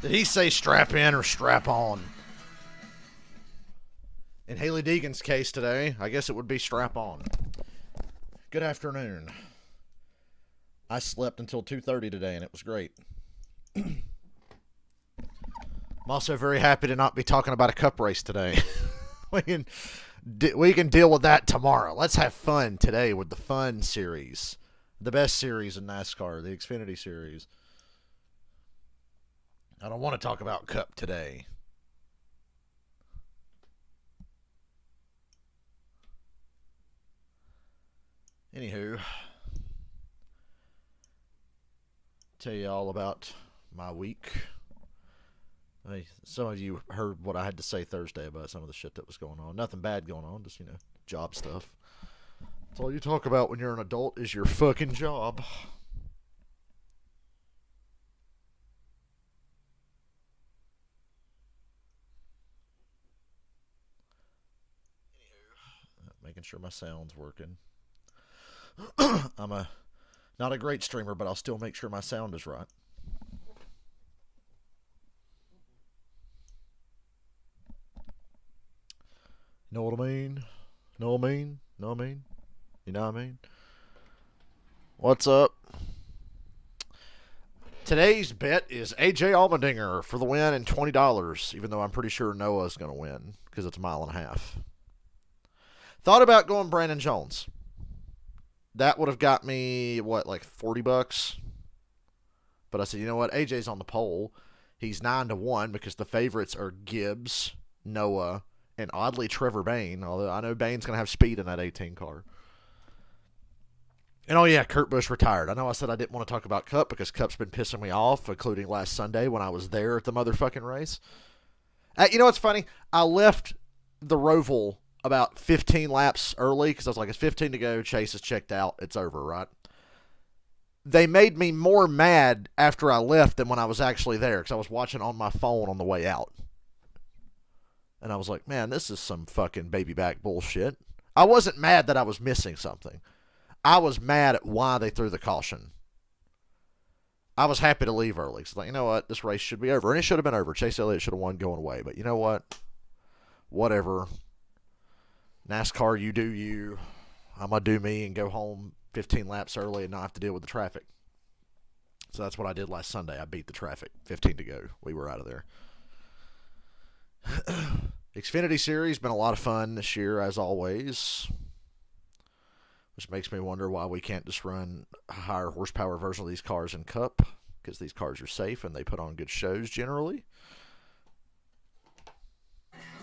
Did he say strap in or strap on? In Haley Deegan's case today, I guess it would be strap on. Good afternoon. I slept until 2:30 today, and it was great. I'm also very happy to not be talking about a cup race today. we can deal with that tomorrow. Let's have fun today with the fun series. The best series in NASCAR, the Xfinity Series. I don't want to talk about Cup today. Anywho, tell you all about my week. Some of you heard what I had to say Thursday about some of the shit that was going on. Nothing bad going on, just, job stuff. That's all you talk about when you're an adult is your fucking job. Making sure my sound's working. I'm not a great streamer, but I'll still make sure my sound is right. Know what I mean? Know what I mean? Know what I mean? You know what I mean? What's up? Today's bet is AJ Allmendinger for the win and $20, even though I'm pretty sure Noah's going to win because it's a mile and a half. Thought about going Brandon Jones. That would have got me, like $40? But I said, you know what? AJ's on the pole. He's 9-1 because the favorites are Gibbs, Noah, and oddly Trevor Bayne, although I know Bayne's going to have speed in that 18 car. And oh yeah, Kurt Busch retired. I know I said I didn't want to talk about Cup because Cup's been pissing me off, including last Sunday when I was there at the motherfucking race. You know what's funny? I left the Roval about 15 laps early because I was like, it's 15 to go. Chase is checked out. It's over, right? They made me more mad after I left than when I was actually there because I was watching on my phone on the way out. And I was like, man, this is some fucking baby back bullshit. I wasn't mad that I was missing something. I was mad at why they threw the caution. I was happy to leave early. So like, you know what? This race should be over. And it should have been over. Chase Elliott should have won going away. But you know what? Whatever. NASCAR, you do you. I'm going to do me and go home 15 laps early and not have to deal with the traffic. So that's what I did last Sunday. I beat the traffic. 15 to go. We were out of there. Xfinity Series been a lot of fun this year, as always. Which makes me wonder why we can't just run a higher horsepower version of these cars in Cup. Because these cars are safe and they put on good shows generally.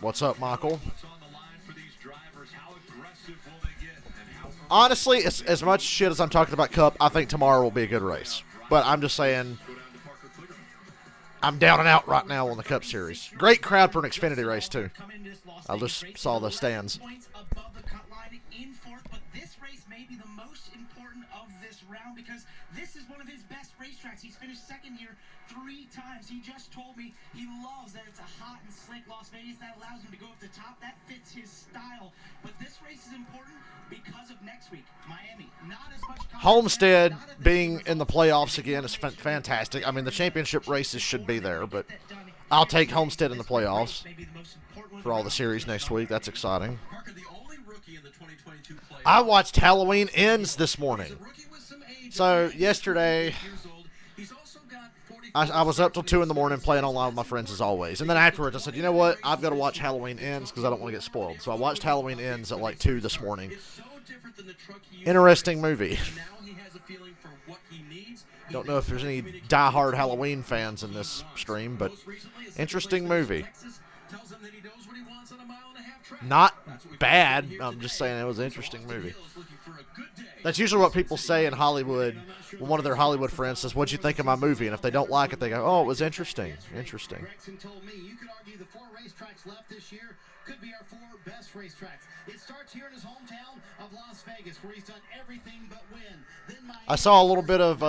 What's up, Michael? Honestly, as much shit as I'm talking about Cup, I think tomorrow will be a good race. But I'm just saying, I'm down and out right now on the Cup Series. Great crowd for an Xfinity race, too. I just saw the stands. Because this is one of his best racetracks. He's finished second here 3 times. He just told me he loves that it's a hot and slick Las Vegas. That allows him to go up the top. That fits his style. But this race is important because of next week. Miami, not as much. Homestead being in the playoffs again is fantastic. I mean, the championship races should be there, but I'll take Homestead in the playoffs for all the series next week. That's exciting. I watched Halloween Ends this morning. So, yesterday, I was up till 2 in the morning playing online with my friends as always. And then afterwards, I said, you know what? I've got to watch Halloween Ends because I don't want to get spoiled. So, I watched Halloween Ends at like 2 this morning. Interesting movie. Don't know if there's any diehard Halloween fans in this stream, but interesting movie. Not bad. I'm just saying it was an interesting movie. That's usually what people say in Hollywood when one of their Hollywood friends says, what'd you think of my movie? And if they don't like it, they go, oh, it was interesting. Interesting. Could be our 4 best racetracks. It starts here in his hometown of Las Vegas, where he's done everything but win. I saw a little bit of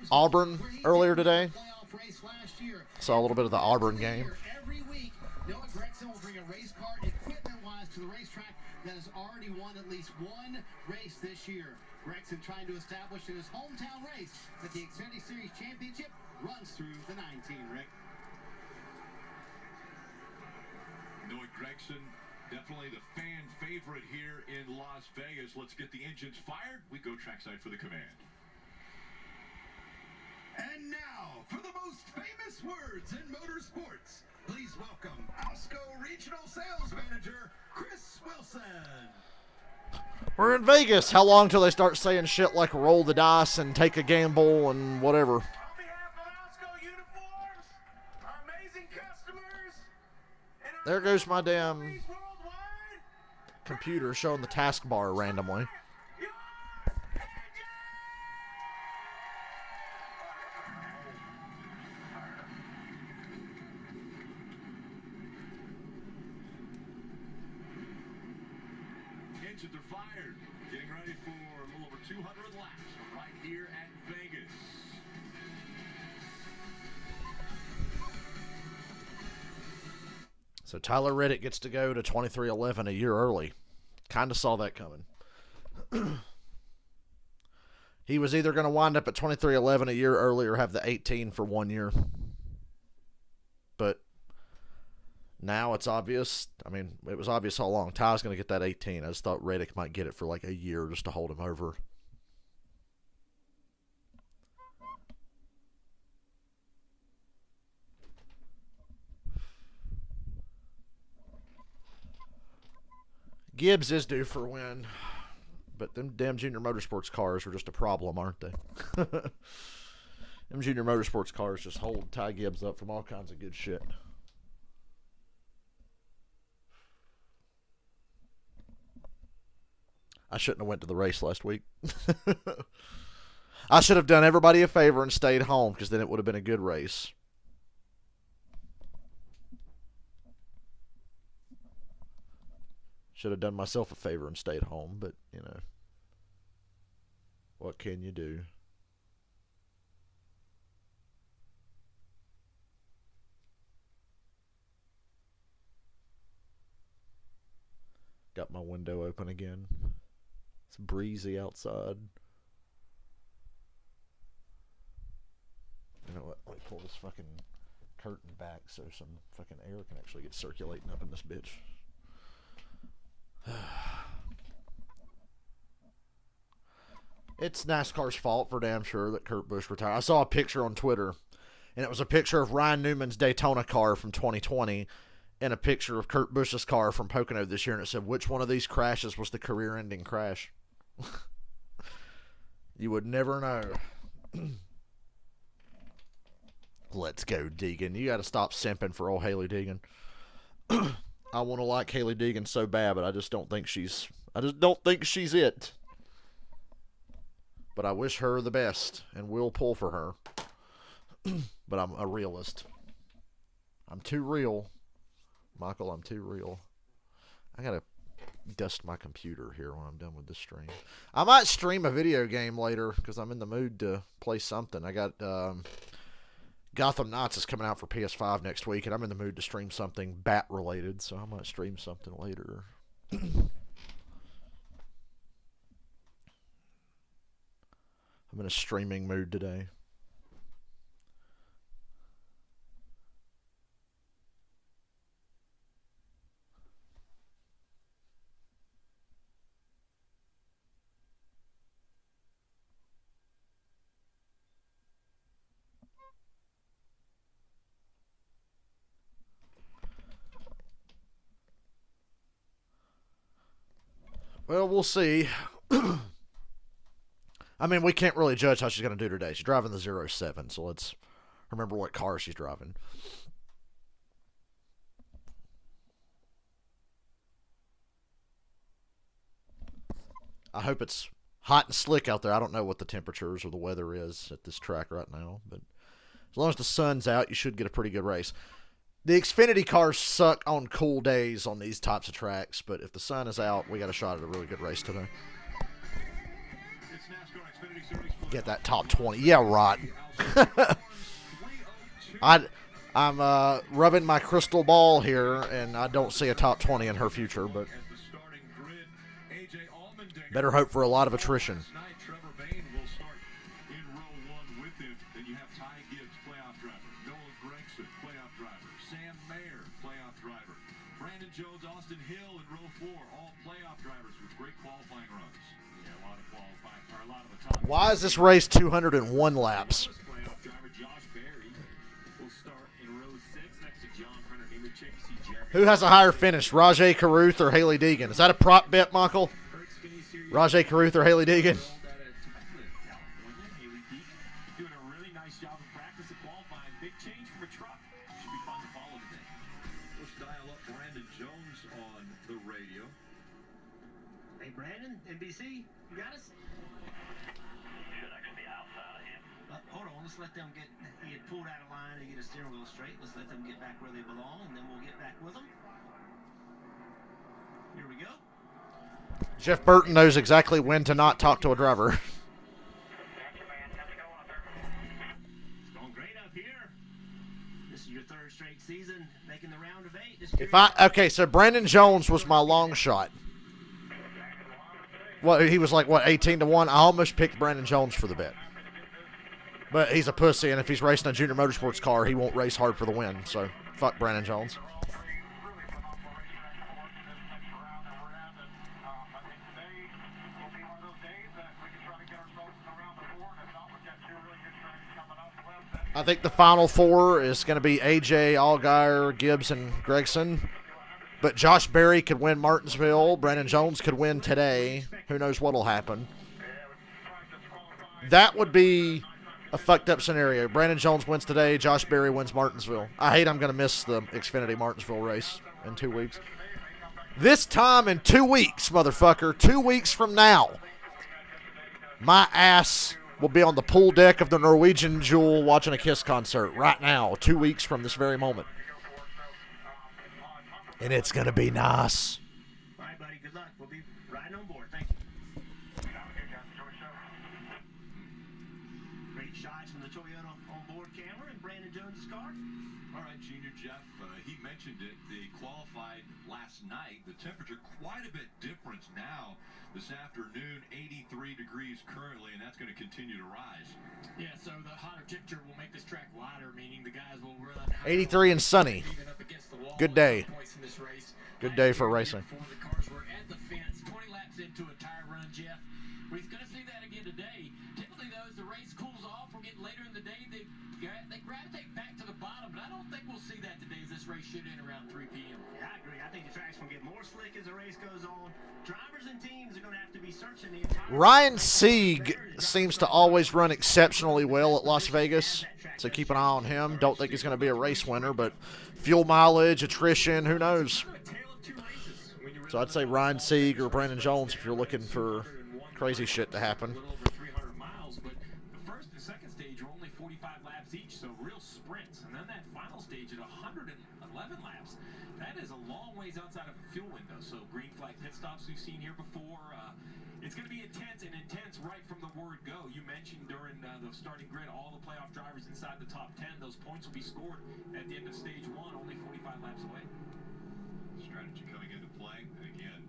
Auburn earlier today. playoff race last year. Saw a little bit of the Auburn game. Every week, Noah Gregson will bring a race car equipment-wise to the racetrack that has already won at least one race this year. Gregson trying to establish in his hometown race that the Xfinity Series Championship runs through the 19, Rick. Noah Gregson, definitely the fan favorite here in Las Vegas. Let's get the engines fired. We go trackside for the command. And now, for the most famous words in motorsports, please welcome Osco Regional Sales Manager, Chris Wilson. We're in Vegas. How long till they start saying shit like roll the dice and take a gamble and whatever? On behalf of Osco Uniforms, our amazing customers, and our There goes my damn employees worldwide, computer showing the taskbar randomly. your Engines are fired. Getting ready for a little over 200 laps right here at Vegas. So Tyler Reddick gets to go to 2311 a year early. Kind of saw that coming. He was either going to wind up at 2311 a year early or have the 18 for 1 year. But now it's obvious. I mean, it was obvious all along. Ty's going to get that 18. I just thought Reddick might get it for like a year just to hold him over. Gibbs is due for a win. But them damn Junior Motorsports cars are just a problem, aren't they? Them Junior Motorsports cars just hold Ty Gibbs up from all kinds of good shit. I shouldn't have went to the race last week. I should have done everybody a favor and stayed home, because then it would have been a good race. Should have done myself a favor and stayed home, but, you know, what can you do? Got my window open again. It's breezy outside. You know what? Let me pull this fucking curtain back so some fucking air can actually get circulating up in this bitch. It's NASCAR's fault for damn sure that Kurt Busch retired. I saw a picture on Twitter, and it was a picture of Ryan Newman's Daytona car from 2020 and a picture of Kurt Busch's car from Pocono this year, and it said, which one of these crashes was the career-ending crash? You would never know. Let's go, Deegan. You got to stop simping for old Haley Deegan. I want to like Haley Deegan so bad, but I just don't think she's it. But I wish her the best, and will pull for her. But I'm a realist. I'm too real. Michael, I'm too real. I gotta dust my computer here when I'm done with this stream. I might stream a video game later, because I'm in the mood to play something. I got Gotham Knights is coming out for PS5 next week, and I'm in the mood to stream something bat-related, so I might stream something later. I'm in a streaming mood today. Well, we'll see. I mean, we can't really judge how she's going to do today. She's driving the 07, so let's remember what car she's driving. I hope it's hot and slick out there. I don't know what the temperatures or the weather is at this track right now, but as long as the sun's out, you should get a pretty good race. The Xfinity cars suck on cool days on these types of tracks, but if the sun is out, we got a shot at a really good race today. It's NASCAR Xfinity Series Playoffs. Get that top 20. Yeah, right. I'm rubbing my crystal ball here, and I don't see a top 20 in her future, but better hope for a lot of attrition. Trevor Bain will start in row 1 with him. Then you have Ty Gibbs, playoff driver. Noah Gregson, playoff driver. Sam Mayer, playoff driver. Brandon Jones, Austin Hill in row 4, all playoff drivers with great qualifying runs. Yeah, a lot of qualifying, or a lot of the top. Why is this race 201 laps? Playoff driver Josh Berry will start in row 6 next to John Hunter. Check to see Jeremy. Who has a higher finish, Rajay Caruth or Haley Deegan? Is that a prop bet, Michael? Xfinity Series Rajay Caruth or Haley Deegan? Doing a really nice job of practice and qualifying. Big change from a truck. Should be fun to follow today. Let's dial up Brandon Jones on the radio. Hey, Brandon, NBC, you got us? Should actually be outside of him. Hold on, let's let them get. He had pulled out of line to get a steering wheel straight. Let's let them get back where they belong, and then we'll get back with them. Here we go. Jeff Burton knows exactly when to not talk to a driver. It's going great up here. This is your 3rd straight season, making the round of 8. Okay, so Brandon Jones was my long shot. Well, he was like, 18-1? I almost picked Brandon Jones for the bet. But he's a pussy, and if he's racing a junior motorsports car, he won't race hard for the win. So, fuck Brandon Jones. I think the final 4 is going to be AJ, Allgaier, Gibbs, and Gregson. But Josh Berry could win Martinsville. Brandon Jones could win today. Who knows what will happen. That would be a fucked up scenario. Brandon Jones wins today. Josh Berry wins Martinsville. I hate I'm going to miss the Xfinity Martinsville race in 2 weeks. This time in 2 weeks, motherfucker. 2 weeks from now. My ass will be on the pool deck of the Norwegian Jewel watching a Kiss concert right now, 2 weeks from this very moment. And it's going to be nice. All right, buddy, good luck. We'll be riding on board. Thank you. Great shots from the Toyota onboard camera and Brandon Jones' car. All right, Junior Jeff, he mentioned it. They qualified last night. The temperature quite a bit different now. This afternoon, 83 degrees currently, and that's going to continue to rise. Yeah, so the hotter temperature will make this track lighter, meaning the guys will run 83 and sunny. Good day. Good day for racing. The cars were at the fence, 20 laps into a tire run, Jeff. We're going to see that again today. Typically, though, as the race cools off, we're getting later in the day, they gravitate back to the bottom, but I don't think we'll see that today as this race should end around 3 p.m. Yeah, I agree. I think the track's going to get more slick as the race goes on. Drivers and teams are going to have to be searching the entire... Ryan Sieg seems to always run exceptionally well at Las Vegas, so keep an eye on him. Don't think he's going to be a race winner, but fuel mileage, attrition, who knows? So I'd say Ryan Sieg or Brandon Jones if you're looking for crazy shit to happen. A little over 300 miles, but the first and second stage are only 45 laps each, so real sprints. And then that final stage at 111 laps, that is a long ways outside of a fuel window. So green flag pit stops we've seen here before. It's going to be intense right from the word go. You mentioned during the starting grid all the playoff drivers inside the top 10. Those points will be scored at the end of stage 1, only 45 laps away. Strategy coming into play. And again,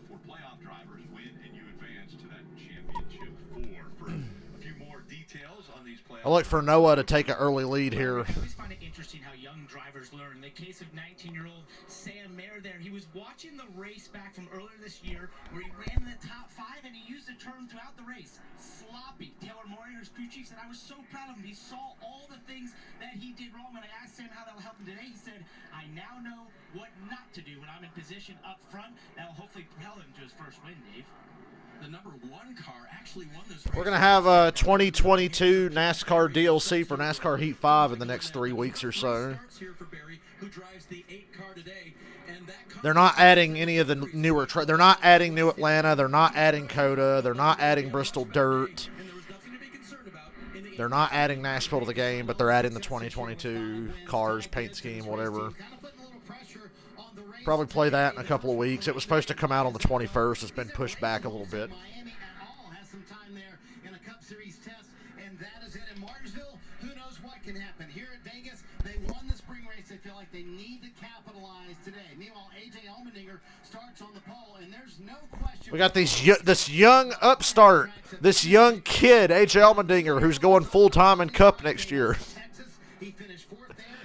for playoff drivers, win and you advance to that championship 4. For a few more details on these playoffs. I look for Noah to take an early lead here. I always find it interesting how young drivers learn. In the case of 19-year-old Sam Mayer there, he was watching the race back from earlier this year where he ran in the top 5 and he used the term throughout the race, sloppy. Taylor Moyer, his crew chief, said, I was so proud of him. He saw all the things that he did wrong. When I asked him how that will help him today, he said, I now know what not to do when I'm in position up front. That will hopefully propel him to his first win, Dave. The number 1 car actually won this race. We're going to have a 2022 NASCAR DLC for NASCAR Heat 5 in the next 3 weeks or so. They're not adding any of the newer they're not adding New Atlanta, they're not adding Coda, they're not adding Bristol Dirt. They're not adding Nashville to the game, but they're adding the 2022 cars, paint scheme, whatever. Probably play that in a couple of weeks. It was supposed to come out on the 21st. It's been pushed back a little bit. Miami at all has some time there in a Cup Series test, and that is it in Martinsville. Who knows what can happen here at Vegas? like they need to capitalize today. Meanwhile, AJ Allmendinger starts on the pole, and there's no question. We got this young upstart, this young kid, AJ Allmendinger, who's going full-time in Cup next year.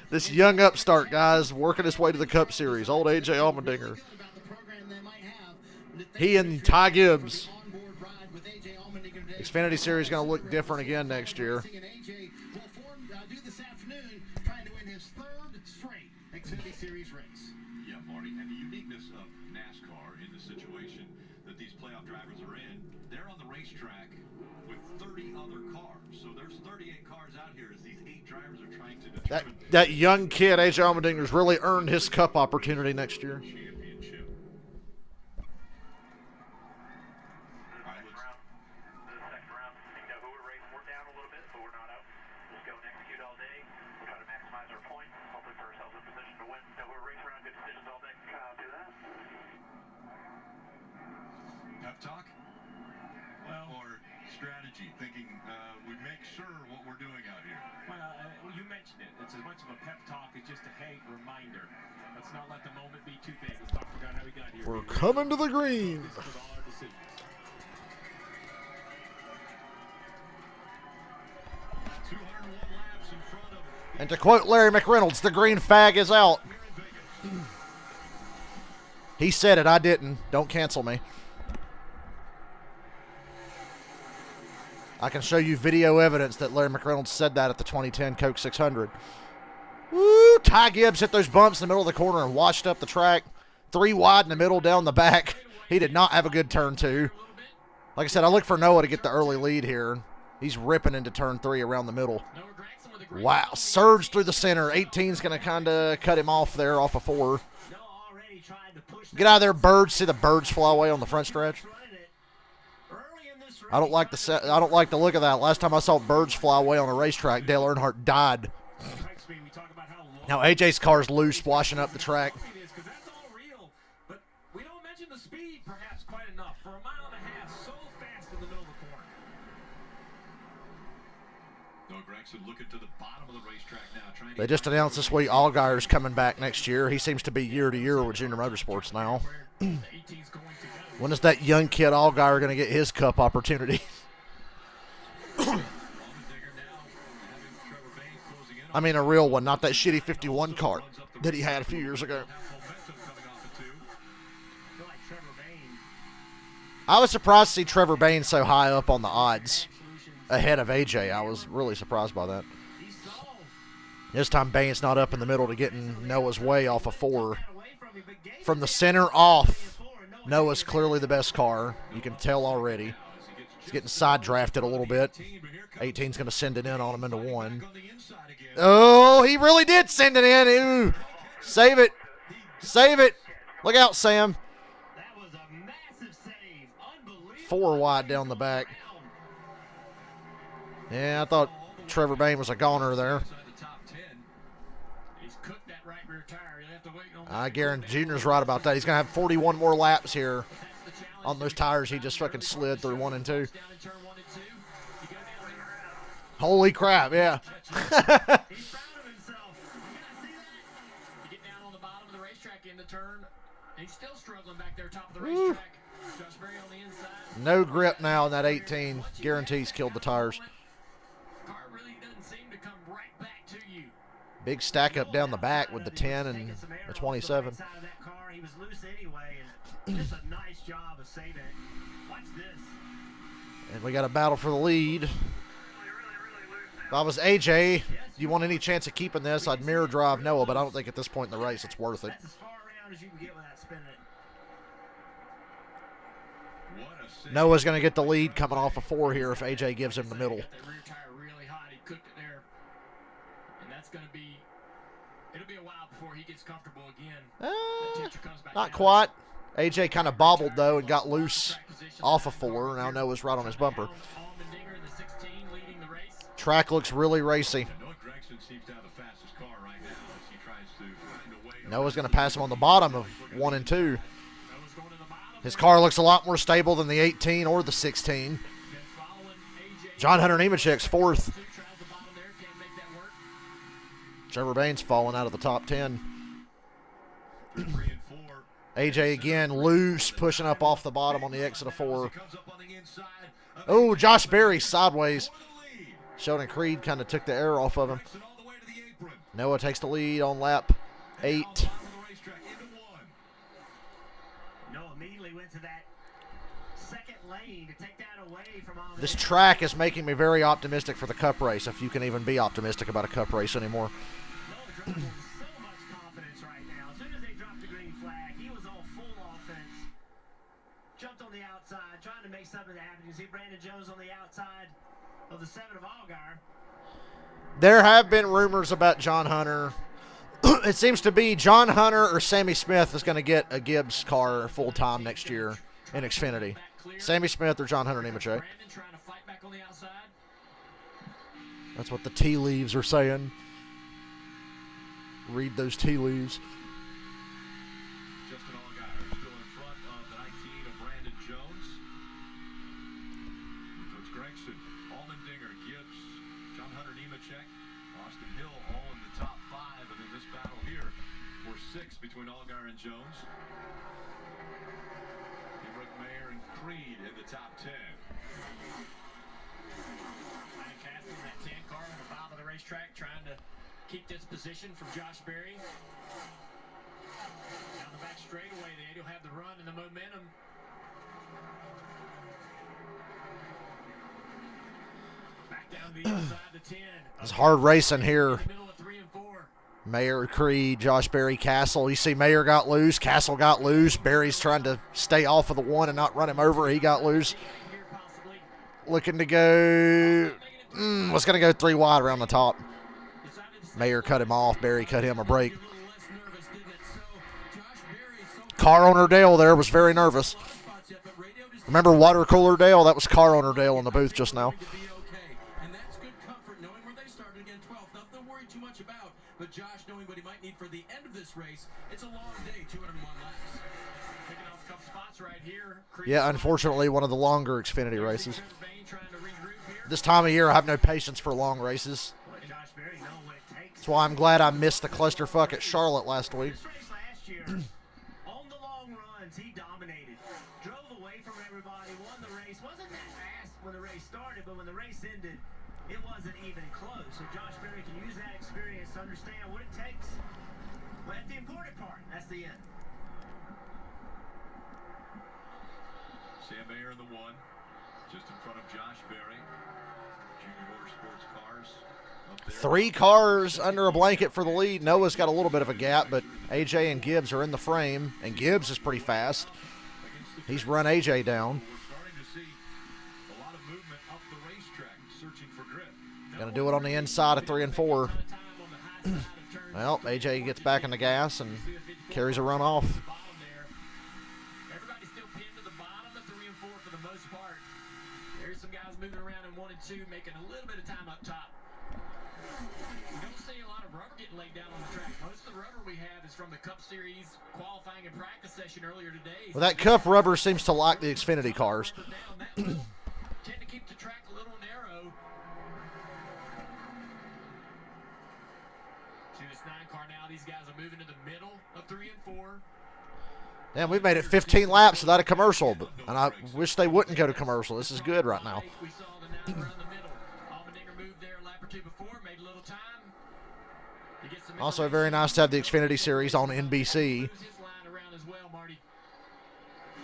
This young upstart, guys, working his way to the Cup Series. Old AJ Allmendinger. He and Ty Gibbs. Xfinity Series is going to look different again next year. Xfinity Series race. Yeah, Marty, and the uniqueness of NASCAR in the situation that these playoff drivers are in, they're on the racetrack with 30 other cars. So there's 38 cars out here as these 8 drivers are trying to determine That young kid, AJ Allmendinger's really earned his Cup opportunity next year. championship. Second round. You know who we're racing. We're down a little bit, but we're not out. Just go and execute all day. We'll try to maximize our points. Hopefully put ourselves in position to win. Know we're racing around good decisions all day. Do that. Pep talk? Well, or strategy, thinking we make sure what we're doing out here. Well, you mentioned it. It's as much of a pep talk as just a, hey, reminder. Let's not let the moment be too big. Let's not forget how we got here. We're coming to the green. With all our decisions. 201 laps in front of And to quote Larry McReynolds, the green fag is out. He said it, I didn't. Don't cancel me. I can show you video evidence that Larry McReynolds said that at the 2010 Coke 600. Woo! Ty Gibbs hit those bumps in the middle of the corner and washed up the track. 3 wide in the middle, down the back. He did not have a good turn 2. Like I said, I look for Noah to get the early lead here. He's ripping into turn 3 around the middle. Wow, surge through the center. 18's going to kind of cut him off there off of 4. Get out of there, birds. See the birds fly away on the front stretch? I don't like the look of that. Last time I saw birds fly away on a racetrack, Dale Earnhardt died. Now AJ's car's loose, washing up the track. But we don't mention the speed perhaps quite enough. For a mile and a half, so fast in the middle of the corner. Noah Gragson looking to the bottom of the racetrack now. Trying They just announced this week Allgaier's coming back next year. He seems to be year to year with Junior Motorsports now. When is that young kid Allgaier going to get his Cup opportunity? I mean a real one, not that shitty 51 car that he had a few years ago. I was surprised to see Trevor Bayne so high up on the odds ahead of AJ. I was really surprised by that. This time Bayne's not up in the middle to get in Noah's way off of 4. From the center off, Noah's clearly the best car. You can tell already. He's getting side drafted a little bit. 18's going to send it in on him into 1. Oh, he really did send it in. Ooh. Save it. Save it. Look out, Sam. 4 wide down the back. Yeah, I thought Trevor Bayne was a goner there. I guarantee Junior's right about that. He's going to have 41 more laps here on those tires he just fucking slid through 1 and 2. Holy crap, yeah. He's proud of himself. You see that? You get down on the bottom of the racetrack in the turn. He's still struggling back there, top of the racetrack. Josh Berry on the inside. No grip now in that 18. Guarantees killed the tires. Car really doesn't seem to come right back to you. Big stack up down the back with the 10 and the 27. He was loose anyway, and just a nice job of saving it. Watch this. And we got a battle for the lead. If I was AJ, do you want any chance of keeping this? I'd mirror drive Noah, but I don't think at this point in the race it's worth it. That's as far around as you can get without spinning it. Noah's going to get the lead coming off of 4 here if AJ gives him the middle. Got that rear tire really hot. He cooked it there. And that's going to be, it'll be a while before he gets comfortable again. That temperature comes back Not down. quite. AJ kind of bobbled, though, and got loose off of 4. Now Noah's right on his bumper. Allmendinger in the 16 leading the race. Track looks really racy. Noah Gragson seems to have the fastest car right now as he tries to find a way. Noah's going to pass him on the bottom of 1 and 2. Noah's going to the bottom. His car looks a lot more stable than the 18 or the 16. Following AJ. John Hunter Nemechek's 4th. Tries the bottom there. Can't make that work. Trevor Bayne's falling out of the top 10. 3 and 4. AJ again loose, pushing up off the bottom on the exit of 4. He comes up on the inside. Oh, Josh Berry sideways. For the lead. Sheldon Creed kind of took the air off of him. Gregson all the way to the apron. Noah takes the lead on lap 8. Now bottom of the racetrack into 1. Noah immediately went to that second lane to take that away from all This track is making me very optimistic for the Cup race, if you can even be optimistic about a Cup race anymore. Noah drove with so much confidence right now. As soon as they dropped the green flag, he was all full offense. Jumped on the outside, trying to make something happen. You see Brandon Jones on the outside of the 7 of Allgaier. There have been rumors about John Hunter. It seems to be John Hunter or Sammy Smith is going to get a Gibbs car full-time next year in Xfinity. Sammy Smith or John Hunter Nemechek. Brandon trying to fight back on the outside. That's what the tea leaves are saying. Read those tea leaves. Justin Allgaier still in front of the 19 of Brandon Jones. So it's Gregson, Allmendinger, Gibbs, John Hunter Nemechek, Austin Hill all in the top 5. And in this battle here for 6 between Allgaier and Jones. Rick Mayer and Creed in the top 10. Ryan Castle, that 10 car on the bottom of the racetrack, trying to keep this position from Josh Berry. Down the back straightaway, they will have the run and the momentum. Back down to the inside, the 10. It's hard racing here. In the middle of 3 and 4. Mayer, Creed, Josh Berry, Castle. You see Mayer got loose. Castle got loose. Berry's trying to stay off of the 1 and not run him over. He got loose. Here possibly. Looking to go. Was going to go 3 wide around the top. Mayer cut him off. Berry cut him a break. Car owner Dale there was very nervous. Remember water cooler Dale? That was car owner Dale in the booth just now. And that's good comfort knowing where they started again 12th. Nothing to worry too much about. But Josh knowing what he might need for the end of this race. It's a long day, 201 laps. Picking off a couple spots right here. Yeah, unfortunately, one of the longer Xfinity races. Trying to regroup here. This time of year, I have no patience for long races. Josh Berry know what it takes. That's why I'm glad I missed the clusterfuck at Charlotte last week. This race last year, on the long runs, he dominated. Drove away from everybody, won the race. Wasn't that fast when the race started, but when the race ended, it wasn't even close. So Josh Berry can use that experience to understand what it takes. But the important part, that's the end. Sam Mayer in the 1, just in front of Josh Berry. Junior Motorsports cars up there. 3 cars under a blanket for the lead. Noah's got a little bit of a gap, but AJ and Gibbs are in the frame, and Gibbs is pretty fast. He's run AJ down. We're starting to see a lot of movement up the racetrack, searching for grip. Going to do it on the inside of 3 and 4. Well, AJ gets back in the gas and carries a run off. Bottom there. Everybody's still pinned to the bottom of 3 and 4 for the most part. There's some guys moving around in 1 and 2, making a little bit of time up top. We don't see a lot of rubber getting laid down on the track. Most of the rubber we have is from the Cup Series qualifying and practice session earlier today. Well, that Cup rubber seems to like the Xfinity cars. Tend to keep the track a little narrow. See this 9 car now. These guys are moving to the middle of 3 and 4. Damn, we've made it 15 laps without a commercial, and I wish they wouldn't go to commercial. This is good right now. We saw the now around the middle. Allmendinger moved there a lap or 2 before, made a little time. He gets some Also, very nice to have the Xfinity Series on NBC. moves his line around as well, Marty.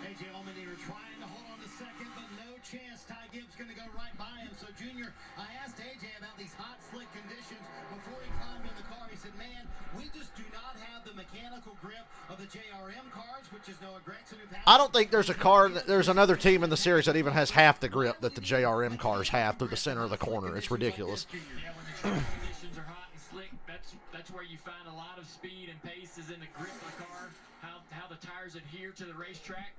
AJ Allmendinger trying to hold on to second, but no chance. Ty Gibbs going to go right by him. So, Junior, I asked AJ about these hot, slick conditions before he climbed in the car. He said, man, we just do not have the mechanical grip of the JRM cars, which is Noah Gregson. I don't think there's there's another team in the series that even has half the grip that the JRM cars have through the center of the corner. It's ridiculous. Yeah, when the track conditions are hot and slick, that's where you find a lot of speed and pace is in the grip of the car, how the tires adhere to the racetrack.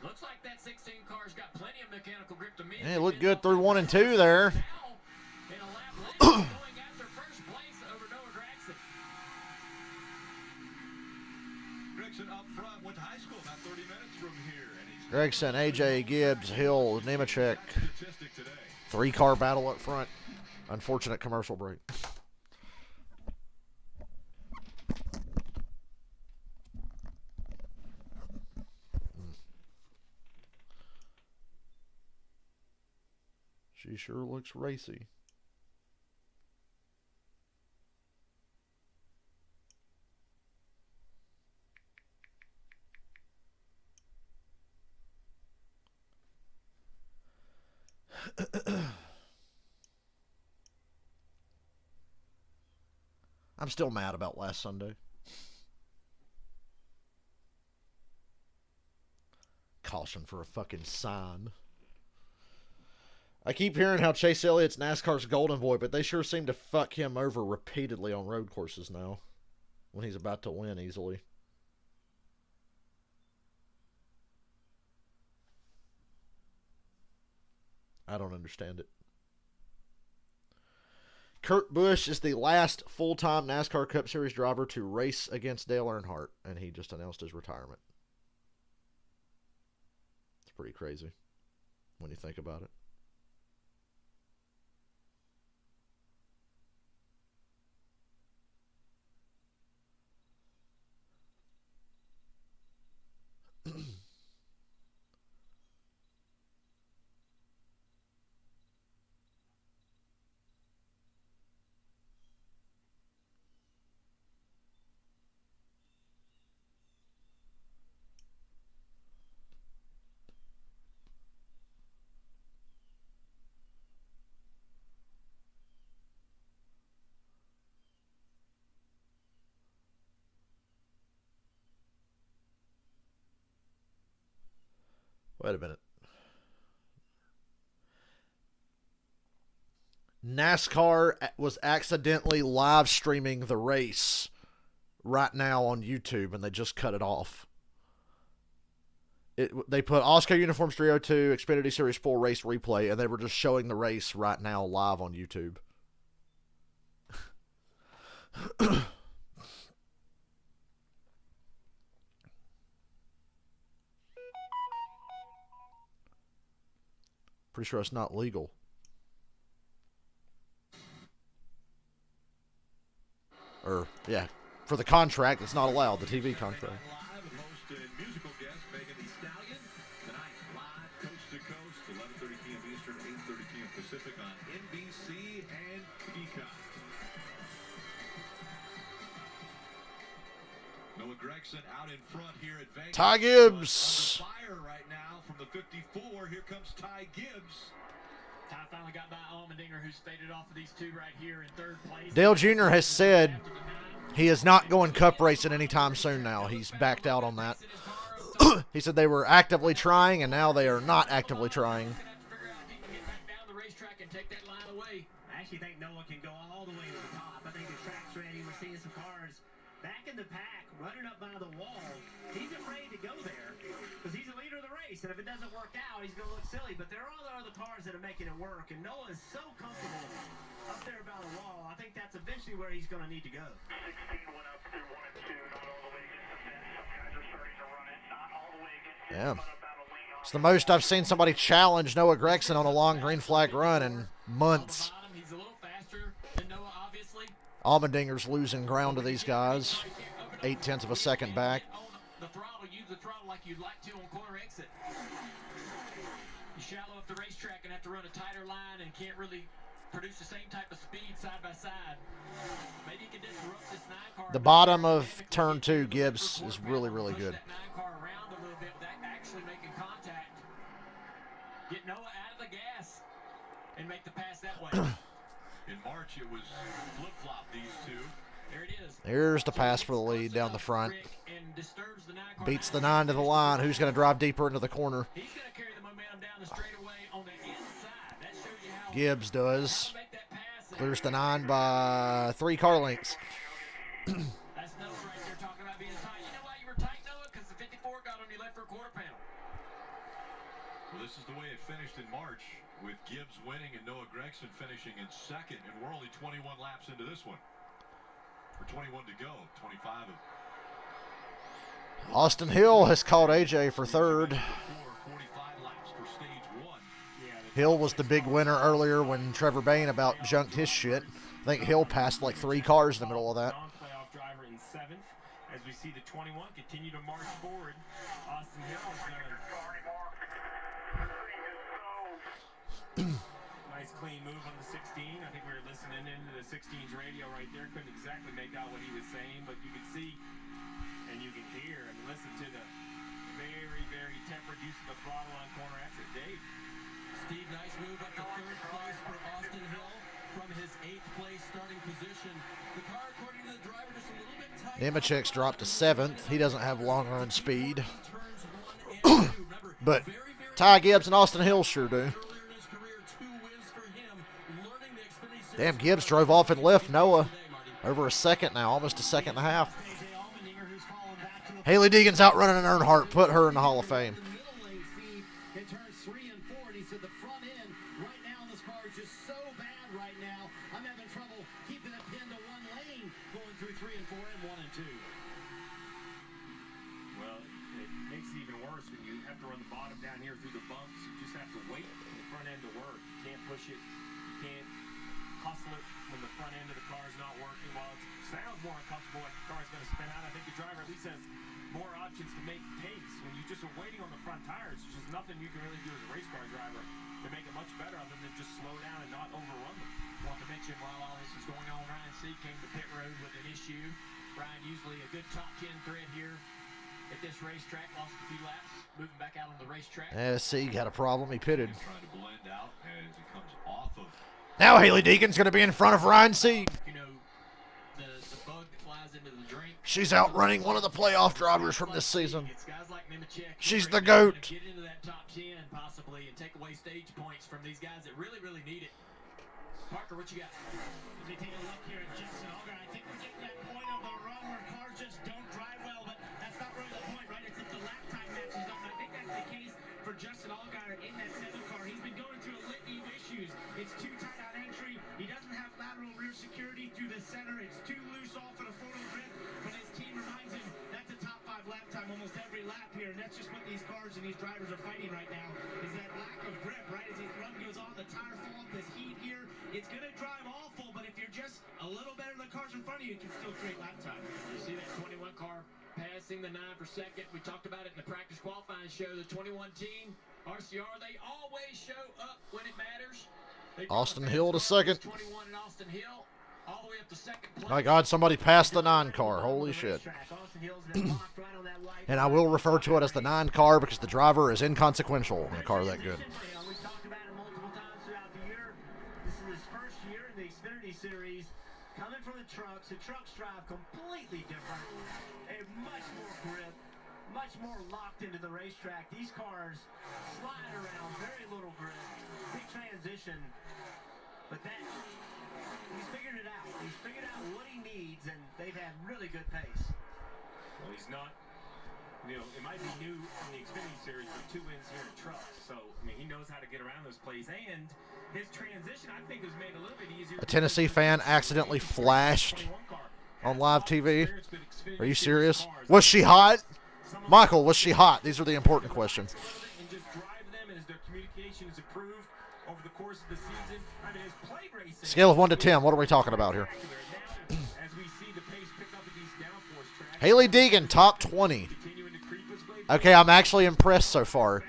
Looks like that 16 car's got plenty of mechanical grip to me. Yeah, it looked good through 1 and 2 there. Now, in a lap later, going after first place over Noah Gregson. Gregson up front, went to high school about 30 minutes from here. And he's Gregson, AJ, Gibbs, Hill, Nemechek. statistic today. 3-car battle up front. Unfortunate commercial break. She sure looks racy. I'm still mad about last Sunday. Caution for a fucking sign. I keep hearing how Chase Elliott's NASCAR's golden boy, but they sure seem to fuck him over repeatedly on road courses now when he's about to win easily. I don't understand it. Kurt Busch is the last full-time NASCAR Cup Series driver to race against Dale Earnhardt, and he just announced his retirement. It's pretty crazy when you think about it. Wait a minute. NASCAR was accidentally live streaming the race right now on YouTube, and they just cut it off. They put Oscar Uniforms 302 Xfinity Series 4 race replay, and they were just showing the race right now live on YouTube. Pretty sure it's not legal. Or, yeah, for the contract, it's not allowed, the TV contract. Live and host musical guest Megan Thee Stallion. Tonight, live coast to coast, 11:30 p.m. Eastern, 8:30 p.m. Pacific on NBC and Peacock. Noah Gregson out in front here at Vegas. Ty Gibbs. On fire right now from the 54. Here comes Ty Gibbs. Ty finally got by Allmendinger, who's faded off of these two right here in third place. Dale Jr. has said he is not going cup racing anytime soon now. He's backed out on that. He said they were actively trying, and now they are not actively trying. I actually think Noah can go all the way to the top. I think the track's ready. We're seeing some cars back in the pack, running up by the wall. He's afraid to go there because he's the leader of the race, and if it doesn't work out, he's going to look silly. But there are all the other cars that are making it work, and Noah is so comfortable up there by the wall. I think that's eventually where he's going to need to go. 16 went up through 1 and 2, not all the way against the fence. Some guys are starting to run it, not all the way against it, Yeah. but about a wing off. It's the most I've seen somebody challenge Noah Gregson on a long green flag run in months. He's a little faster than Noah, obviously. Allmendinger's losing ground to these guys. 0.8 of a second back. The throttle, use the throttle like you'd like to on corner exit. You shallow up the racetrack and have to run a tighter line and can't really produce the same type of speed side by side. Maybe you can disrupt this 9-car. The bottom of turn 2, Gibbs is really, really good. Push that 9-car around a little bit without actually making contact. Get Noah out of the gas and make the pass that way. In March, it was flip-flop these two. There it is. Here's the pass for the lead down the front. And disturbs the 9-car. Beats the 9 to the line. Who's going to drive deeper into the corner? He's going to carry the momentum down the straightaway on the inside. That shows you how Gibbs does. to make that pass. Clears the 9 by 3 car lengths. That's Noah right there talking about being tight. You know why you were tight, Noah? Because the 54 got on your left for a quarter pound. Well, this is the way it finished in March, with Gibbs winning and Noah Gregson finishing in second, and we're only 21 laps into this one. For 21 to go, 25 of Austin Hill has called AJ for third. 45 laps for stage 1. Hill was the big winner earlier when Trevor Bayne about junked his shit. I think Hill passed like 3 cars in the middle of that. Non-playoff driver in 7th. As we see the 21 continue to march forward. Austin Hill is going to... Nice clean move on the 16. I think we were listening into the 16's radio right there. Couldn't exactly make out what he was saying, but you could see and you can hear and listen to the very, very tempered use of the throttle on corner exit. Dave. Steve, nice move up to third place for Austin Hill from his 8th place starting position. The car, according to the driver, just a little bit tight. Nemechek's dropped to 7th. He doesn't have long run speed. But Ty Gibbs and Austin Hill sure do. Damn, Gibbs drove off and left Noah over a second now, almost a second and a half. Haley Deegan's outrunning an Earnhardt. Put her in the Hall of Fame. Nothing you can really do as a race car driver to make it much better other than just slow down and not overrun them. I want to mention while all this was going on, Ryan C. came to pit road with an issue. Ryan, usually a good top 10 thread here at this racetrack, lost a few laps, moving back out on the racetrack. C got a problem. He pitted. Trying to blend out as he comes off of. Now Haley Deegan's going to be in front of Ryan C. You know, the bug that flies into the drink. She's outrunning one of the playoff drivers from this season. She's the GOAT. Get into that top 10 possibly and take away stage points from these guys that really, really need it. Parker, what you got? As we take a look here at Justin Allgaier, I think we're getting that point of the run where cars just don't drive well, but that's not really the point, right? It's if the lap time matches up. I think that's the case for Justin Allgaier in that 7 car. He's been going through a litany of issues. It's too tight on entry. He doesn't have lateral rear security through the center. It's too loose off at a photo grid, but his team reminds him that's a top 5 lap time almost every lap here, and that's just what these cars and these drivers are fighting right now, is that lack of grip, right? As his run goes on, the tire fall off, this heat here, it's going to drive awful, but if you're just a little better than the cars in front of you, you can still create lap time. You see that 21 car passing the 9 for second. We talked about it in the practice qualifying show. The 21 team, RCR, they always show up when it matters. Austin Hill to second. 21 and Austin Hill. All the way up to second place. My God, somebody passed the 9 car. Holy shit. And I will refer to it as the 9 car because the driver is inconsequential in a car that good. We've talked about it multiple times throughout the year. This is his first year in the Xfinity Series. Coming from the trucks drive completely different. A much more grip, much more locked into the racetrack. These cars slide around, very little grip, big transition. But that, he's figured it out. He's figured out what he needs, and they've had really good pace. Well, he's not, you know, it might be new in the Xfinity Series with 2 wins here in trucks. So, I mean, he knows how to get around those plays. And his transition, I think, was made a little bit easier. A Tennessee fan accidentally flashed on live TV. Are you serious? Was she hot? Michael, was she hot? These are the important questions. And just drive them as their communication is improved over the course of the season. I mean, his play racing. Scale of 1 to 10. What are we talking about here? As we see the pace pick up at these downforce tracks. Haley Deegan, top 20. Okay, I'm actually impressed so far.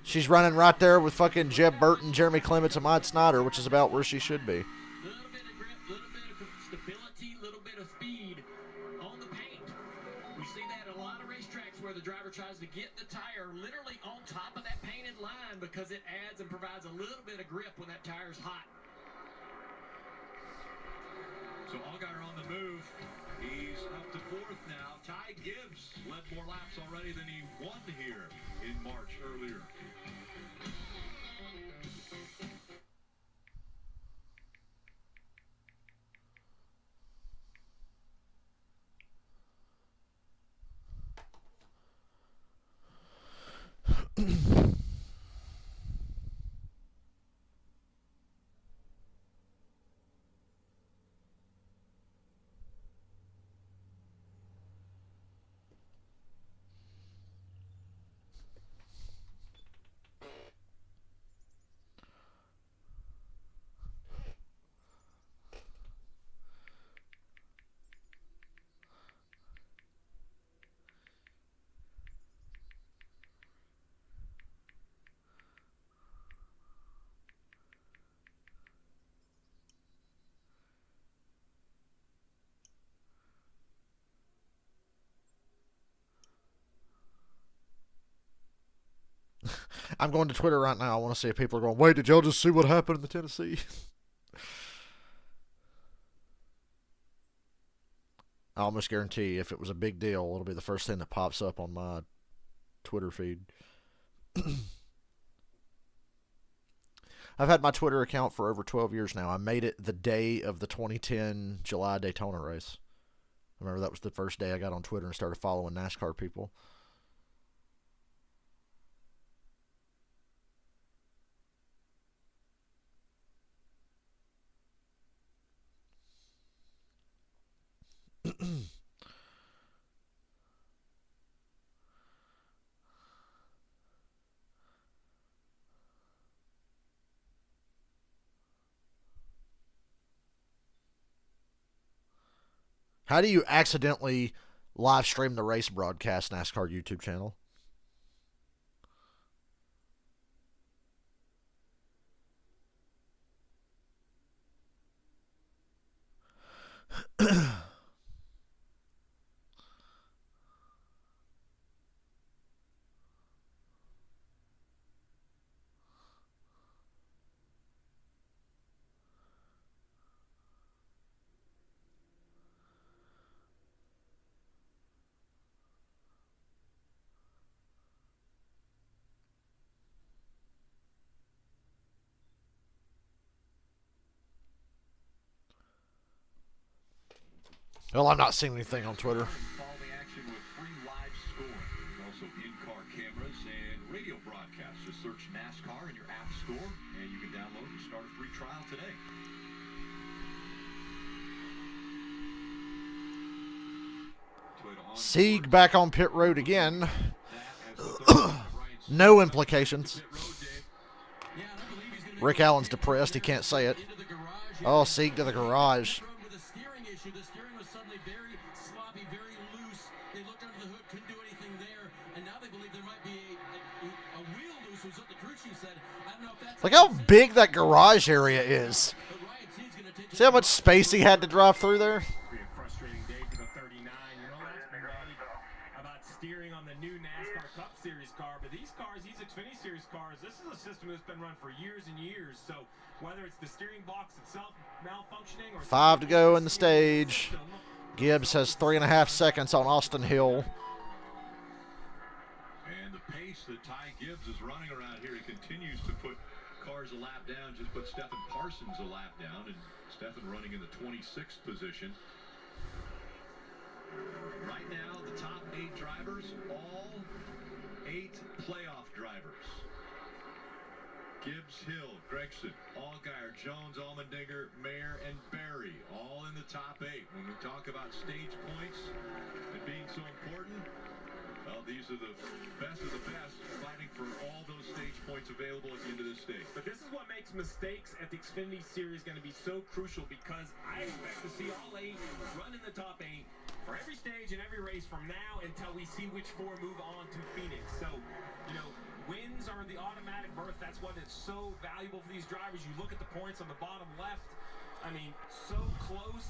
She's running right there with fucking Jeb Burton, Jeremy Clements, and Mike Snyder, which is about where she should be. Little bit of grip, little bit of stability, little bit of speed on the paint. We see that at a lot of racetracks where the driver tries to get the tire literally on top of that painted line because it adds and provides a little bit of grip when that tire's hot. So Allgaier on the move. He's up to 4th now. Ty Gibbs led more laps already than he won here in March earlier. I'm going to Twitter right now. I want to see if people are going, wait, did y'all just see what happened in the Tennessee? I almost guarantee if it was a big deal, it'll be the first thing that pops up on my Twitter feed. I've had my Twitter account for over 12 years now. I made it the day of the 2010 July Daytona race. I remember that was the first day I got on Twitter and started following NASCAR people. How do you accidentally live stream the race broadcast NASCAR YouTube channel? Well, I'm not seeing anything on Twitter. Follow the action with free live scoring. Also in-car cameras and radio broadcasts. Just search NASCAR in your app store, and you can download and start a free trial today. Sieg back on pit road again. No implications. Rick Allen's depressed. He can't say it. Oh, Sieg to the garage. The steering was suddenly very sloppy, very loose. They looked under the hood, couldn't do anything there, and now they believe there might be a wheel loose, was what the crew chief said. I don't know if that's... Look how big that garage area is. See how much space he had to drive through there? Be a frustrating day for the 39. You know, that's been about steering on the new NASCAR Cup Series car, but these cars, these Xfinity Series cars, this is a system that's been run for years and years. So whether it's the steering box itself malfunctioning or 5 to go in the stage. Gibbs has 3.5 seconds on Austin Hill. And the pace that Ty Gibbs is running around here, he continues to put cars a lap down, just put Stephen Parsons a lap down, and Stephen running in the 26th position. Right now, the top 8 drivers, all 8 playoff drivers. Gibbs, Hill, Gregson, Allgaier, Jones, Allmendinger, Mayer, and Berry, all in the top 8. When we talk about stage points and being so important, well, these are the best of the best fighting for all those stage points available at the end of this stage. But this is what makes mistakes at the Xfinity Series going to be so crucial, because I expect to see all 8 run in the top 8 for every stage and every race from now until we see which 4 move on to Phoenix. So, you know, wins are the automatic berth. That's what is so valuable for these drivers. You look at the points on the bottom left. I mean, so close.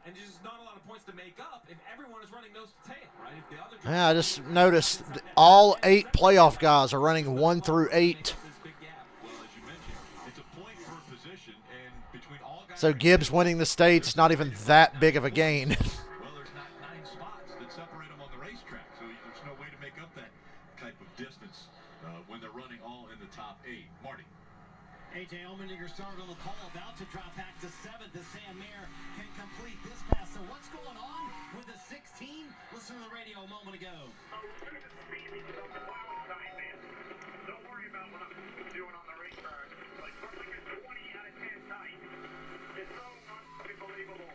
And there's just not a lot of points to make up if everyone is running nose to tail, right? If the other Yeah, I just noticed all 8 playoff guys are running 1 through 8. Well, as you mentioned, it's a point per position, and between all guys... So Gibbs winning the stage is not even that big of a gain. Well, there's not 9 spots that separate them on the racetrack, so there's no way to make up that type of distance when they're running all in the top 8. Marty. A.J. Allmendinger started on the pole, about to drop back to 7th as Sam Mayer can complete this pass. So what's going on with the 16? Listen to the radio a moment ago. Don't worry about what I'm doing on the racetrack. Like, something is 20 out of 10 tight. It's so unbelievable.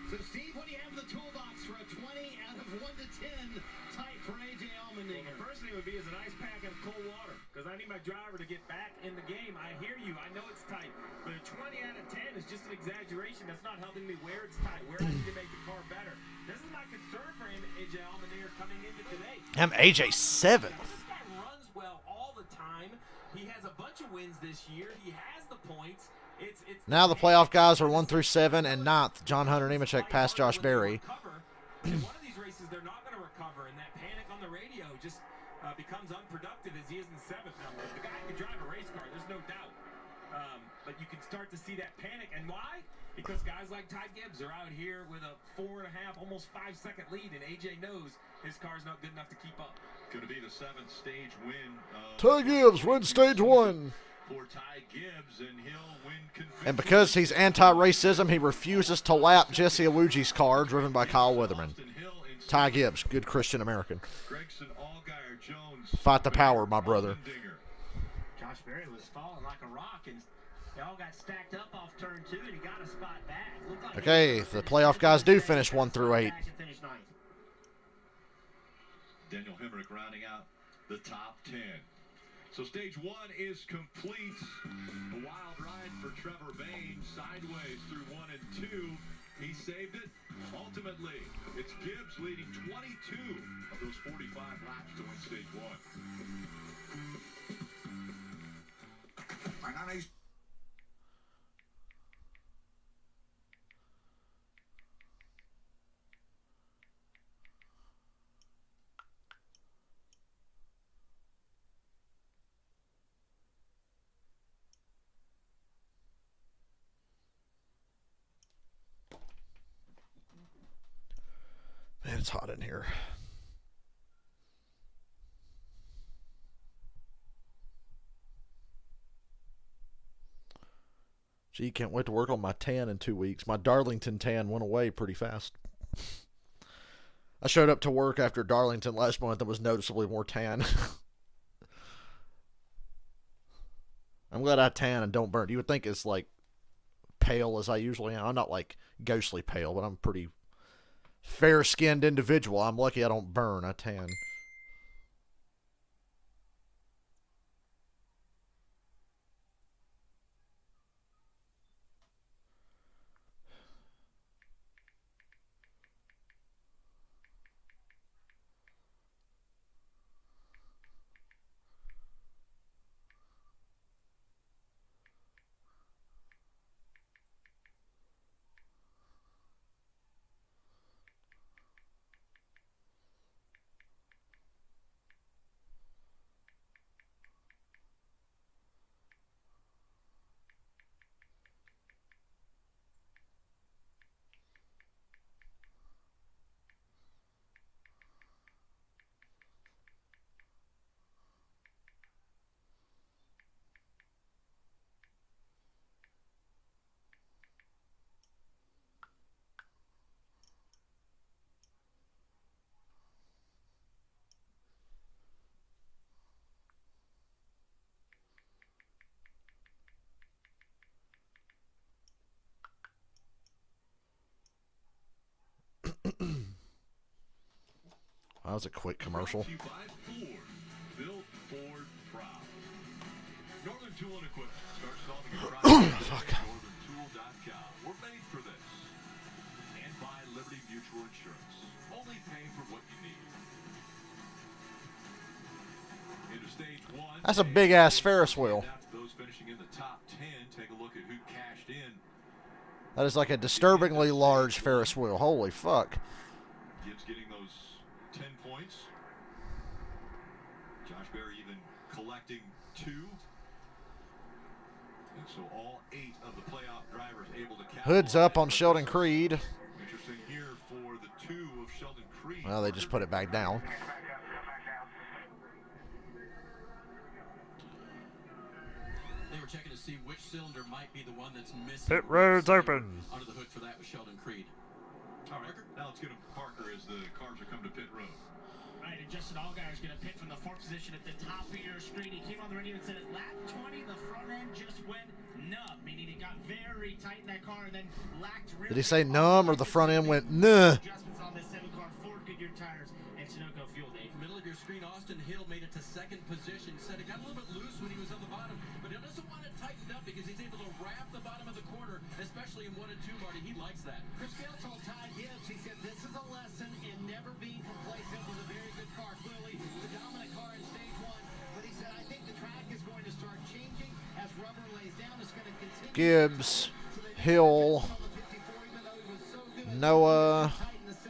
So, Steve, what do you have in the toolbox for a 20 out of 1 to 10 tight for A.J. Allmendinger? Well, the first thing would be is an ice pack and cold water, because I need my driver to get back in the game. I hear you. I know it's tight. But a 20 out of 10 is just an exaggeration. That's not helping me where it's tight, where I need to make the car better. This is my concern for him, A.J. Allmendinger, coming into today. A.J. 7th. This guy runs well all the time. He has a bunch of wins this year. He has the points. It's Now the playoff guys are 1 through 7, and 9th, John Hunter Nemechek past Josh Berry. In one of these races, they're not going to recover, and that panic on the radio just becomes unproductive as he is in seventh. Now, the guy can drive a race car, there's no doubt. But you can start to see that panic. And why? Because guys like Ty Gibbs are out here with a 4.5, almost 5-second lead, and AJ knows his car's not good enough to keep up. Going to be the 7th stage win. Ty Gibbs wins stage 1. For Ty Gibbs, and he'll win. And because he's anti-racism, he refuses to lap Jesse Aluji's car, driven by Kyle Weatherman. Ty Gibbs, good Christian American. Fight the power, my brother. Josh Berry was falling like a rock, and they all got stacked up off turn 2, and he got a spot back. Like Okay, the playoff guys do finish 1 through 8. Daniel Hemrick rounding out the top 10. So stage 1 is complete. A wild ride for Trevor Bayne, sideways through 1 and 2. He saved it. Ultimately, it's Gibbs leading 22 of those 45 laps to win stage 1. Man, it's hot in here. Gee, can't wait to work on my tan in 2 weeks. My Darlington tan went away pretty fast. I showed up to work after Darlington last month and was noticeably more tan. I'm glad I tan and don't burn. You would think it's like pale as I usually am. I'm not like ghostly pale, but I'm pretty fair-skinned individual. I'm lucky I don't burn. I tan. That was a quick commercial. Built Ford proud. Northern Tool and Equipment. Start solving your problems. Fuck. NorthernTool.com. We're made for this. And by Liberty Mutual Insurance. Only pay for what you need. Into stage 1. That's a big ass Ferris wheel. Those finishing in the top 10. Take a look at who cashed in. That is like a disturbingly large Ferris wheel. Holy fuck. Gibbs getting those 10 points. Josh Berry even collecting 2. And so all 8 of the playoff drivers able to capitalize. Hood's up on Sheldon Creed. Interesting here for the 2 of Sheldon Creed. Well, they just put it back down. They were checking to see which cylinder might be the one that's missing. Pit road's open. Under the hood for that was Sheldon Creed. All right, now let's get him Parker as the cars are coming to pit road. All right, and Justin Allgaier is going to pit from the 4th position at the top of your screen. He came on the radio and said at lap 20, the front end just went numb, meaning it got very tight in that car and then lacked really. Did he say numb or the front end went nuh? Adjustments on this 7-car, Ford Goodyear tires, and Sunoco fuel, Dave. Middle of your screen, Austin Hill made it to 2nd position. Said it got a little bit loose when he was on the bottom, but he doesn't want it tightened up because he's able to wrap the bottom of the corner, especially in 1 and 2, Marty. He likes that. Chris Gale told Ty Gibbs, he said, this is a lesson in never being complacent with a very good car. Clearly, the dominant car in stage 1, but he said, I think the track is going to start changing as rubber lays down. It's going to continue. Gibbs, Hill, Noah,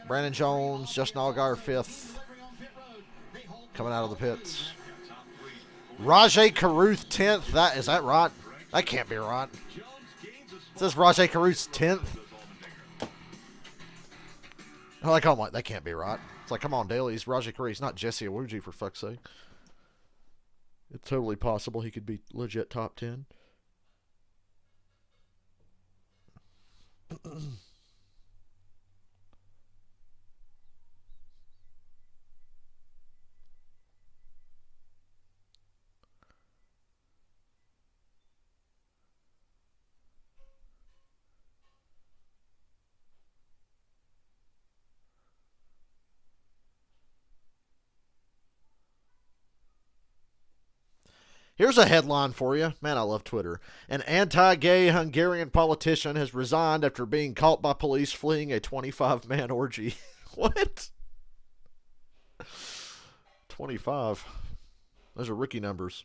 Brandon Jones, Justin Allgaier 5th. coming out of the pits. Rajay Caruth 10th. Is that right? That can't be right. It says Rajay Caruth's 10th. I'm like, oh my, that can't be right. It's like, come on, Dale. He's Rajay Caruth. He's not Jesse Awuji, for fuck's sake. It's totally possible he could be legit top 10. Here's a headline for you. Man, I love Twitter. An anti-gay Hungarian politician has resigned after being caught by police fleeing a 25-man orgy. What? 25. Those are rookie numbers.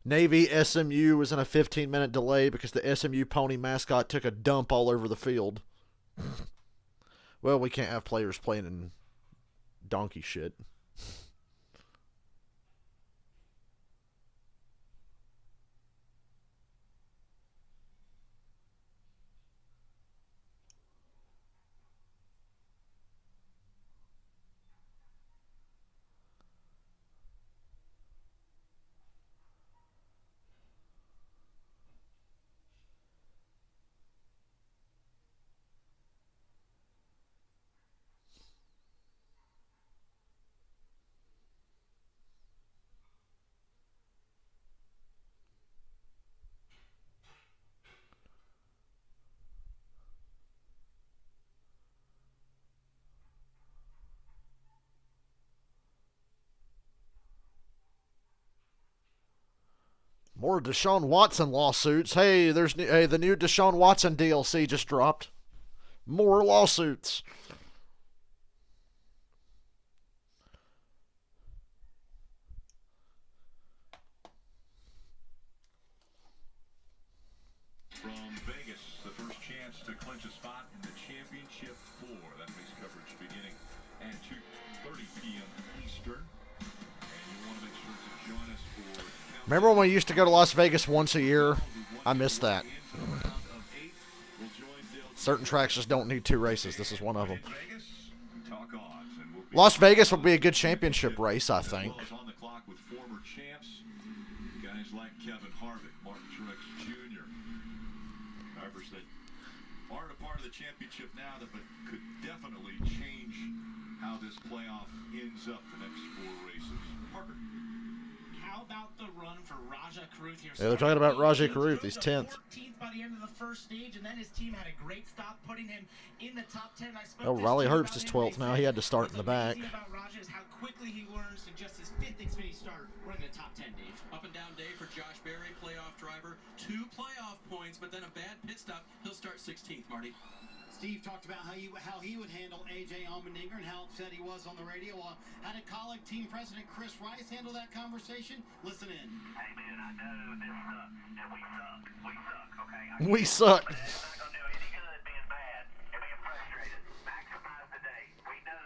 Navy SMU was in a 15-minute delay because the SMU pony mascot took a dump all over the field. Well, we can't have players playing in donkey shit. More Deshaun Watson lawsuits. Hey, the new Deshaun Watson DLC just dropped. More lawsuits. From Vegas, the first chance to clinch a spot in the championship 4. That makes coverage beginning at 2:30 p.m. Eastern. And you want to make sure to join us for... Remember when we used to go to Las Vegas once a year? I miss that. Certain tracks just don't need 2 races. This is one of them. Las Vegas would be a good championship race, I think. On the clock with former champs, guys like Kevin Harvick, Martin Truex Jr. Drivers that aren't a part of the championship now, but could definitely change how this playoff ends up the next 4 races. Parker. How about the run for Rajay Caruth here? Yeah, they're talking about Rajay Caruth. He's 10th. 14th by the end of the first stage, and then his team had a great stop, putting him in the top 10. Oh, Riley Herbst is 12th now. He had to start in the back. What's amazing about Rajay is how quickly he learns to just his 5th Xfinity start. We're in the top 10, Dave. Up and down day for Josh Berry, playoff driver. 2 playoff points, but then a bad pit stop. He'll start 16th, Marty. Steve talked about how he would handle A.J. Allmendinger and how upset he was on the radio. How did colleague team president Chris Rice handle that conversation? Listen in. Hey, man, I know this sucks, and we suck. We suck, okay? We suck. But it's not going to do any good being bad and being frustrated. Maximize the day. We know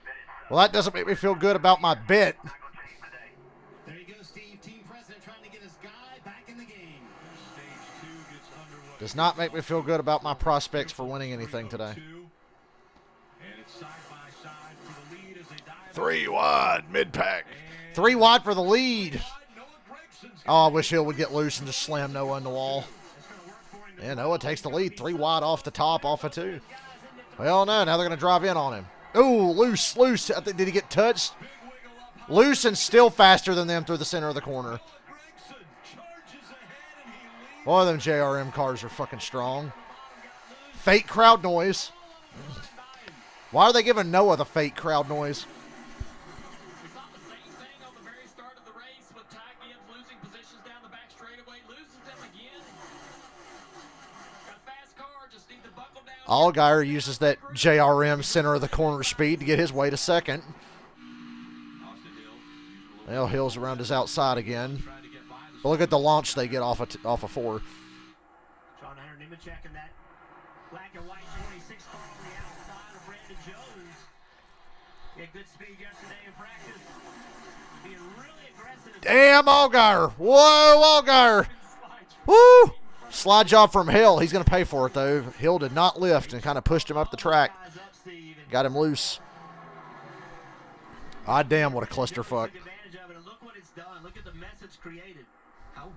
that it sucks. Well, that doesn't make me feel good about my bet. Not going to change the day. There you go, Steve, team president trying to get his guy back in the game. Stage 2 gets underway. Does not make me feel good about my prospects for winning anything today. And it's side by side for the lead as they dive 3 wide, mid-pack. 3 wide for the lead. Oh, I wish Hill would get loose and just slam Noah in the wall. Yeah, Noah takes the lead. 3 wide off the top, off of 2. Well, no, now they're going to drive in on him. Ooh, loose. I think, did he get touched? Loose and still faster than them through the center of the corner. Boy, them JRM cars are fucking strong. Fake crowd noise. Why are they giving Noah the fake crowd noise? Allgaier uses that JRM center of the corner speed to get his way to second. Well, Hill's around his outside again. But look at the launch they get off of 4. John Hunter Nemechek in that black and white 26 car on the outside of Brandon Jones. He had good speed yesterday in practice. Being really aggressive. Damn, Allgaier. Whoa, Allgaier. Woo! Slide job from Hill. He's going to pay for it, though. Hill did not lift and kind of pushed him up the track. Got him loose. Ah, damn, what a clusterfuck.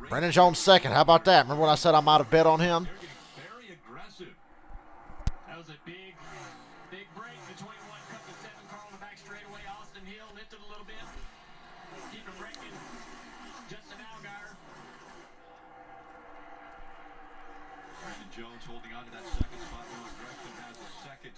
Brandon Jones second. How about that? Remember when I said I might have bet on him? Very aggressive. That was a big break between 1 cup and 7 car on the back straightaway. Austin Hill lifted a little bit. Keep him breaking. Justin Allgaier. Brandon Jones holding on to that second spot. Noah Gresham has a second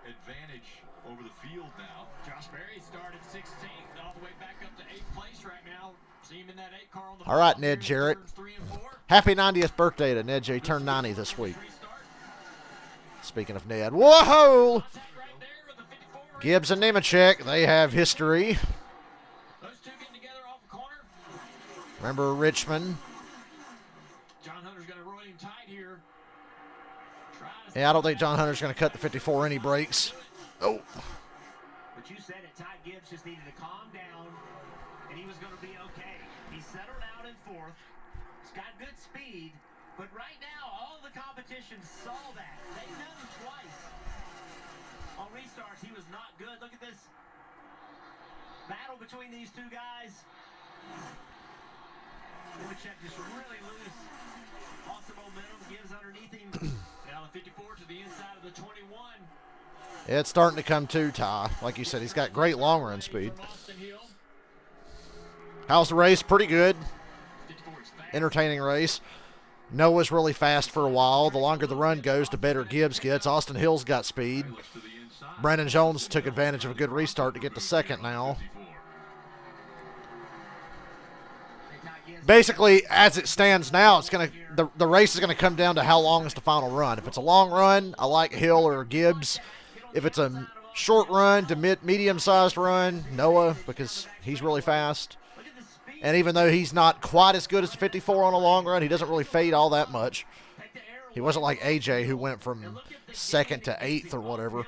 advantage over the field now. Josh Berry started 16th, all the way back up to 8th place right now. See him in that 8 car on the All right, field. Ned Jarrett. 3 and 4. Happy 90th birthday to Ned J. Turned 90 this week. Speaking of Ned. Whoa! Right there with the 54. Gibbs and Nemechek, they have history. Those two getting together off the corner. Remember Richmond? John Hunter's going to roll him tight here. Try to Yeah, I don't think John Hunter's going to cut the 54 any breaks. Oh. But you said it, Ty Gibbs just needed to calm down, and he was going to be okay. He settled out in 4th. He's got good speed, but right now, all the competition saw that. They done him twice. On restarts, he was not good. Look at this battle between these two guys. Nemechek just really loose. Lost some momentum, Gibbs underneath him. now the 54 to the inside of the 21. It's starting to come to Ty. Like you said, he's got great long run speed. From Austin Hill. How's the race? Pretty good. 54 is fast. Entertaining race. Noah's really fast for a while. The longer the run goes, the better Gibbs gets. Austin Hill's got speed. Looks to the inside. Brandon Jones took advantage of a good restart to get to second now. 54. Basically, as it stands now, it's gonna the race is gonna come down to how long is the final run. If it's a long run, I like Hill or Gibbs. If it's a short run to medium-sized run, Noah, because he's really fast. And even though he's not quite as good as the 54 on a long run, he doesn't really fade all that much. He wasn't like AJ, who went from 2nd to 8th or whatever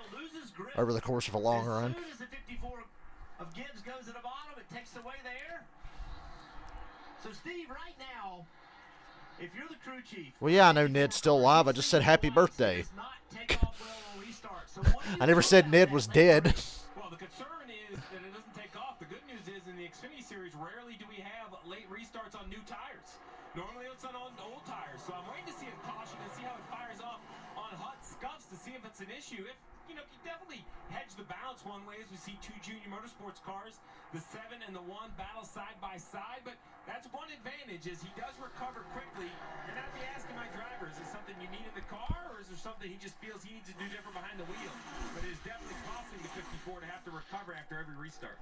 over the course of a long run. As soon as the 54 of Gibbs goes to the bottom, it takes away the air. So, Steve, right now, if you're the crew chief... Well, yeah, I know Ned's still alive. I just said happy birthday. does not take off well on restart. So what do you I never said Ned was dead. Well, the concern is that it doesn't take off. The good news is in the Xfinity Series, rarely do we have late restarts on new tires. Normally it's on old tires. So I'm waiting to see a caution and see how it fires off on hot scuffs to see if it's an issue. If, you definitely hedge the balance one way as we see 2 junior motorsports cars, the 7 and the 1 battle side by side. But that's one advantage is he does recover quickly. And I'd be asking my driver, is it something you need in the car, or is there something he just feels he needs to do different behind the wheel? But it is definitely costing the 54 to have to recover after every restart.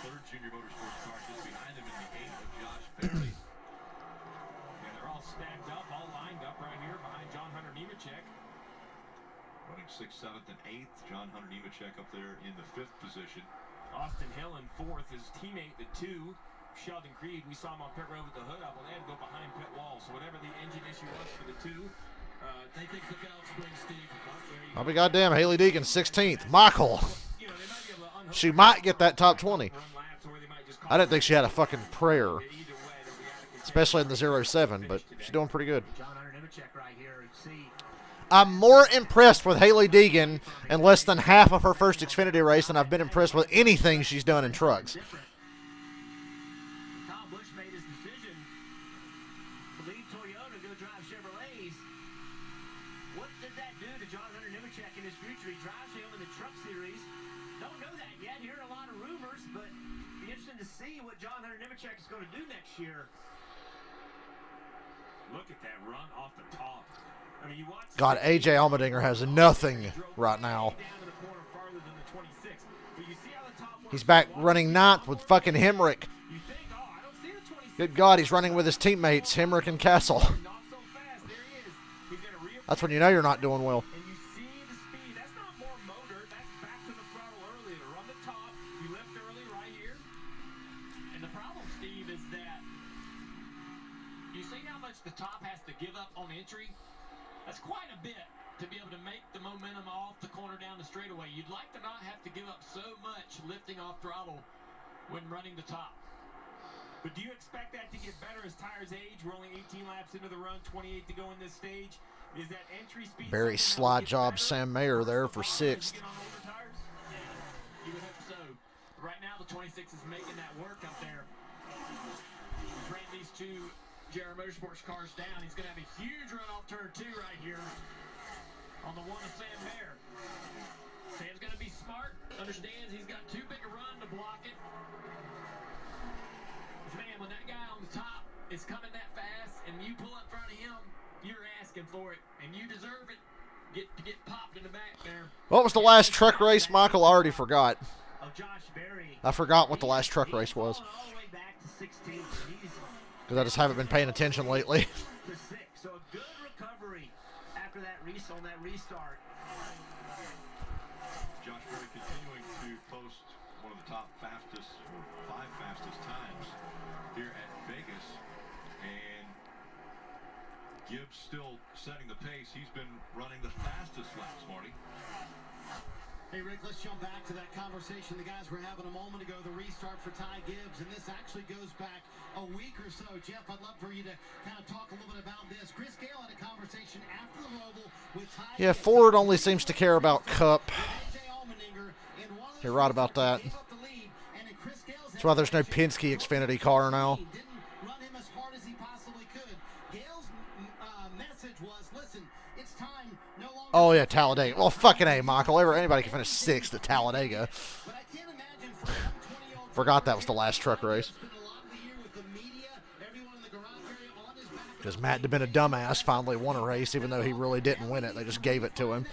Third junior motorsports car just behind him in the 8th of Josh Berry. And they're all stacked up, all lined up right here behind John Hunter Nemechek. Running 6th, 7th, and 8th. John Hunter Nemechek up there in the 5th position. Austin Hill in 4th, his teammate, the 2, Sheldon Creed. We saw him on pit road with the hood up, and they had to go behind pit wall. So whatever the engine issue was for the 2, They think the valve spring, Steve. I'll be goddamn. Haley Deegan, 16th. Michael. they might be able to unhook She might get that top 20. run laps, or they might just I didn't think she had a fucking prayer, either way. They'll be out of especially in the 07, but she's doing pretty good. John Hunter Nemechek right here. See, I'm more impressed with Haley Deegan in less than half of her first Xfinity race than I've been impressed with anything she's done in trucks. Kyle Busch made his decision to leave Toyota, go drive Chevrolets. What did that do to John Hunter Nemechek in his future? He drives him in the Truck Series. Don't know that yet. Hearing a lot of rumors, but be interesting to see what John Hunter Nemechek is going to do next year. Look at that run off the top. I mean, you watch God, AJ Allmendinger has nothing right now. down to the corner farther than the 26. But you see how the top one He's back running 9th with fucking Hemrick. You think, oh, I don't see the 26. Good God, he's running with his teammates, Hemrick and Castle. Not so fast. There he is. He's going to That's when you know you're not doing well. And you see the speed. That's not more motor. That's back to the throttle earlier. Run the top. You lift early right here. And the problem, Steve, is that you see how much the top has to give up on entry? That's quite a bit to be able to make the momentum off the corner down the straightaway. You'd like to not have to give up so much lifting off throttle when running the top. But do you expect that to get better as tires age? We're only 18 laps into the run, 28 to go in this stage. Is that entry speed? Very slide job Sam Mayer there for 6th. You would hope so. Right now, the 26 is making that work up there. He's ran these two JR Motorsports cars down. He's going to have a huge run off turn 2 right here on the one of Sam Mayer. Sam's going to be smart, understands he's got too big a run to block it. Man, when that guy on the top is coming that fast and you pull up in front of him, you're asking for it, and you deserve it. Get popped in the back there. What was the last truck race, Michael? I already forgot. Of Josh Berry. I forgot what the last truck race was. All the way back to 16. Because I just haven't been paying attention lately. To 6. So a good recovery after that on that restart. Josh Berry continuing to post one of the top fastest, or 5 fastest times here at Vegas. And Gibbs still setting the pace. He's been running the fastest laps, Marty. Hey, Rick, let's jump back to that conversation the guys were having a moment ago, the restart for Ty Gibbs, and this actually goes back a week or so. Jeff, I'd love for you to kind of talk a little bit about this. Chris Gale had a conversation after the Roval with Ty Yeah, Gibbs. Ford only seems to care about Cup. You're right about that. That's why there's no Penske Xfinity car now. Oh, yeah, Talladega. Well, fucking A, Michael. Anybody can finish 6th at Talladega. Forgot that was the last truck race. Because Matt had been a dumbass, finally won a race, even though he really didn't win it. They just gave it to him.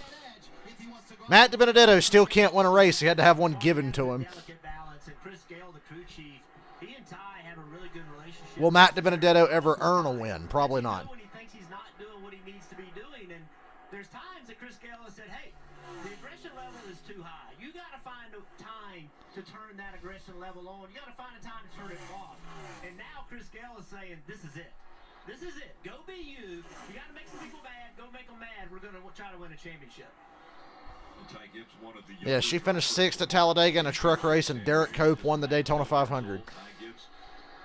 Matt DiBenedetto still can't win a race. He had to have one given to him. Will Matt DiBenedetto ever earn a win? Probably not. There's times that Chris Gale has said, hey, the aggression level is too high. You got to find a time to turn that aggression level on. You got to find a time to turn it off. And now Chris Gale is saying, this is it. This is it. Go be you. You got to make some people mad. Go make them mad. We're going to try to win a championship. Ty Gibbs, one of the Yeah, she finished 6th at Talladega in a truck race, and Derek Cope won the Daytona 500. Ty Gibbs,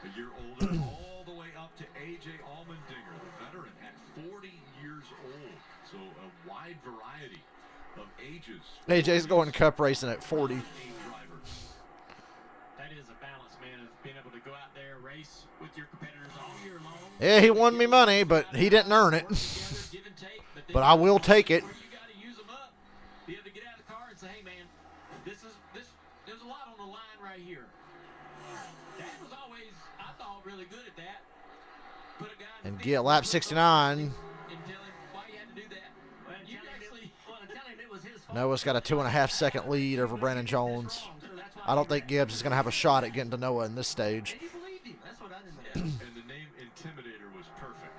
a year older, all the way up to A.J. Allmendinger, the veteran at 40 years old. So a wide variety of ages. AJ's going Cup racing at 40. That is a balance, man, of being able to go out there, race with your competitors all year long. Yeah, he won me money, but he didn't earn it. But I will take it. You got to use them up. Be able to get out of the car and say, hey, man, there's a lot on the line right here. Dad was always, I thought, really good at that. Put a guy And get lap 69. Noah's got a 2.5-second lead over Brandon Jones. I don't think Gibbs is going to have a shot at getting to Noah in this stage. And the name Intimidator was perfect.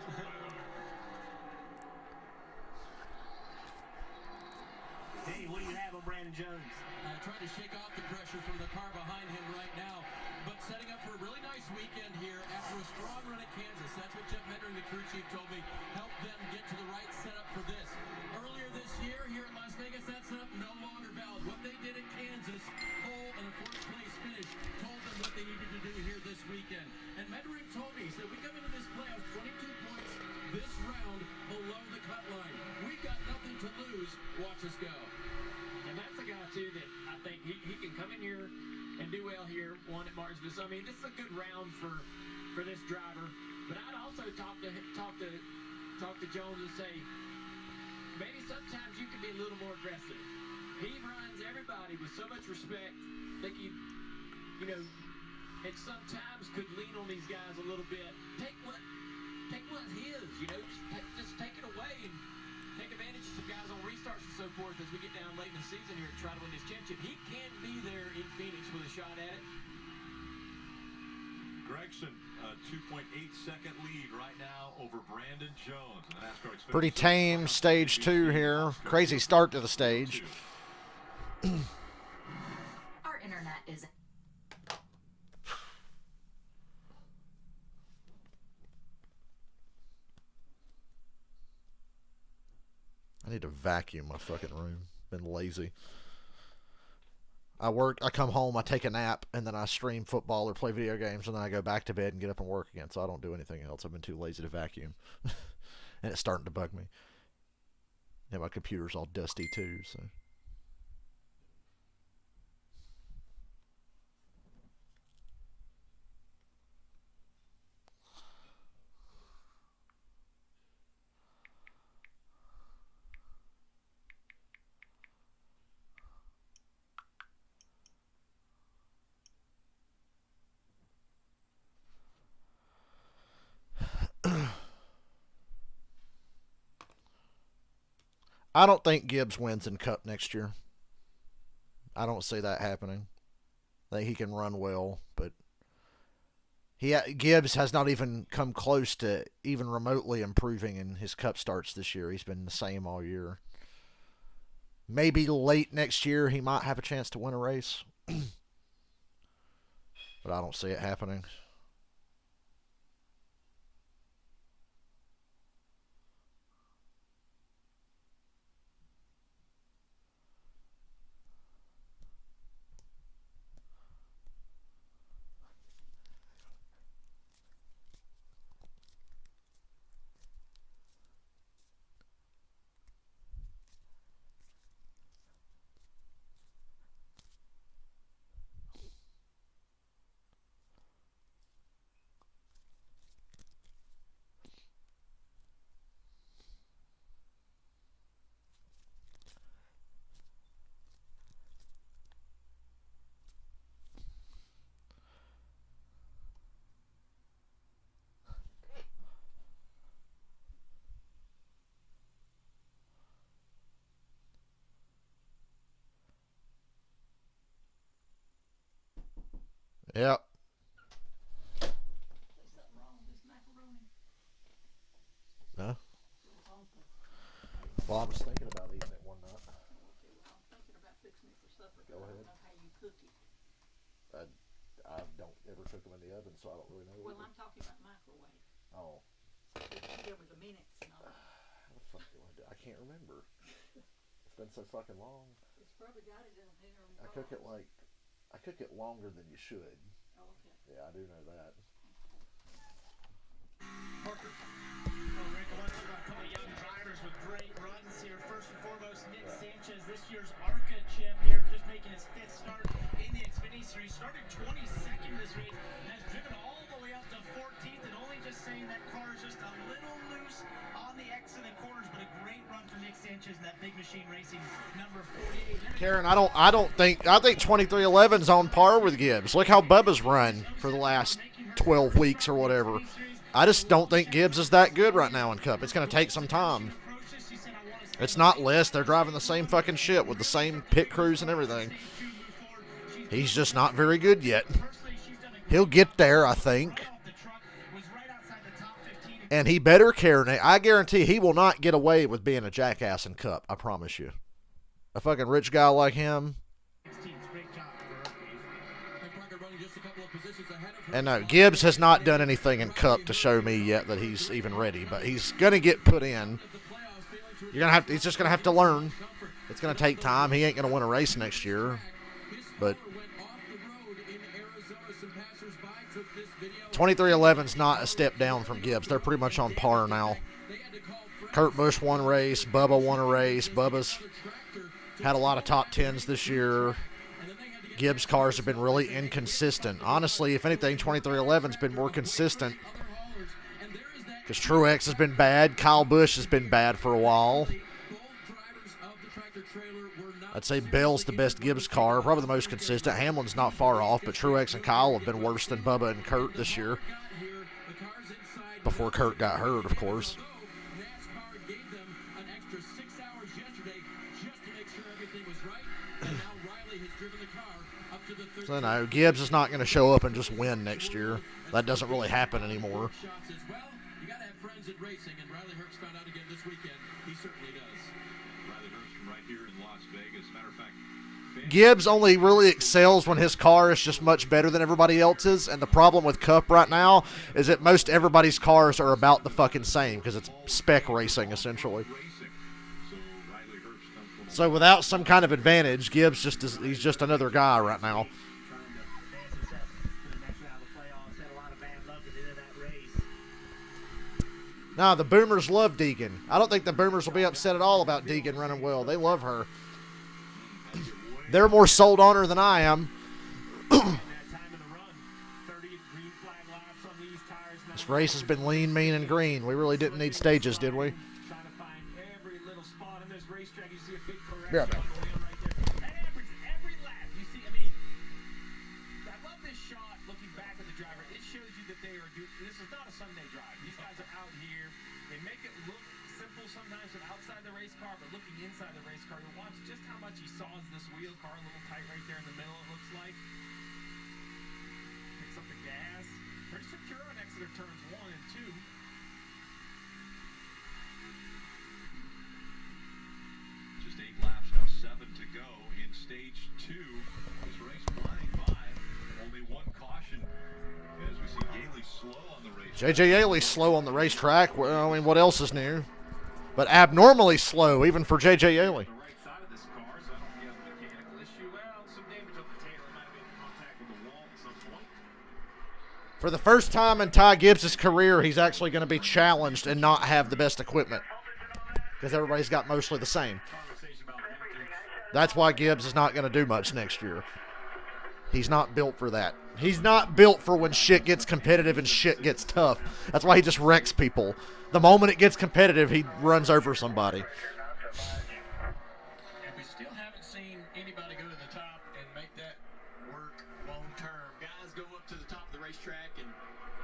Hey, what do you have on Brandon Jones? Trying to shake off the pressure from the car behind him right now, but setting up for a really nice weekend here after a strong run at Kansas. That's what Jeff Hendry, the crew chief, told me. Help them get to the right setup for this. Earlier this year here in Las Vegas, that setup no longer valid. What they did at Kansas, pole and a fourth-place finish, told them what they needed to do here this weekend. And Hendry told me, he said, we come into this playoffs 22 points this round below the cut line. We've got nothing to lose. Watch us go. And that's a guy, too, that I think he can come in here and do well here, one at Martinsville. So, I mean, this is a good round for this driver. But I'd also talk to Jones and say, maybe sometimes you can be a little more aggressive. He runs everybody with so much respect that you know, and sometimes could lean on these guys a little bit. Take what's his, you know, just take it away and take advantage of some guys on restarts and so forth as we get down late in the season here to try to win this championship. He can be there in Phoenix with a shot at it. Gregson a 2.8-second lead right now over Brandon Jones. In the NASCAR Xfinity Pretty Series tame Playoffs. stage 2 here. Crazy start to the stage. Our internet is... I need to vacuum my fucking room. Been lazy. I come home, I take a nap, and then I stream football or play video games, and then I go back to bed and get up and work again, so I don't do anything else. I've been too lazy to vacuum. And it's starting to bug me. And my computer's all dusty too, so... I don't think Gibbs wins in Cup next year. I don't see that happening. I think he can run well, but Gibbs has not even come close to even remotely improving in his Cup starts this year. He's been the same all year. Maybe late next year he might have a chance to win a race. But I don't see it happening. Yep. No? Well, I was thinking about eating it one night. Go ahead. I don't ever cook them in the oven, so I don't really know. Well, I'm talking about microwave. Oh. There was the minutes and all. How the fuck do I do? I can't remember. It's been so fucking long. It's probably got it in here. I cook it longer than you should. Oh, okay. Yeah, I do know that. Parker. Well, Rick, I want to talk about a couple of young drivers with great runs here. First and foremost, Nick Sanchez, this year's ARCA champ here, just making his 5th start in the Xfinity Series. Started 22nd this race and has driven all the way up to 14th, and only just saying that car is just a little loose on the X and the corners, but a great run for Nick Sanchez in that Big Machine Racing number 48. Karen, I think 2311's on par with Gibbs. Look how Bubba's run for the last 12 weeks or whatever. I just don't think Gibbs is that good right now in Cup. It's going to take some time. It's not less. They're driving the same fucking shit with the same pit crews and everything. He's just not very good yet. He'll get there, I think. And he better care. I guarantee he will not get away with being a jackass in Cup. I promise you. A fucking rich guy like him. And no, Gibbs has not done anything in Cup to show me yet that he's even ready, but he's gonna get put in. He's just gonna have to learn. It's gonna take time. He ain't gonna win a race next year, but 2311's not a step down from Gibbs. They're pretty much on par now. Kurt Busch won a race. Bubba won a race. Bubba's had a lot of top 10s this year. Gibbs' cars have been really inconsistent. Honestly, if anything, 2311's been more consistent because Truex has been bad. Kyle Busch has been bad for a while. I'd say Bell's the best Gibbs car, probably the most consistent. Hamlin's not far off, but Truex and Kyle have been worse than Bubba and Kurt this year. Before Kurt got hurt, of course. Riley has driven the car up to the 13th. So no, Gibbs is not going to show up and just win next year. That doesn't really happen anymore. Shots as well. You got to have friends in racing, and Riley Herbst found out again this weekend. He certainly does. Riley Herbst from right here in Las Vegas. Matter of fact, Gibbs only really excels when his car is just much better than everybody else's, and the problem with Cup right now is that most everybody's cars are about the fucking same because it's spec racing, essentially. So without some kind of advantage, Gibbs he's just another guy right now. Now, the Boomers love Deegan. I don't think the Boomers will be upset at all about Deegan running well. They love her. They're more sold on her than I am. This race has been lean, mean, and green. We really didn't need stages, did we? Be right back. Sometimes from outside the race car, but looking inside the race car, you'll watch just how much he saws this wheel car a little tight right there in the middle, it looks like. Picks up the gas. Pretty secure on Exeter turns 1 and 2. just 8 laps now, 7 to go in stage 2. This race flying by. Only one caution as we see Yaley slow on the racetrack. J.J. Yaley slow on the racetrack. Well, I mean, what else is new? But abnormally slow, even for J.J. Yaley. For the first time in Ty Gibbs' career, he's actually going to be challenged and not have the best equipment. Because everybody's got mostly the same. That's why Gibbs is not going to do much next year. He's not built for that. He's not built for when shit gets competitive and shit gets tough. That's why he just wrecks people. The moment it gets competitive, he runs over somebody. And we still haven't seen anybody go to the top and make that work long term. Guys go up to the top of the racetrack and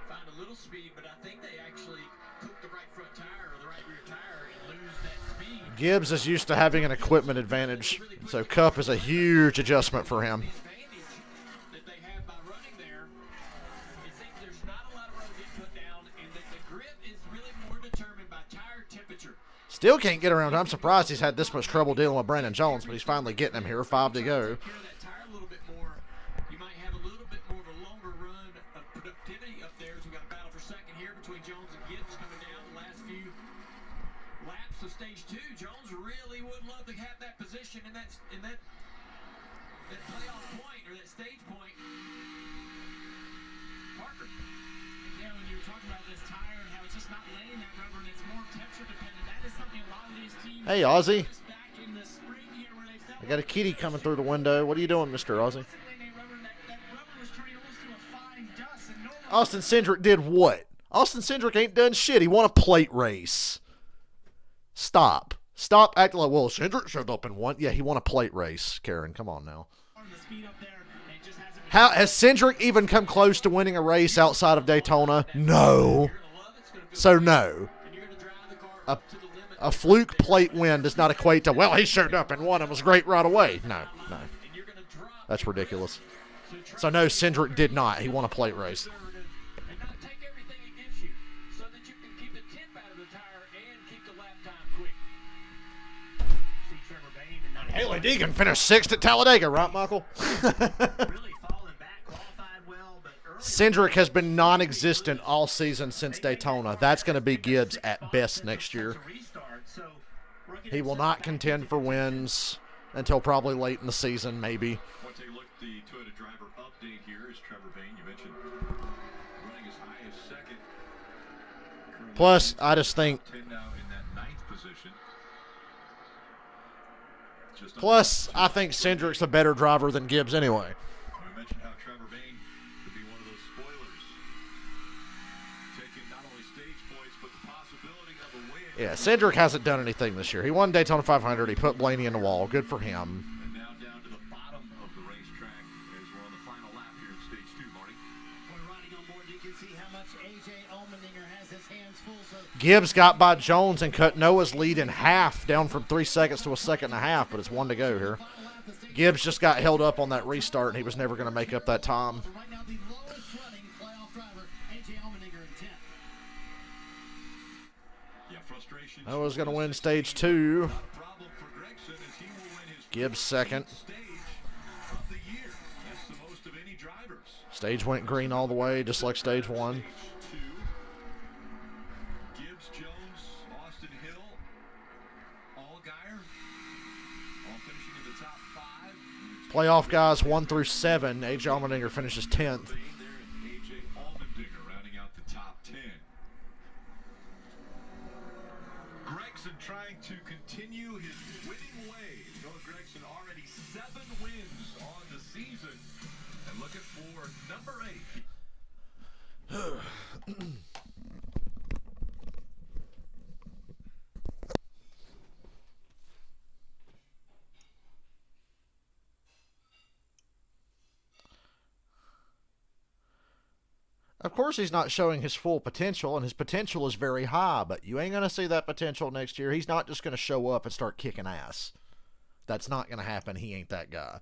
find a little speed, but I think they actually cook the right front tire or the right rear tire and lose that speed. Gibbs is used to having an equipment advantage, so Cup is a huge adjustment for him. Still can't get around. I'm surprised he's had this much trouble dealing with Brandon Jones, but he's finally getting him here. 5 to go. You might have a little bit more of a longer run of productivity up there as we got a battle for second here between Jones and Gibbs coming down the last few laps of stage 2. Jones really would love to have that position in that playoff point or that stage point. Parker. Yeah, when you were talking about this tire and how it's just not laying that rubber and it's more temperature dependent, that is something a lot of these teams. Hey, Ozzy. Back in the spring here where they felt I got a kitty coming through the window. What are you doing, Mr. Ozzy? Austin Cindric did what? Austin Cindric ain't done shit. He won a plate race. Stop. Stop acting like, well, Cindric showed up and won. Yeah, he won a plate race, Karen. Come on now. How has Cindric even come close to winning a race outside of Daytona? No. So no. A fluke plate win does not equate to, well, he showed up and won and was great right away. No, no. That's ridiculous. So no, Cindric did not. He won a plate race. Haley Deegan finished 6th at Talladega, right, Michael? Cindric has been non-existent all season since Daytona. That's going to be Gibbs at best next year. He will not contend for wins until probably late in the season, maybe. We'll take a look at the Toyota driver update here. Is Trevor Bayne, you mentioned, running as high as second. Plus, I just think... 10 now in that 9th position. Plus, I think Cindric's a better driver than Gibbs anyway. We mentioned how Trevor Bayne could be one of those spoilers. Taking not only stage points, but the possibility of a win. Yeah, Cindric hasn't done anything this year. He won Daytona 500. He put Blaney in the wall. Good for him. And now down to the bottom of the racetrack as we're on the final lap here in stage 2, Marty. When riding on board, you can see how much A.J. Allmendinger has his hands full. So Gibbs got by Jones and cut Noah's lead in half, down from 3 seconds to a second and a half, but it's 1 to go here. Gibbs just got held up on that restart, and he was never going to make up that time. Right now, the lowest running playoff driver, AJ Allmendinger in 10th. Yeah, frustration. I was going to win stage 2. Not a problem for Gregson as he will win his Gibbs second. stage of the year. That's the most of any drivers. Stage went green all the way, just like stage 1. Stage 2. Gibbs, Jones, Austin Hill, Allgaier, all finishing in the top 5. Playoff guys 1 through 7. AJ Allmendinger finishes 10th. There and AJ Allmendinger rounding out the top 10. Gregson trying to continue his winning ways. Noah Gregson already 7 wins on the season. And looking for number 8. Of course, he's not showing his full potential, and his potential is very high, but you ain't going to see that potential next year. He's not just going to show up and start kicking ass. That's not going to happen. He ain't that guy.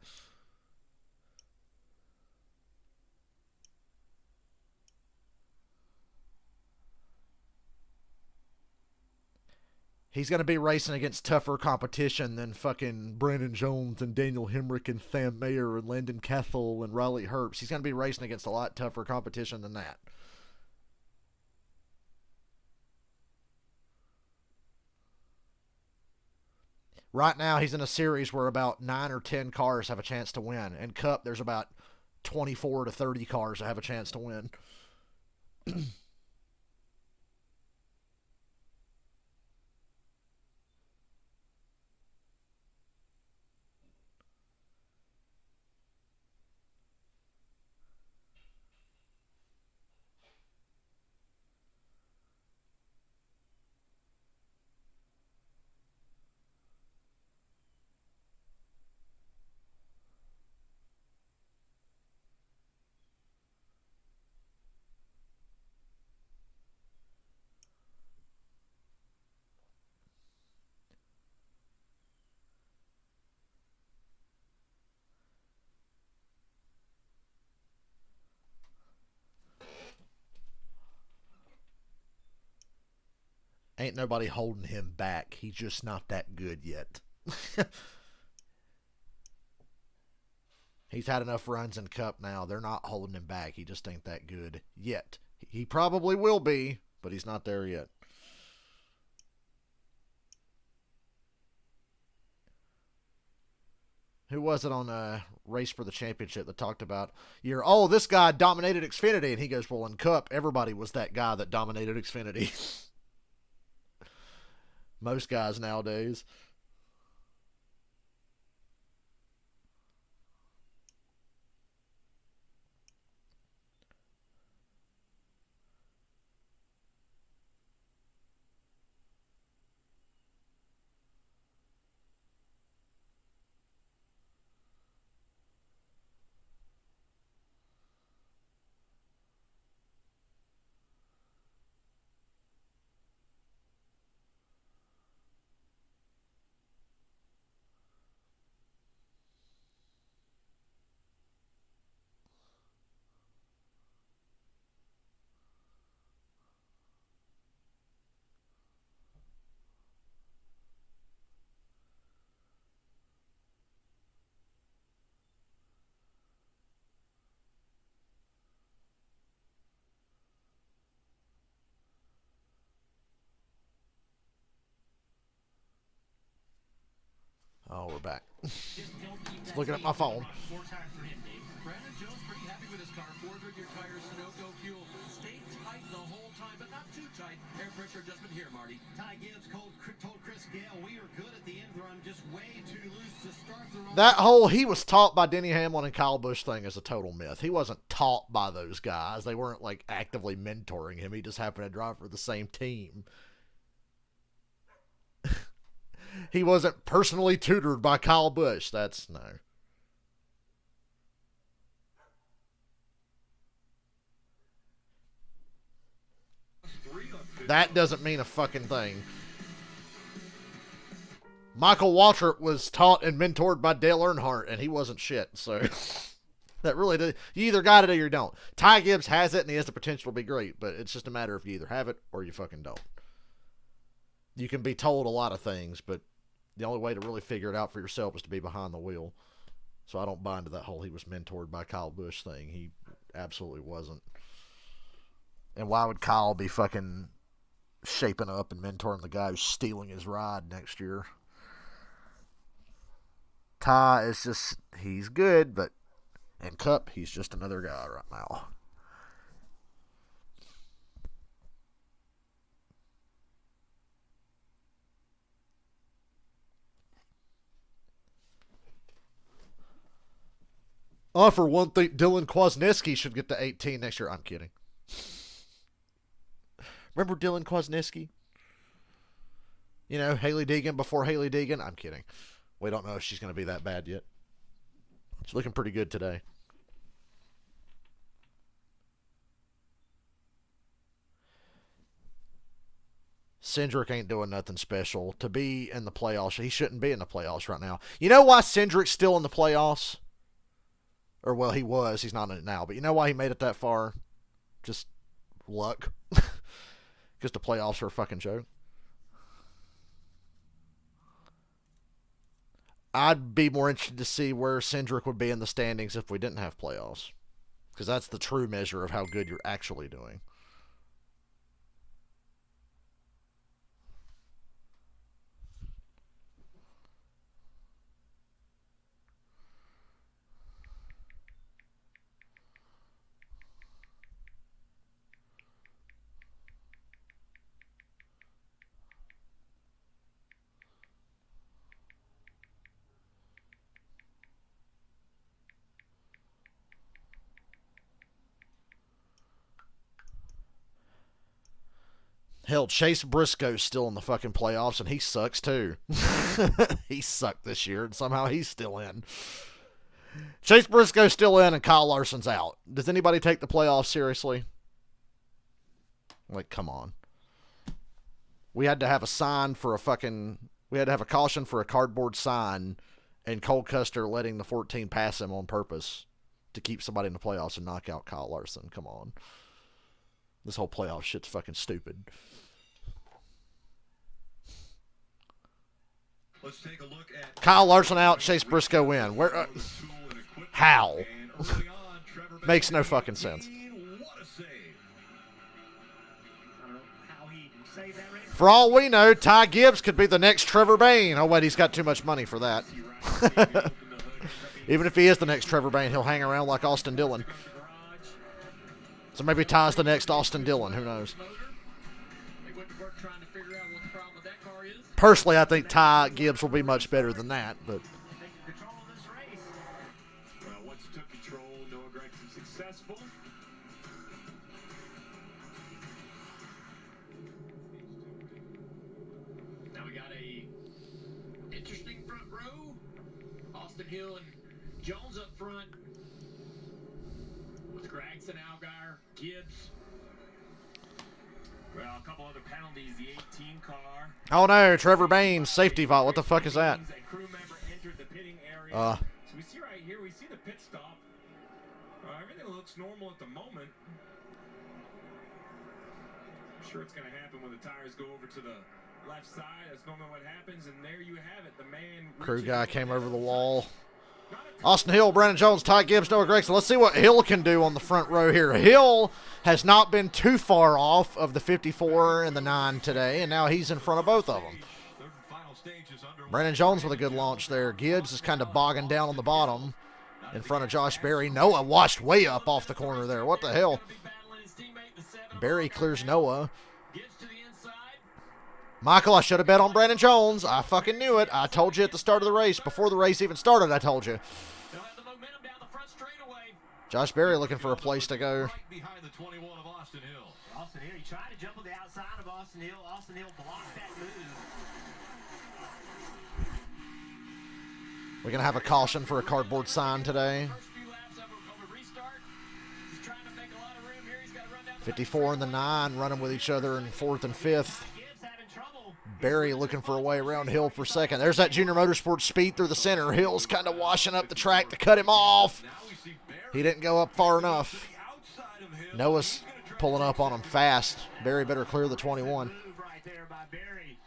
He's going to be racing against tougher competition than fucking Brandon Jones and Daniel Hemrick and Sam Mayer and Landon Cathell and Riley Herbst. He's going to be racing against a lot tougher competition than that. Right now, he's in a series where about 9 or 10 cars have a chance to win. In Cup, there's about 24 to 30 cars that have a chance to win. Ain't nobody holding him back. He's just not that good yet. He's had enough runs in Cup now. They're not holding him back. He just ain't that good yet. He probably will be, but he's not there yet. Who was it on Race for the Championship that talked about, this guy dominated Xfinity, and he goes, well, in Cup, everybody was that guy that dominated Xfinity. Most guys nowadays. Oh, we're back. Just looking at my phone. Brandon Jones pretty happy with his car. 4-year tires, Sunoco fuel. Stayed tight the whole time, but not too tight. Air pressure adjustment here, Marty. Ty Gibbs told Chris Gale, we are good at the end run, just way too loose to start the run. That whole he was taught by Denny Hamlin and Kyle Busch thing is a total myth. He wasn't taught by those guys. They weren't like actively mentoring him. He just happened to drive for the same team. He wasn't personally tutored by Kyle Busch. That's no. That doesn't mean a fucking thing. Michael Waltrip was taught and mentored by Dale Earnhardt, and he wasn't shit. So that really did. You either got it or you don't. Ty Gibbs has it, and he has the potential to be great, but it's just a matter of you either have it or you fucking don't. You can be told a lot of things, but the only way to really figure it out for yourself is to be behind the wheel. So I don't buy into that whole he was mentored by Kyle Busch thing. He absolutely wasn't. And why would Kyle be fucking shaping up and mentoring the guy who's stealing his ride next year? Ty is just, he's good, but in Cup, he's just another guy right now. For one thing, Dylan Kwasniewski should get to 18 next year. I'm kidding. Remember Dylan Kwasniewski? You know, Haley Deegan before Haley Deegan? I'm kidding. We don't know if she's going to be that bad yet. She's looking pretty good today. Cindric ain't doing nothing special. To be in the playoffs, he shouldn't be in the playoffs right now. You know why Cindric's still in the playoffs? Or, well, he was. He's not in it now. But you know why he made it that far? Just luck. Because the playoffs are a fucking joke. I'd be more interested to see where Cindric would be in the standings if we didn't have playoffs. Because that's the true measure of how good you're actually doing. Hell, Chase Briscoe's still in the fucking playoffs, and he sucks too. He sucked this year, and somehow he's still in. Chase Briscoe's still in, and Kyle Larson's out. Does anybody take the playoffs seriously? Like, come on. We had to have a sign for a fucking... We had to have a caution for a cardboard sign, and Cole Custer letting the 14 pass him on purpose to keep somebody in the playoffs and knock out Kyle Larson. Come on. This whole playoff shit's fucking stupid. Let's take a look at Kyle Larson out, Chase Briscoe in. Where? How? Makes no fucking sense. For all we know, Ty Gibbs could be the next Trevor Bayne. Oh, wait, he's got too much money for that. Even if he is the next Trevor Bayne, he'll hang around like Austin Dillon. So maybe Ty's the next Austin Dillon. Who knows? Personally, I think Ty Gibbs will be much better than that. But once he took control, Noah Gragson successful. Now we got a interesting front row. Austin Hill and Jones up front with Gragson, Allgaier, Gibbs. Well, a couple other penalties. The 18 car. Oh no, Trevor Bayne, safety vault. What the fuck is that? A crew member entered the pitting area. So we see right here, we see the pit stop. Everything looks normal at the moment. I'm sure it's going to happen when the tires go over to the left side. That's normally what happens, and there you have it. The man. Crew guy came over the wall. Austin Hill, Brandon Jones, Ty Gibbs, Noah Gragson. Let's see what Hill can do on the front row here. Hill has not been too far off of the 54 and the 9 today, and now he's in front of both of them. Brandon Jones with a good launch there. Gibbs is kind of bogging down on the bottom in front of Josh Berry. Noah washed way up off the corner there. What the hell? Berry clears Noah. Michael, I should have bet on Brandon Jones. I fucking knew it. I told you at the start of the race. Before the race even started, I told you. Josh Berry looking for a place to go. right behind the 21 of Austin Hill. Austin Hill, he tried to jump on the outside of Austin Hill. Austin Hill blocked that move. We're going to have a caution for a cardboard sign today. 54 and the 9 running with each other in 4th and 5th. Barry looking for a way around Hill for second. There's that Junior Motorsports speed through the center. Hill's kind of washing up the track to cut him off. He didn't go up far enough. Noah's pulling up on him fast. Barry better clear the 21. Move right there by Barry.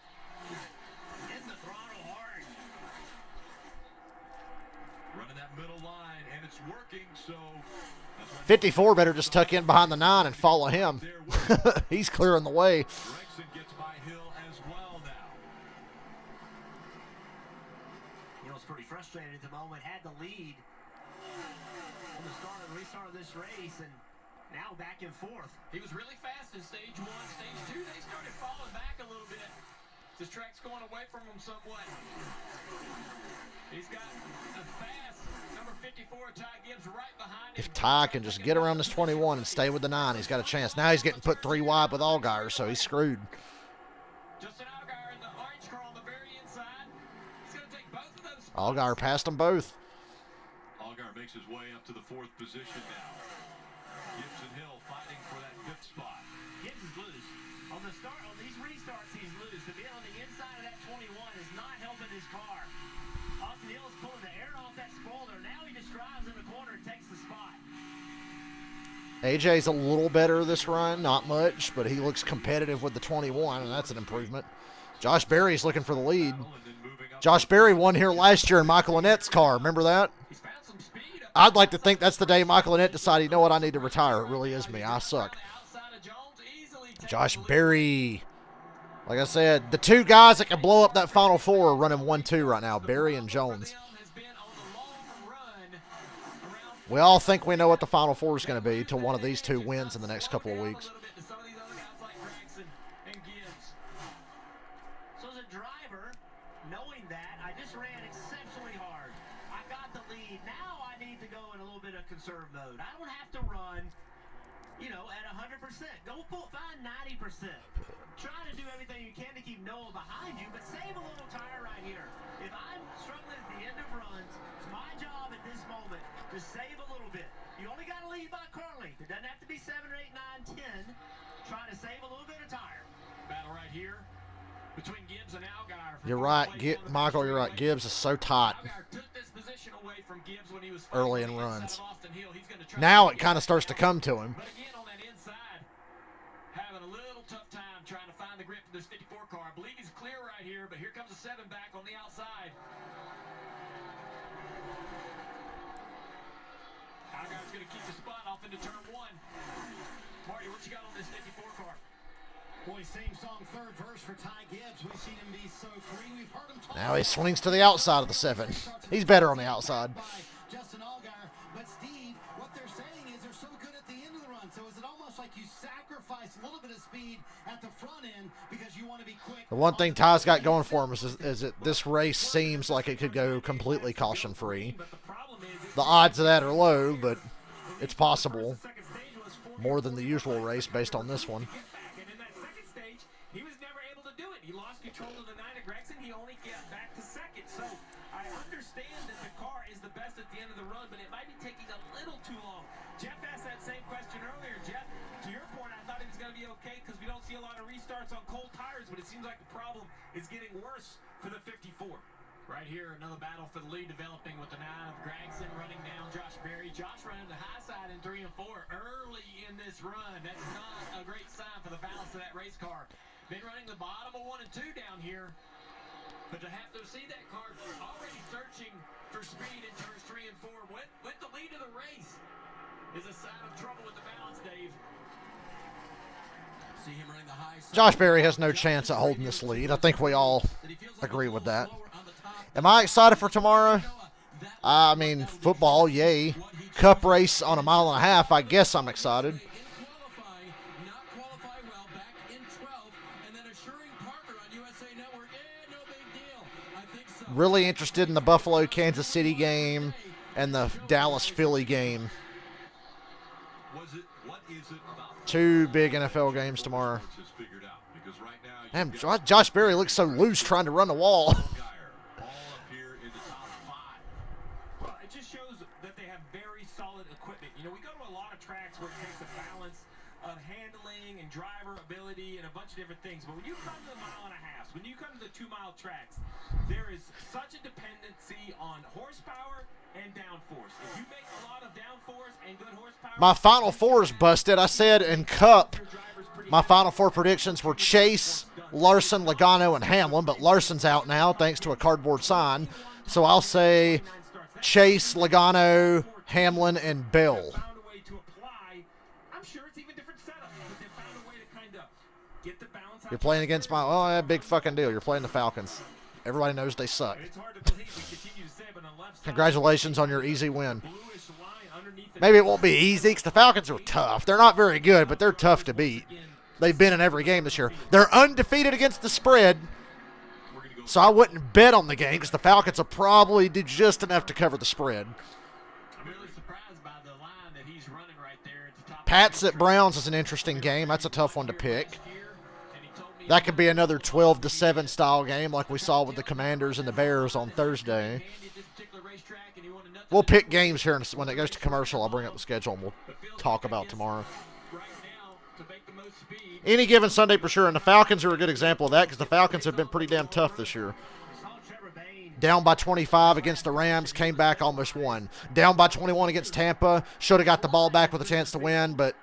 Hitting the throttle hard. Running that middle line, and it's working, so 54 better just tuck in behind the 9 and follow him. He's clearing the way. Gregson gets by Hill as well now. Hill's pretty frustrated at the moment. Had the lead on the start and restart of this race, and now back and forth. He was really fast in stage 1. Stage 2, they started falling back a little bit. This track's going away from him somewhat. He's got a fast number 54, Ty Gibbs, right behind him. If Ty can just get around this 21 and stay with the 9, he's got a chance. Now he's getting put 3 wide with Allgaier, so he's screwed. Justin Allgaier in the orange car on the very inside. He's going to take both of those. Allgaier passed them both. Allgaier makes his way up to the 4th position now. Gibbs and Hill fighting for that 5th spot. Gibbs is loose. On the start, on these restarts, he's loose. To be on the inside of that 21 is not helping his car. Austin Hill is pulling the air off that spoiler. Now he just drives in the corner and takes the spot. AJ's a little better this run, not much, but he looks competitive with the 21, and that's an improvement. Josh Berry's looking for the lead. Josh Berry won here last year in Michael Annette's car. Remember that? I'd like to think that's the day Michael Annette decided, you know what, I need to retire. It really is me. I suck. Josh Berry. Like I said, the 2 guys that can blow up that Final 4 are running 1-2 right now, Berry and Jones. We all think we know what the Final 4 is going to be till one of these 2 wins in the next couple of weeks. So as a driver, knowing that, I just ran exceptionally hard. I got the lead. Now I need to go in a little bit of conserve mode. I don't have to run, at 100%. Go find 90%. Try to do everything you can to keep Noah behind you, but save a little tire right here. If I'm struggling at the end of runs, it's my job at this moment to save a little bit. You only got to lead by car length. It doesn't have to be 7 or 8, 9, 10. Try to save a little bit of tire. Battle right here between Gibbs and Allgaier. You're right, Michael, you're right. Gibbs is so tight Allgaier took this position away from Gibbs when he was early in runs. He's gonna try Now to it kind of starts to come to him. But again, on that inside, having a little tough time trying to find the grip for this 54 car. I believe he's clear right here, but here comes a 7 back on the outside. Allgaier's going to keep the spot off into turn 1. Marty, what you got on this 54 car? Boy, same song, 3rd verse for Ty Gibbs. We've seen him be so free. We've heard him talk. Now he swings to the outside of the 7. He's better on the outside. Justin Allgaier. But Steve, what they're saying is they're so good at the end of the run. So is it almost like you sacrifice a little bit of speed at the front end because you want to be quick? The one thing Ty's got going for him is that this race seems like it could go completely caution-free. The odds of that are low, but it's possible. More than the usual race based on this one. And in that second stage, he was never able to do it. He lost control of the 9 at Gregson. He only got back to second. So I understand that the car is the best at the end of the run, but it might be taking a little too long. Jeff asked that same question earlier. Jeff, to your point, I thought it was going to be okay because we don't see a lot of restarts on cold tires, but it seems like the problem is getting worse for the 54. Right here, another battle for the lead developing with the 9 of Gregson running down Josh Berry. Josh running the high side in 3 and 4 early in this run. That's not a great sign for the balance of that race car. Been running the bottom of 1 and 2 down here. But to have to see that car already searching for speed in turns 3 and 4 with the lead of the race is a sign of trouble with the balance, Dave. See him running the high side. Josh Berry has no chance at holding this lead. I think we all agree with that. Am I excited for tomorrow? I mean, football, yay. Cup race on a 1.5 miles, I guess I'm excited. Really interested in the Buffalo-Kansas City game and the Dallas-Philly game. Two big NFL games tomorrow. Damn, Josh Berry looks so loose trying to run the wall. Well, it just shows that they have very solid equipment. You know, we go to a lot of tracks where it takes a balance of handling and driver ability and a bunch of different things. But when you come to the mile and a half, when you come to the 2-mile tracks, there is such a dependency on horsepower and downforce. If you make a lot of downforce and good horsepower, My Final Four is busted. I said in Cup, my Final Four predictions were Chase, Larson, Logano, and Hamlin, but Larson's out now thanks to a cardboard sign. So I'll say Chase, Logano, Hamlin, and Bell. found a way to apply. I'm sure it's even different setups, but they found a way to kind of get the balance out. You're playing against my, oh, yeah, big fucking deal. You're playing the Falcons. Everybody knows they suck. It's hard to believe we continue to say, but on the left side, Congratulations on your easy win. bluish line underneath the Maybe it won't be easy because the Falcons are tough. They're not very good, but they're tough to beat. They've been in every game this year. They're undefeated against the spread, so I wouldn't bet on the game because the Falcons will probably do just enough to cover the spread. I'm really surprised by the line that he's running right there at the top. Pats at Browns is an interesting game. That's a tough one to pick. That could be another 12-7 style game like we saw with the Commanders and the Bears on Thursday. We'll pick games here, and when it goes to commercial, I'll bring up the schedule and we'll talk about tomorrow. Right now to make the most speed. Any given Sunday for sure, and the Falcons are a good example of that because the Falcons have been pretty damn tough this year. Down by 25 against the Rams, came back, almost won. Down by 21 against Tampa, should have got the ball back with a chance to win, but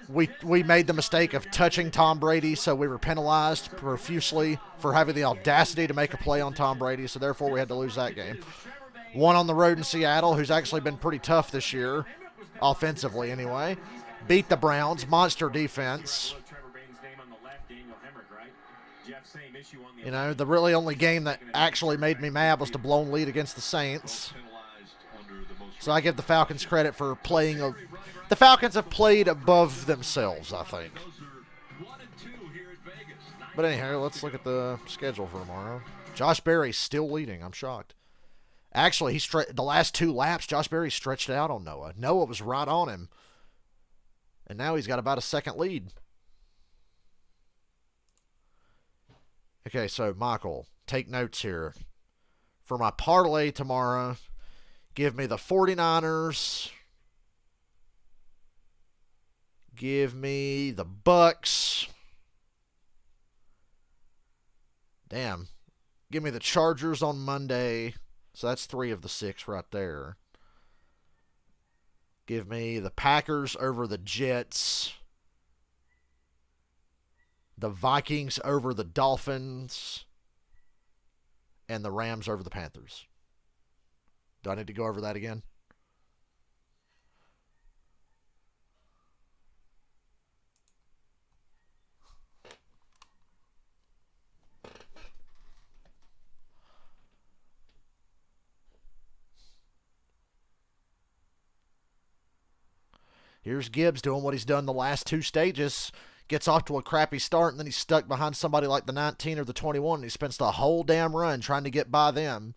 we made the mistake of touching Tom Brady, so we were penalized profusely for having the audacity to make a play on Tom Brady, so therefore we had to lose that game. One on the road in Seattle, who's actually been pretty tough this year, offensively anyway. Beat the Browns, monster defense. You know, the really only game that actually made me mad was the blown lead against the Saints. So I give the Falcons credit for playing. The Falcons have played above themselves, I think. But anyhow, let's look at the schedule for tomorrow. Josh Berry's still leading. I'm shocked. Actually, the last 2 laps, Josh Berry stretched out on Noah. Noah was right on him. And now he's got about a second lead. Okay, so Michael, take notes here. For my parlay tomorrow, give me the 49ers. Give me the Bucks. Damn. Give me the Chargers on Monday. So that's 3 of the 6 right there. Give me the Packers over the Jets. The Vikings over the Dolphins. And the Rams over the Panthers. Do I need to go over that again? Here's Gibbs doing what he's done the last 2 stages. Gets off to a crappy start, and then he's stuck behind somebody like the 19 or the 21, and he spends the whole damn run trying to get by them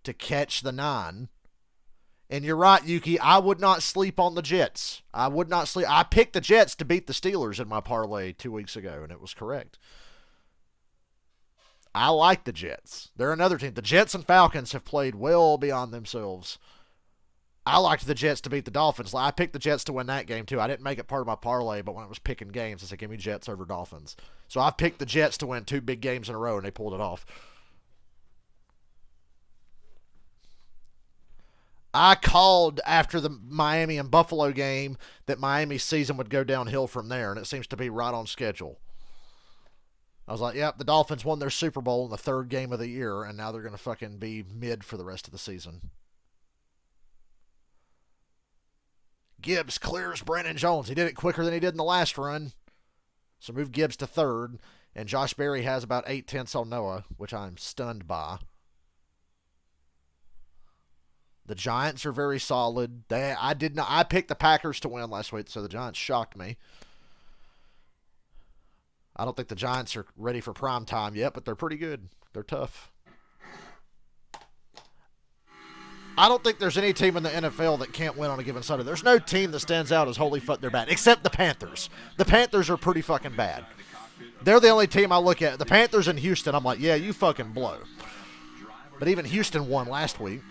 to catch the 9. And you're right, Yuki, I would not sleep on the Jets. I would not sleep. I picked the Jets to beat the Steelers in my parlay 2 weeks ago, and it was correct. I like the Jets. They're another team. The Jets and Falcons have played well beyond themselves. I liked the Jets to beat the Dolphins. I picked the Jets to win that game, too. I didn't make it part of my parlay, but when I was picking games, I said, give me Jets over Dolphins. So I picked the Jets to win 2 big games in a row, and they pulled it off. I called after the Miami and Buffalo game that Miami's season would go downhill from there, and it seems to be right on schedule. I was like, yep, the Dolphins won their Super Bowl in the 3rd game of the year, and now they're going to fucking be mid for the rest of the season. Gibbs clears Brandon Jones. He did it quicker than he did in the last run. So move Gibbs to 3rd. And Josh Berry has about 8/10 on Noah, which I'm stunned by. The Giants are very solid. I picked the Packers to win last week, so the Giants shocked me. I don't think the Giants are ready for prime time yet, but they're pretty good. They're tough. I don't think there's any team in the NFL that can't win on a given Sunday. There's no team that stands out as holy fuck they're bad, except the Panthers. The Panthers are pretty fucking bad. They're the only team I look at. The Panthers and Houston, I'm like, yeah, you fucking blow. But even Houston won last week.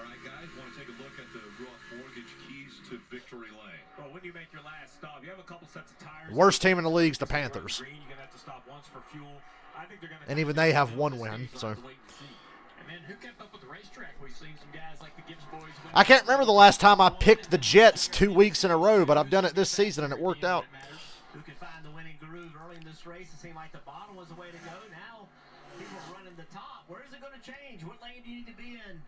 right, guys, want to take a look at the Roth Mortgage Keys to Victory Lane. Well, when you make your last stop, you have a couple sets of tires. Worst team in the league's the Panthers. Green, you're gonna have to stop once for fuel. I think they're gonna And even they have one win, so. And then who kept up with the racetrack? We've seen some guys like the Gibbs boys. I can't remember the last time I picked the Jets 2 weeks in a row, but I've done it this season, and it worked out. Who can find the winning groove early in this race? It seemed like the bottom was the way to go. Now people are running the top. Where is it going to change? What lane do you need to be in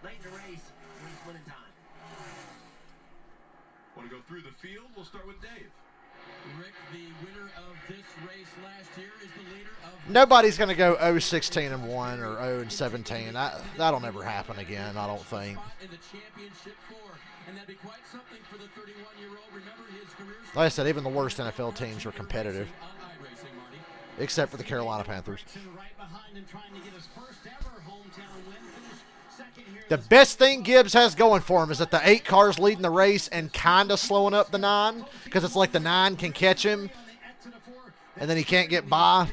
late in the race when it's winning time? Want to go through the field? We'll start with Dave. Rick, the winner of this race last year, is the leader of... Nobody's going to go 0-16-1 or 0-17. That'll never happen again, I don't think. In the championship four, and that'd be quite something for the 31-year-old. Remember his career... Like I said, even the worst NFL teams are competitive, except for the Carolina Panthers. Right behind him, trying to get his first ever hometown win. Finished second here. The best thing Gibbs has going for him is that the 8 cars leading the race and kind of slowing up the 9, because it's like the 9 can catch him, and then he can't get by.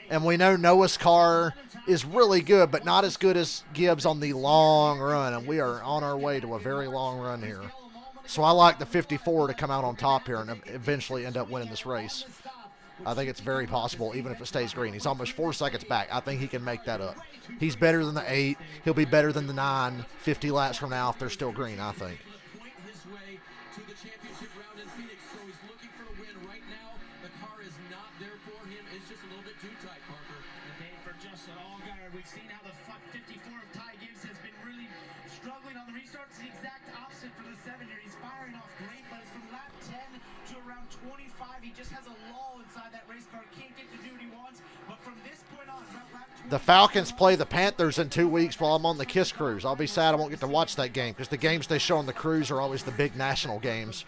And we know Noah's car is really good, but not as good as Gibbs on the long run, and we are on our way to a very long run here. So I like the 54 to come out on top here and eventually end up winning this race. I think it's very possible, even if it stays green. He's almost 4 seconds back. I think he can make that up. He's better than the 8. He'll be better than the 9 50 laps from now if they're still green, I think. We've seen how the 54 of Ty Gibbs has been really struggling on the restart. It's the exact opposite for the 7-year. He's firing off great, but it's from lap 10 to around 25. He just has a lull inside that race car. Can't get to do what he wants. But from this point on, lap 20, the Falcons play the Panthers in 2 weeks while I'm on the KISS cruise. I'll be sad I won't get to watch that game because the games they show on the cruise are always the big national games.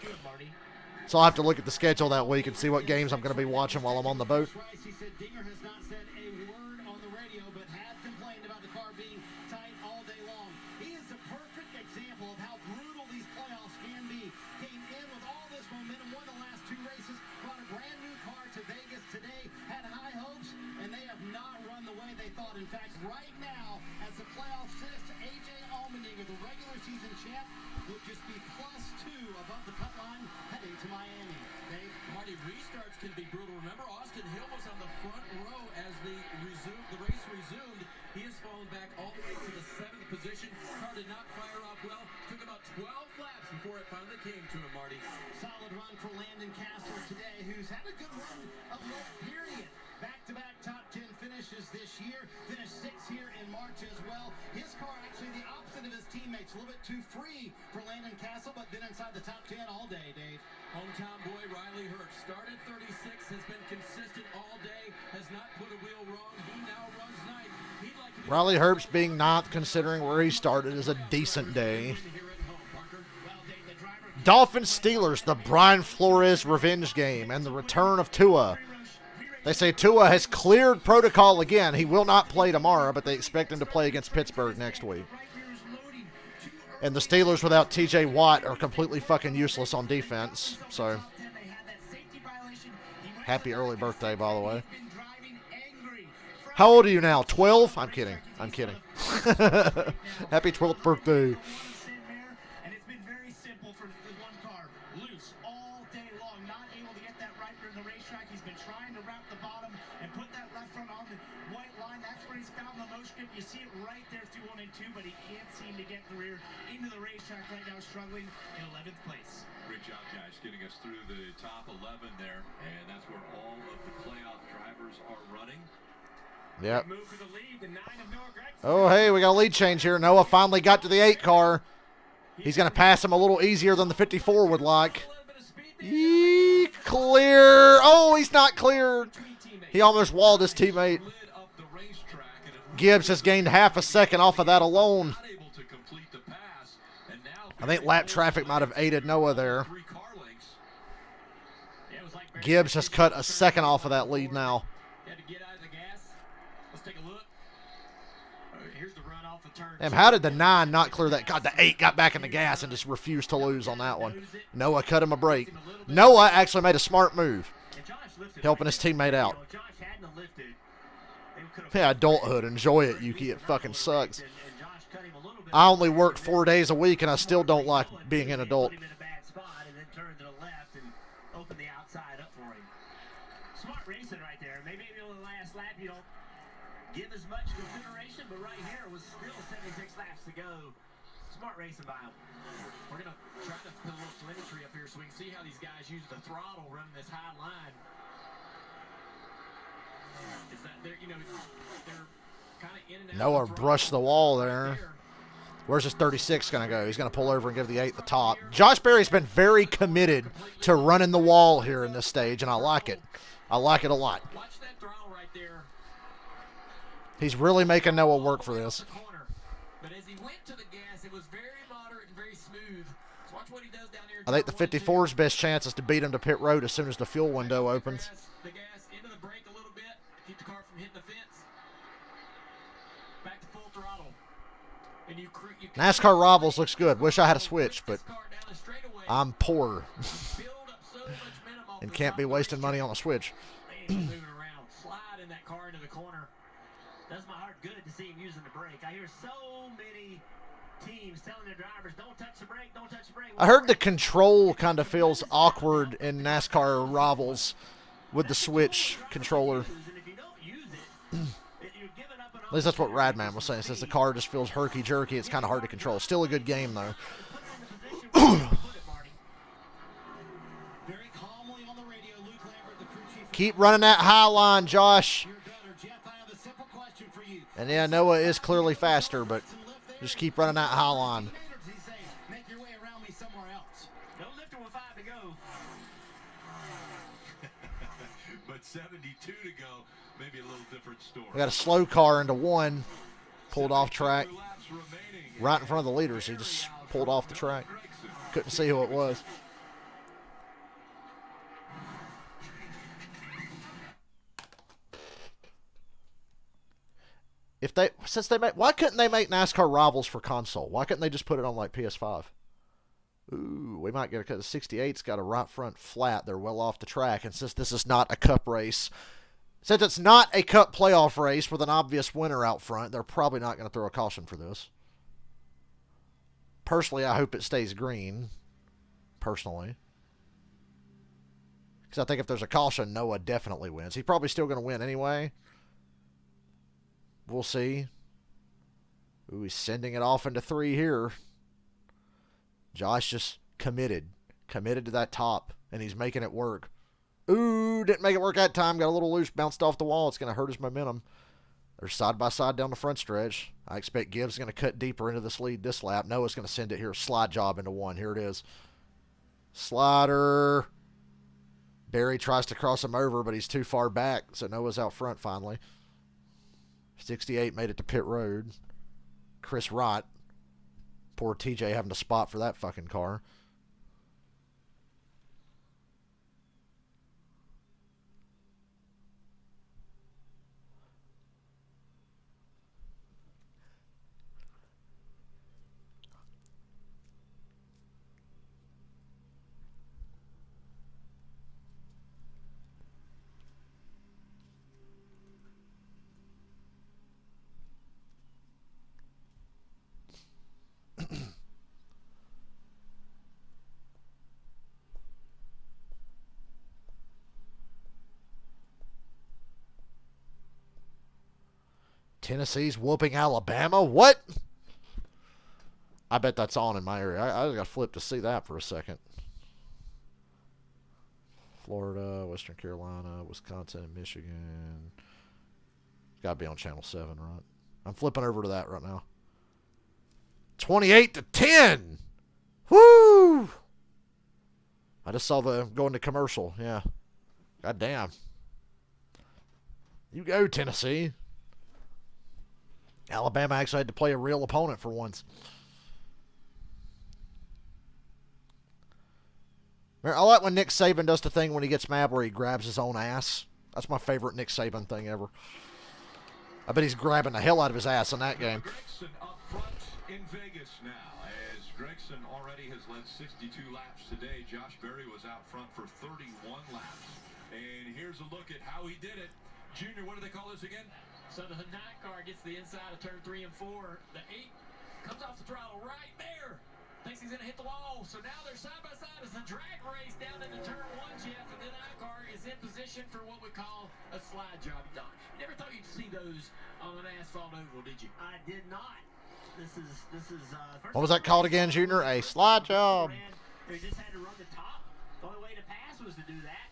So I'll have to look at the schedule that week and see what games I'm going to be watching while I'm on the boat. He said Dinger has not said a word on the radio, but had complained about the car being tight all day long. He is the perfect example of how brutal these playoffs can be. Came in with all this momentum, won the last 2 races, brought a brand new car to Vegas today, had high hopes, and they have not run the way they thought. In fact, right now, as the playoffs sits, A.J. Allmendinger, the regular season champ, will just be +2 above the cut line heading to Miami. Dave? Marty, restarts can be brutal. Remember, Austin Hill was on the front row as the race resumed. He has fallen back all the way to the 7th position. Car did not fire off well. Took about 12 laps before it finally came to him, Marty. Solid run for Landon Castle today, who's had a good run of late, period. Back-to-back top 10 finishes this year. Finished 6th here in March as well. His car actually the opposite of his teammates. A little bit too free for Landon Castle, but been inside the top 10 all day, Dave. Hometown boy Riley Herbst started 36, has been consistent all day, has not put a wheel wrong. He now runs 9th. He'd like to Riley Herbst being 9th, considering where he started, is a decent day. Dolphins Steelers, the Brian Flores revenge game, and the return of Tua. They say Tua has cleared protocol again. He will not play tomorrow, but they expect him to play against Pittsburgh next week. And the Steelers without TJ Watt are completely fucking useless on defense. So, happy early birthday, by the way. How old are you now? 12? I'm kidding. I'm kidding. Happy 12th birthday. And it's been very simple for the one car. Loose all day long, not able to get that right rear in the racetrack. He's been trying to wrap the bottom and put that left front on the white line. That's where he's found the most grip. You see it right there through 1 and 2, but he can't seem to get the rear into the racetrack right now, struggling in 11th place. Great job, guys, getting us through the top 11 there, and that's where all of the playoff drivers are running. Yep. Move for the lead, the 9 of Noah Gregson. Oh, hey, we got a lead change here. Noah finally got to the 8 car. He's going to pass him a little easier than the 54 would like. Clear. Oh, he's not cleared. He almost walled his teammate. Gibbs has gained half a second off of that alone. I think lap traffic might have aided Noah there. Gibbs has cut a second off of that lead now. Damn, how did the 9 not clear that? God, the 8 got back in the gas and just refused to lose on that one. Noah cut him a break. Noah actually made a smart move, helping his teammate out. Yeah, adulthood. Enjoy it, Yuki. It fucking sucks. him a little bit. I only work 4 days a week, and I still don't like being an adult. Put him in a bad spot and then turn to the left and open the outside up for him. Smart racing right there. Maybe on the last lap you don't give as much consideration, but right here was still 76 laps to go. Smart racing by him. We're going to try to put a little telemetry up here so we can see how these guys use the throttle running this high line. Is that they're, you know, they're kind of in and out. Noah brushed the wall there. Where's his 36 going to go? He's going to pull over and give the 8 the top. Josh Berry's been very committed to running the wall here in this stage, and I like it. I like it a lot. Watch that throttle right there. He's really making Noah work for this. But as he went to the gas, it was very moderate and very smooth. So watch what he does down here. I think the 54's best chance is to beat him to pit road as soon as the fuel window opens. The gas into the brake a little bit. Keep the car from hitting the fence. Back to full throttle. And you NASCAR Rivals looks good. Wish I had a switch, but I'm poor and can't be wasting money on a switch. Moving around, slide in that car into the corner. Does my heart good to see him using the brake. I hear so many teams telling their drivers, don't touch the brake, don't touch the brake. I heard the control kind of feels awkward in NASCAR Rivals with the switch controller. At least that's what Radman was saying. Since the car just feels herky-jerky, it's kind of hard to control. Still a good game, though. Keep running that high line, Josh. And yeah, Noah is clearly faster, but just keep running that high line. But 72 to go, maybe a little different story. We got a slow car into one, pulled off track, right in front of the leaders. He just pulled off the track. Couldn't see who it was. Why couldn't they make NASCAR Rivals for console? Why couldn't they just put it on like PS5? Ooh, we might get it because the 68's got a right front flat. They're well off the track. And since this is not a cup race, since it's not a cup playoff race with an obvious winner out front, they're probably not going to throw a caution for this. Personally, I hope it stays green. Personally. Because I think if there's a caution, Noah definitely wins. He's probably still going to win anyway. We'll see. Ooh, he's sending it off into 3 here. Josh just committed. Committed to that top, and he's making it work. Ooh, didn't make it work that time. Got a little loose, bounced off the wall. It's going to hurt his momentum. They're side by side down the front stretch. I expect Gibbs is going to cut deeper into this lead this lap. Noah's going to send it here. Slide job into 1. Here it is. Slider. Barry tries to cross him over, but he's too far back, so Noah's out front finally. 68 made it to pit road. Chris Rott. Poor TJ having to spot for that fucking car. Tennessee's whooping Alabama? What? I bet that's on in my area. I got flipped to see that for a second. Florida, Western Carolina, Wisconsin, and Michigan. It's got to be on Channel 7, right? I'm flipping over to that right now. 28-10. Woo! I just saw the going to commercial. Yeah. God damn. You go, Tennessee. Alabama actually had to play a real opponent for once. I like when Nick Saban does the thing when he gets mad where he grabs his own ass. That's my favorite Nick Saban thing ever. I bet he's grabbing the hell out of his ass in that game. Gregson up front in Vegas now, as Gregson already has led 62 laps today. Josh Berry was out front for 31 laps. And here's a look at how he did it. Junior, what do they call this again? So the 9 car gets the inside of turn 3 and 4. The 8 He's going to hit the wall. So now they're side by side as the drag race down into turn 1, Jeff. And then Icar is in position for what we call a slide job. Don, you never thought you'd see those on an asphalt oval, did you? I did not. This is What was that called again, Junior? A slide job. They just had to run the top. The only way to pass was to do that.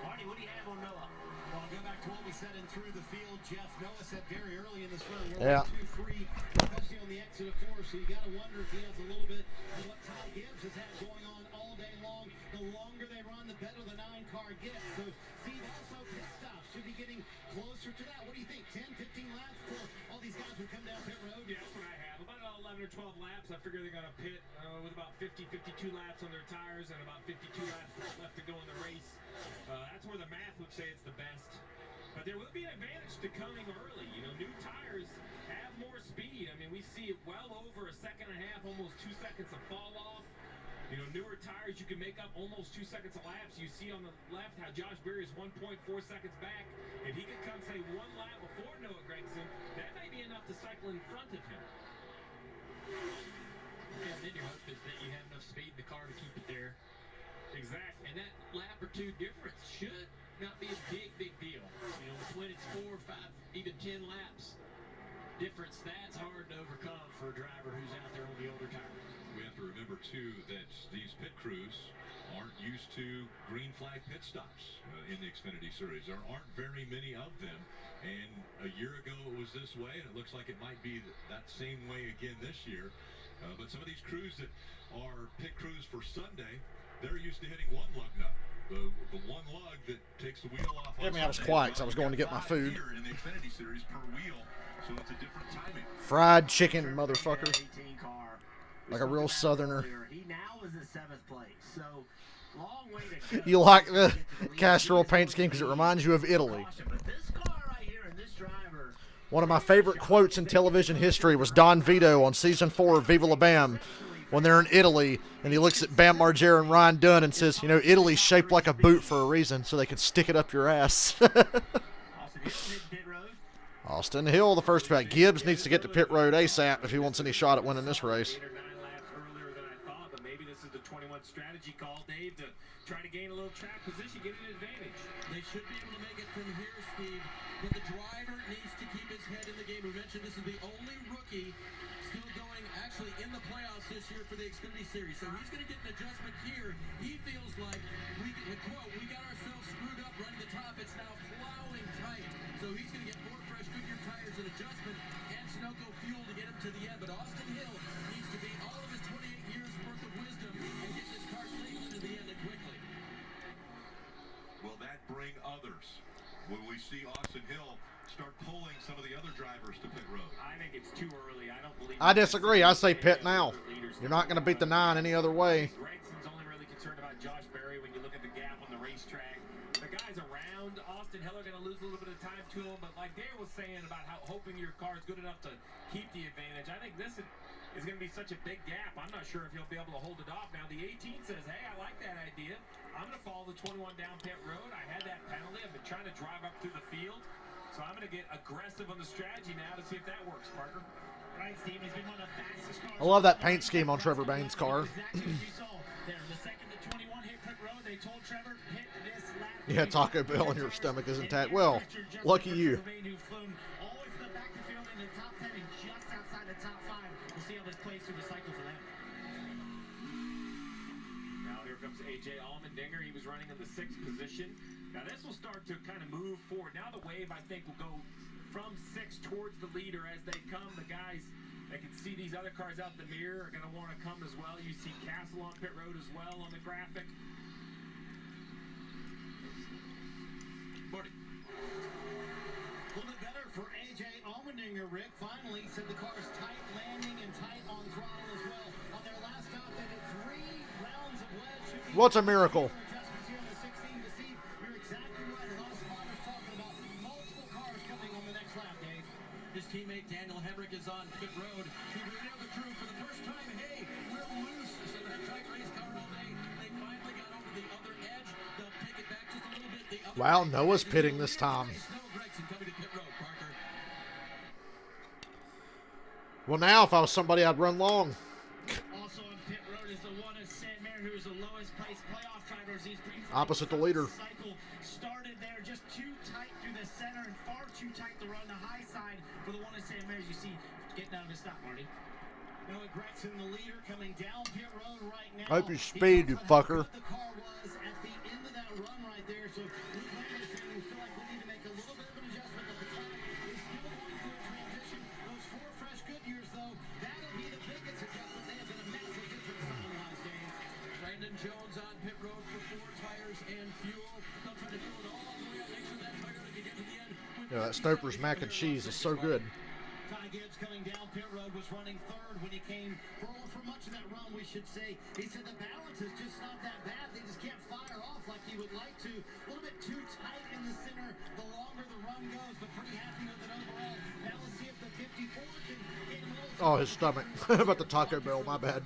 Marty, what do you have on Noah? Well, I'll go back to what we said in through the field. Jeff, Noah said very early in this run, Yeah. 2-3, especially on the exit of 4. So you got to wonder if he has a little bit of what Ty Gibbs has had going on all day long. The longer they run, the better the 9-car gets. So Steve, also pit stops should be getting closer to that. What do you think? 10, 15 laps till all these guys will come down pit road? Yeah, that's what I have. About 11 or 12 laps. I figure they're going to pit with about 50, 52 laps on their tires and about 52 laps left to go in the race. That's where the math would say it's the best. But there will be an advantage to coming early. You know, new tires have more speed. I mean, we see it well over a second and a half, almost 2 seconds of fall off. You know, newer tires, you can make up almost 2 seconds of laps. You see on the left how Josh Berry is 1.4 seconds back. If he could come, say, 1 lap before Noah Gragson, that may be enough to cycle in front of him. And then your hope is that you have enough speed in the car to keep it there. Exactly. And that lap or 2 difference should not be a big deal. You know, when it's 4, 5, even 10 laps difference, that's hard to overcome for a driver who's out there on the older tires. We have to remember, too, that these pit crews aren't used to green flag pit stops in the Xfinity Series. There aren't very many of them. And a year ago it was this way, and it looks like it might be that same way again this year. But some of these crews that are pit crews for Sunday, they're used to hitting one lug nut. The one lug that takes the wheel off. I mean, I was quiet because I was going to get my food. Here in the Xfinity Series per wheel, so it's a different timing. Fried chicken, motherfucker. 18 car. Like a real southerner. He now is in 7th place. So long way to go. You like the casserole paint scheme because it reminds you of Italy. But this car right here and this driver. One of my favorite quotes in television history was Don Vito on season 4 of Viva La Bam when they're in Italy, and he looks at Bam Margera and Ryan Dunn and says, you know, Italy's shaped like a boot for a reason, so they can stick it up your ass. Austin Hill, the first back. Gibbs needs to get to pit road ASAP if he wants any shot at winning this race. 8 or 9 laps earlier than I thought, but maybe this is the 21 strategy call, Dave, to try to gain a little track position, get an advantage. They should be able to make it from here, Steve, but the driver needs to keep his head in the game. We mentioned this is the only rookie still going actually in the playoffs this year for the Xfinity Series, so he's going to get an adjustment here. He feels like we got ourselves screwed up running the top. It's now plowing tight, so he's going to get 4 fresh Goodyear tires and adjustment and Sunoco fuel to get him to the end. But Austin Hill needs to be all of his 28 years worth of wisdom and get this car safely to the end and quickly. Will that bring others? Will we see Austin Hill start pulling some of the other drivers to pit road? I think it's too early. I don't believe. I disagree. I say pit now. You're not going to beat the 9 any other way. Gregson's only really concerned about Josh Berry when you look at the gap on the racetrack. The guys around Austin Hill are going to lose a little bit of time to him, but like Dave was saying about how hoping your car is good enough to keep the advantage, I think this is going to be such a big gap. I'm not sure if he'll be able to hold it off. Now the 18 says, hey, I like that idea. I'm going to follow the 21 down pit road. I had that penalty. I've been trying to drive up through the field. So I'm going to get aggressive on the strategy now to see if that works, Parker. Right, Steve, he's been one of the fastest cars. I love that paint scheme on Trevor Bain's car. Exactly what you saw there. The second the 21 hit pit road, they told Trevor, hit this lap. Yeah, Taco Bell in your stomach is intact. Well, lucky you. Who's flown all the way from the back of the field into the top 10 and just outside the top 5. We'll see how this plays through the cycle for them. Now here comes A.J. Allmendinger. He was running in the 6th position. Now this will start to kind of move forward. Now the wave, I think, will go from 6 towards the leader as they come. The guys that can see these other cars out the mirror are going to want to come as well. You see Castle on pit road as well on the graphic. Marty. A little bit better for A.J. Allmendinger, Rick. Finally said the car's tight landing and tight on throttle as well. On their last stop, they did 3 rounds of wedge. What's a miracle? Adjustments here in the 16 to see. You're exactly right. A lot of spotters talking about multiple cars coming on the next lap, Dave. His teammate Daniel Hemrick is on pit road. He revealed the crew for the first time. Hey, we're loose. So that track race car all day. They finally got over the other edge. They'll take it back just a little bit. The other Wow, Noah's pitting this time. Noah Gragson coming to pit road, Parker. Well, now if I was somebody, I'd run long. Also on pit road is the one of Sam Mayer, who is the lowest placed playoff driver. As these green flags Opposite the leader. cycle started there, just too tight through the center and far too tight to run the high side for the one of Sam Mayer. As you see, getting out of his stop, Marty. Noah Gregson, the leader, coming down pit road right now. Hope you speed, you fucker. The car was at the end of that run right there, so Luke Landis saying we feel like we need to make a little bit of an adjustment, but the track is still going through a transition. Those 4 fresh Goodyears, though, that'll be the biggest adjustment. They have been a massive difference time-wise, Dave. Brandon Jones on pit road for 4 tires and fuel. They'll try to fuel it all the way up. Make sure that Toyota can get to the end. Yeah, that Stoper's mac and cheese is so good. Ty Gibbs coming down pit road was running third when he came for much of that run, we should say. He said the balance is just not that bad. They just can't fire off like he would like to. A little bit too tight in the center the longer the run goes, but pretty happy with it overall. Now let's see if the 54 can get him a little. Oh, his stomach. About the Taco Bell, my bad.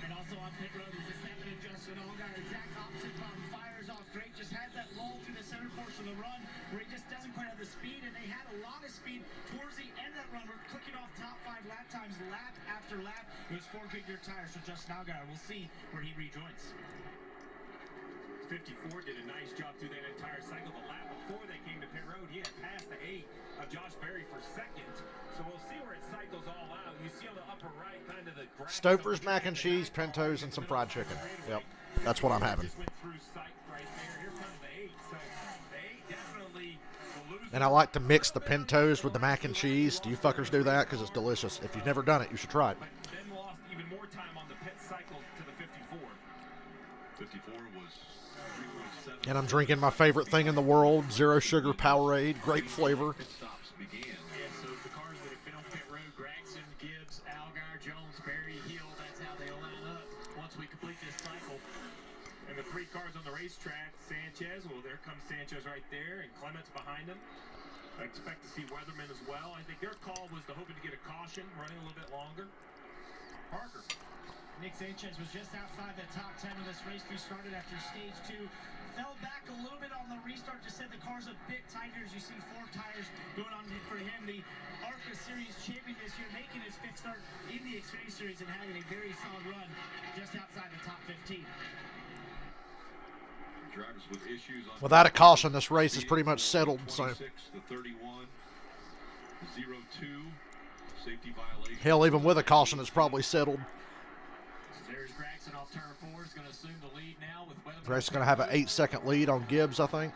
And also on pit road is the 7 Justin Allgaier, exact opposite from fires off great. Just has that lull through the center portion of the run where he just doesn't quite have the speed, and they had a lot of speed towards the end of that run. We're clicking off top 5 lap times, lap after lap. It was 4 Goodyear tires for Justin Allgaier. We'll see where he rejoins. 54 did a nice job through that entire cycle. The lap before they came to pit road, he had passed the 8 of Josh Berry for second. So we'll see where it cycles all out. You see on the upper right kind of the Stoper's mac and cheese, Pintos, and some fried chicken. Yep, that's what I'm having. Just went through sight right there. Here comes the 8. So the 8 definitely will lose. And I like to mix the Pintos with the mac and cheese. Do you fuckers do that? Because it's delicious. If you've never done it, you should try it. But then lost even more time on the pit cycle to the 54. 54 was 3.7. And I'm drinking my favorite thing in the world, zero sugar Powerade, great flavor. Pit stops began. Yeah, so the cars that have been on pit road, Gregson, Gibbs, Allgaier, Jones, Berry, Hill, that's how they'll line up once we complete this cycle. And the 3 cars on the racetrack, Sanchez, well, there comes Sanchez right there, and Clements behind him. I expect to see Weatherman as well. I think their call was to hoping to get a caution, running a little bit longer. Parker. Nick Sanchez was just outside the top 10 of this race. He started after stage 2. Fell back a little bit on the restart. Just said the car's a bit tighter. As you see 4 tires going on for him. The ARCA Series champion this year, making his 5th start in the Xfinity Series and having a very solid run just outside the top 15. Drivers with issues on Without a caution, this race is pretty much settled. So 26 to 31, 0-2, safety violation. hell, even with a caution, it's probably settled. There's Gregson off turn 4. Is going to assume the lead now with Weatherman. Greg's going to have an 8-second lead on Gibbs, I think,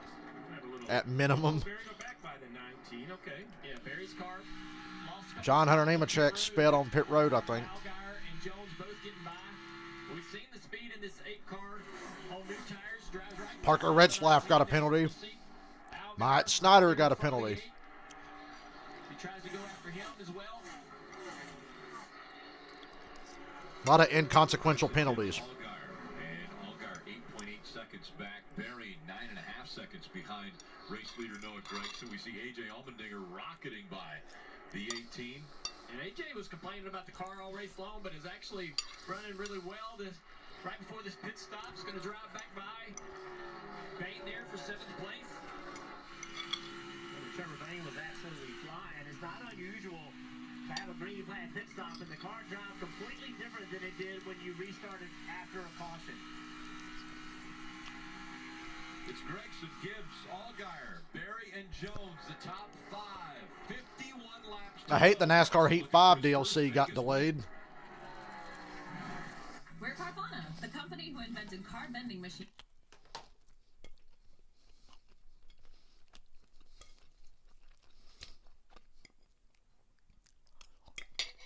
at minimum. Berry go back by the 19. Okay. Yeah, Berry's car lost. John Hunter Nemechek sped on pit road, I think. Allgaier and Jones both getting by. We've seen the speed in this 8 car on new tires. Drives right. Parker Retzlaff got a penalty. Mike Snyder got a penalty. He tries to go after him as well. A lot of inconsequential penalties. Allgaier 8.8 seconds back. Berry 9.5 seconds behind race leader Noah Gregson. We see AJ Allmendinger rocketing by the 18. And AJ was complaining about the car all race long, but is actually running really well. Right before this pit stop, is going to drive back by. Bain there for 7th place. Trevor Bain was absolutely flying. It's not unusual to have a green flag pit stop and the car drive completely different than it did when you restarted after a caution. It's Gregson, Gibbs, Allgaier, Berry, and Jones, the top 5. 51 laps. I hate the NASCAR Heat 5 DLC got delayed. We're Carvana, the company who invented car vending machines.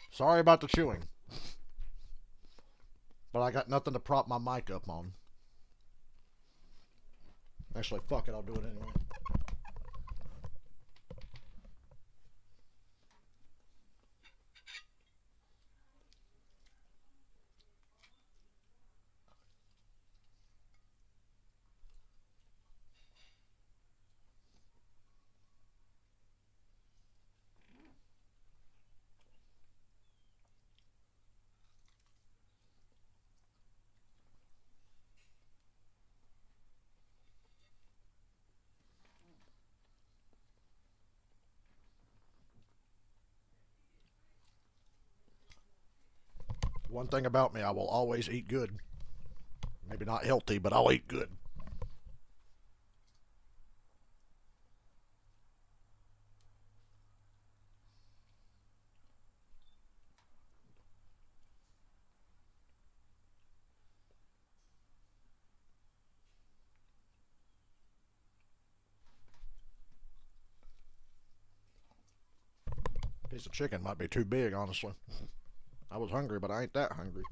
Sorry about the chewing. But I got nothing to prop my mic up on. Actually, fuck it, I'll do it anyway. One thing about me, I will always eat good. Maybe not healthy, but I'll eat good. Piece of chicken might be too big, honestly. I was hungry, but I ain't that hungry.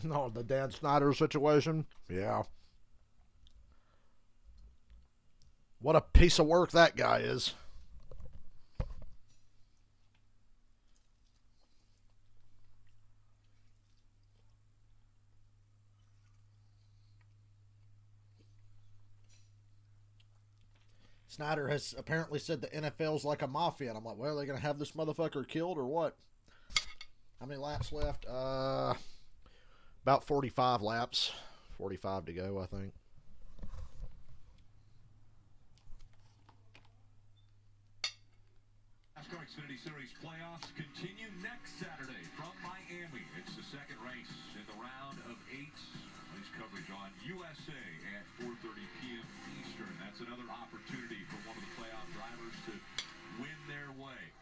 No, the Dan Snyder situation. Yeah. What a piece of work that guy is. Snyder has apparently said the NFL's like a mafia, and I'm like, well, are they going to have this motherfucker killed or what? How many laps left? About 45 laps. 45 to go, I think. NASCAR Xfinity Series Playoffs continue next Saturday from Miami. It's the second race in the round of 8. Race coverage on USA at 4:30 p.m. Eastern. That's another opportunity for one of the playoff drivers to win their way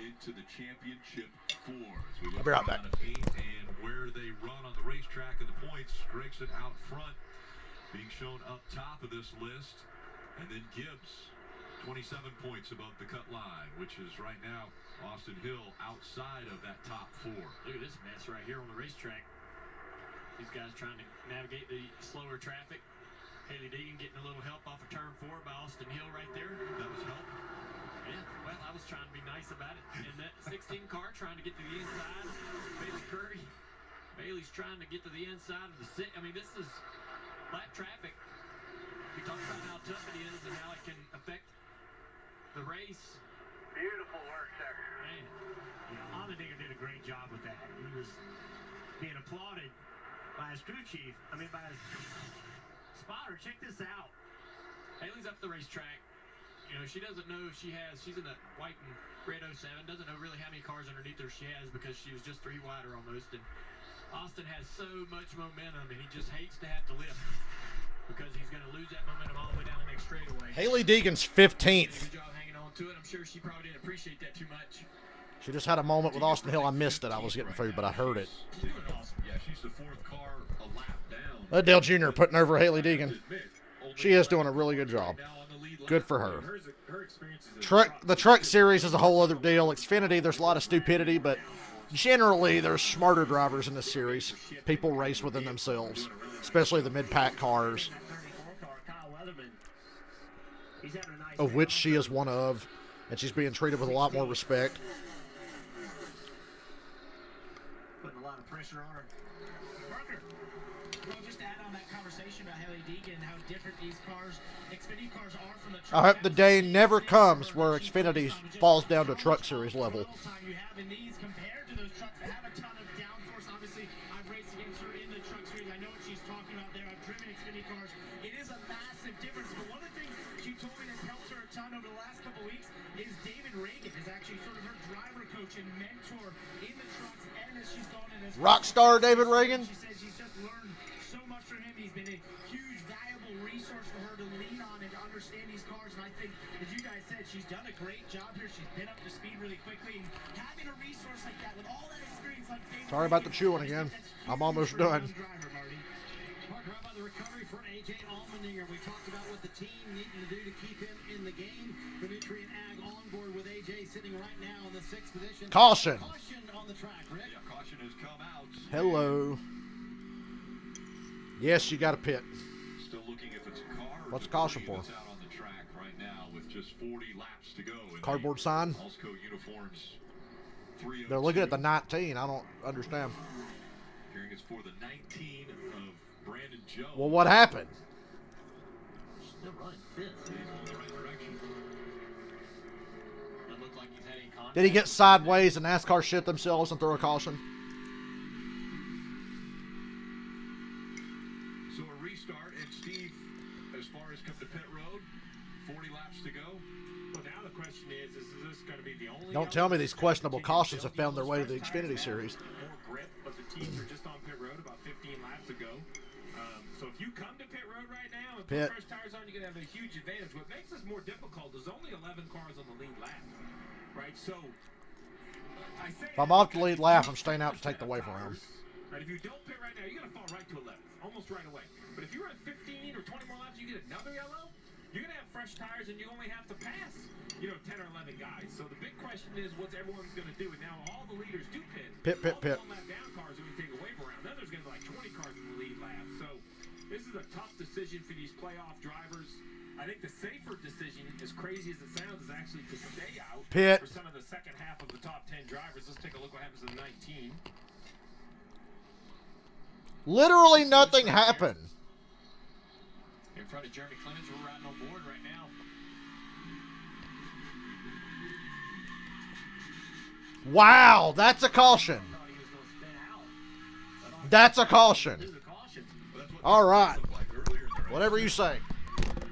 into the championship 4. As we look I'll be right at back. 8 and where they run on the racetrack and the points, Gragson out front being shown up top of this list. And then Gibbs, 27 points above the cut line, which is right now Austin Hill outside of that top 4. Look at this mess right here on the racetrack. These guys trying to navigate the slower traffic. Haley Deegan getting a little help off of turn 4 by Austin Hill right there. That was help. Yeah, well, I was trying to be nice about it. And that 16 car trying to get to the inside. Bailey Curry. Bailey's trying to get to the inside of the six. I mean, this is lap traffic. We talked about how tough it is and how it can affect the race. Beautiful work, sir. Man, Allmendinger did a great job with that. He was being applauded by his crew chief. I mean, by his spotter. Check this out. Haley's up the racetrack. You know, she doesn't know if she's in the white and red 07, doesn't know really how many cars underneath her she has because she was just 3 wider almost. And Austin has so much momentum, and he just hates to have to lift because he's going to lose that momentum all the way down the next straightaway. Haley Deegan's 15th. Good job hanging on to it. I'm sure she probably didn't appreciate that too much. She just had a moment with Austin Hill. I missed it. I was getting food, but I heard it. She's doing awesome. Yeah, she's the 4th car a lap down. Dale Jr. putting over Haley Deegan. She is doing a really good job. Good for her. The truck series is a whole other deal. Xfinity, there's a lot of stupidity, but generally there's smarter drivers in this series. People race within themselves, especially the mid-pack cars, of which she is one of, and she's being treated with a lot more respect. Putting a lot of pressure on her. Parker, well, just to add on that conversation about Haley Deegan and how different these cars, Xfinity cars are from the truck. I hope the day never comes where Xfinity falls down to truck series level. You have in these compared to those trucks that have a ton of downforce. Obviously, I've raced against her in the truck series. I know what she's talking about there. I've driven Xfinity cars. It is a massive difference. But one of the things she told me that's helped her a ton over the last couple weeks is David Reagan is actually sort of her driver coach and mentor in the trucks. And as she's gone in as Rockstar David Reagan. she said she's just learned so much from him. He's been a huge, valuable resource for her to lean on and to understand these cars. And I think, as you guys said, she's done a great job here. She's been up to speed really quickly. And having a resource like that with all that experience like David Sorry about the chewing again. I'm almost done. Parker, how about the recovery for A.J. Allmendinger? We talked about what the team needed to do to keep him in the game. The Nutrient Ag on board with A.J. sitting right now in the 6th position. Caution. Caution on the track, Rick. Yeah, caution has come out. Hello. Yes, you got a pit. Still looking if it's a car or What's debris caution for? that's out on the track right now with just 40 laps to go. in Cardboard the sign? Alsco uniforms. 302. They're looking at the 19. I don't understand. Hearing it's for the 19 of Brandon Jones. Well, what happened? Still running fifth. He's in the right direction. It looked like he's heading contact. Did he get sideways and NASCAR shit themselves and throw a caution? So a restart, and Steve, as far as come to pit road, 40 laps to go. Well, now the question is this going to be the only... Don't tell me these questionable cautions have found their way to the Xfinity Series. More grip, but the teams are just on pit road about 15 laps ago. So if you come to pit road right now and put fresh tires on, you're going to have a huge advantage. What makes this more difficult is only 11 cars on the lead lap, right? So I say... If I'm off the lead lap, I'm staying out to take the wave around. Right, if you don't pit right now, you're going to fall right to 11th, almost right away. But if you're at 15 or 20 more laps, you get another yellow, you're going to have fresh tires and you only have to pass, 10 or 11 guys. So the big question is what's everyone's going to do. And now all the leaders do pit. Pit. All the one lap down cars are going to take a wave around. Then there's going to be like 20 cars in the lead lap. So this is a tough decision for these playoff drivers. I think the safer decision, as crazy as it sounds, is actually to stay out for some of the second half of the top 10 drivers. Let's take a look what happens in 19. Literally nothing happened. In front of Jeremy Clemens, we're riding on board right now. Wow, that's a caution. That's a caution. All right. Whatever you say.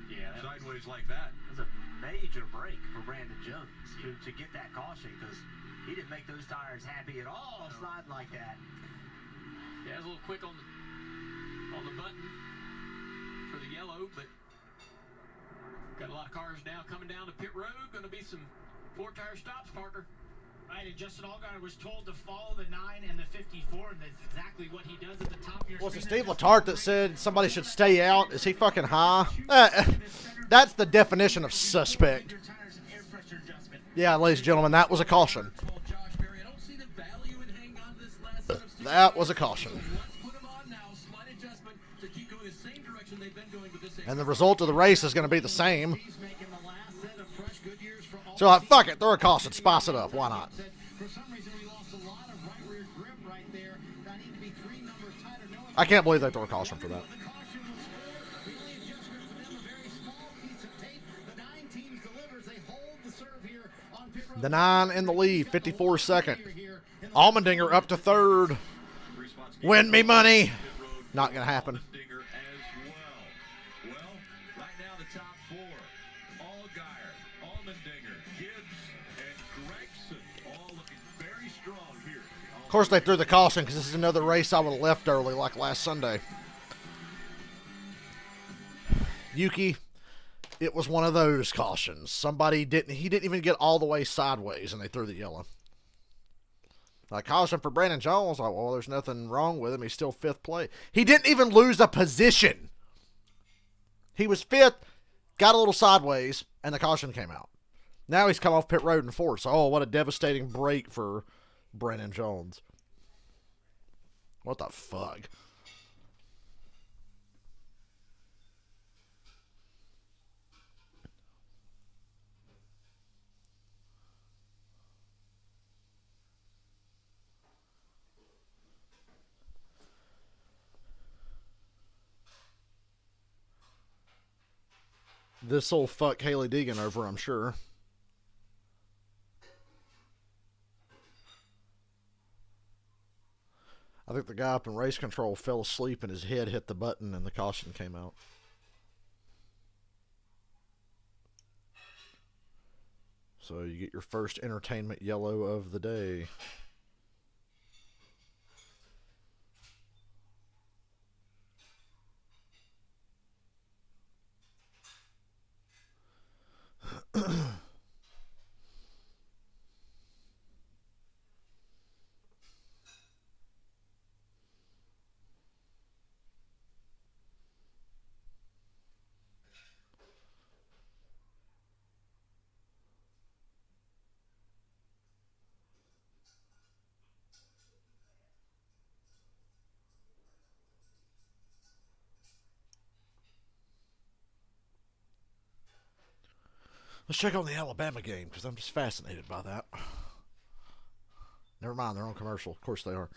Yeah, sideways like that. That's a major break for Brandon Jones to get that caution because he didn't make those tires happy at all sliding like that. Yeah, it was a little quick on the button for the yellow, but got a lot of cars now coming down to pit road. Going to be some 4-tire stops, Parker. Right, and Justin Allgaier was told to follow the 9 and the 54, and that's exactly what he does at the top of your Was it screen. Steve Letarte that said somebody should stay out? Is he fucking high? That's the definition of suspect. Yeah, ladies and gentlemen, that was a caution. That was a caution. And the result of the race is going to be the same. So, like, fuck it, throw a caution, spice it up. Why not? I can't believe they throw a caution for that. The 9 in the lead, 54 second. Allmendinger up to third. Win me money. Not going to happen. Well, right now the top 4, Allgaier, Allmendinger, Gibbs, and Gregson, all looking very strong here. Of course, they threw the caution because this is another race I would have left early like last Sunday. Yuki, it was one of those cautions. He didn't even get all the way sideways and they threw the yellow. Like, caution for Brandon Jones. Like, well, there's nothing wrong with him. He's still 5th place. He didn't even lose a position. He was 5th, got a little sideways, and the caution came out. Now he's come off pit road in 4th. So, what a devastating break for Brandon Jones. What the fuck? This'll fuck Haley Deegan over, I'm sure. I think the guy up in race control fell asleep and his head hit the button and the caution came out. So you get your first entertainment yellow of the day. Let's check on the Alabama game because I'm just fascinated by that. Never mind, they're on commercial. Of course they are.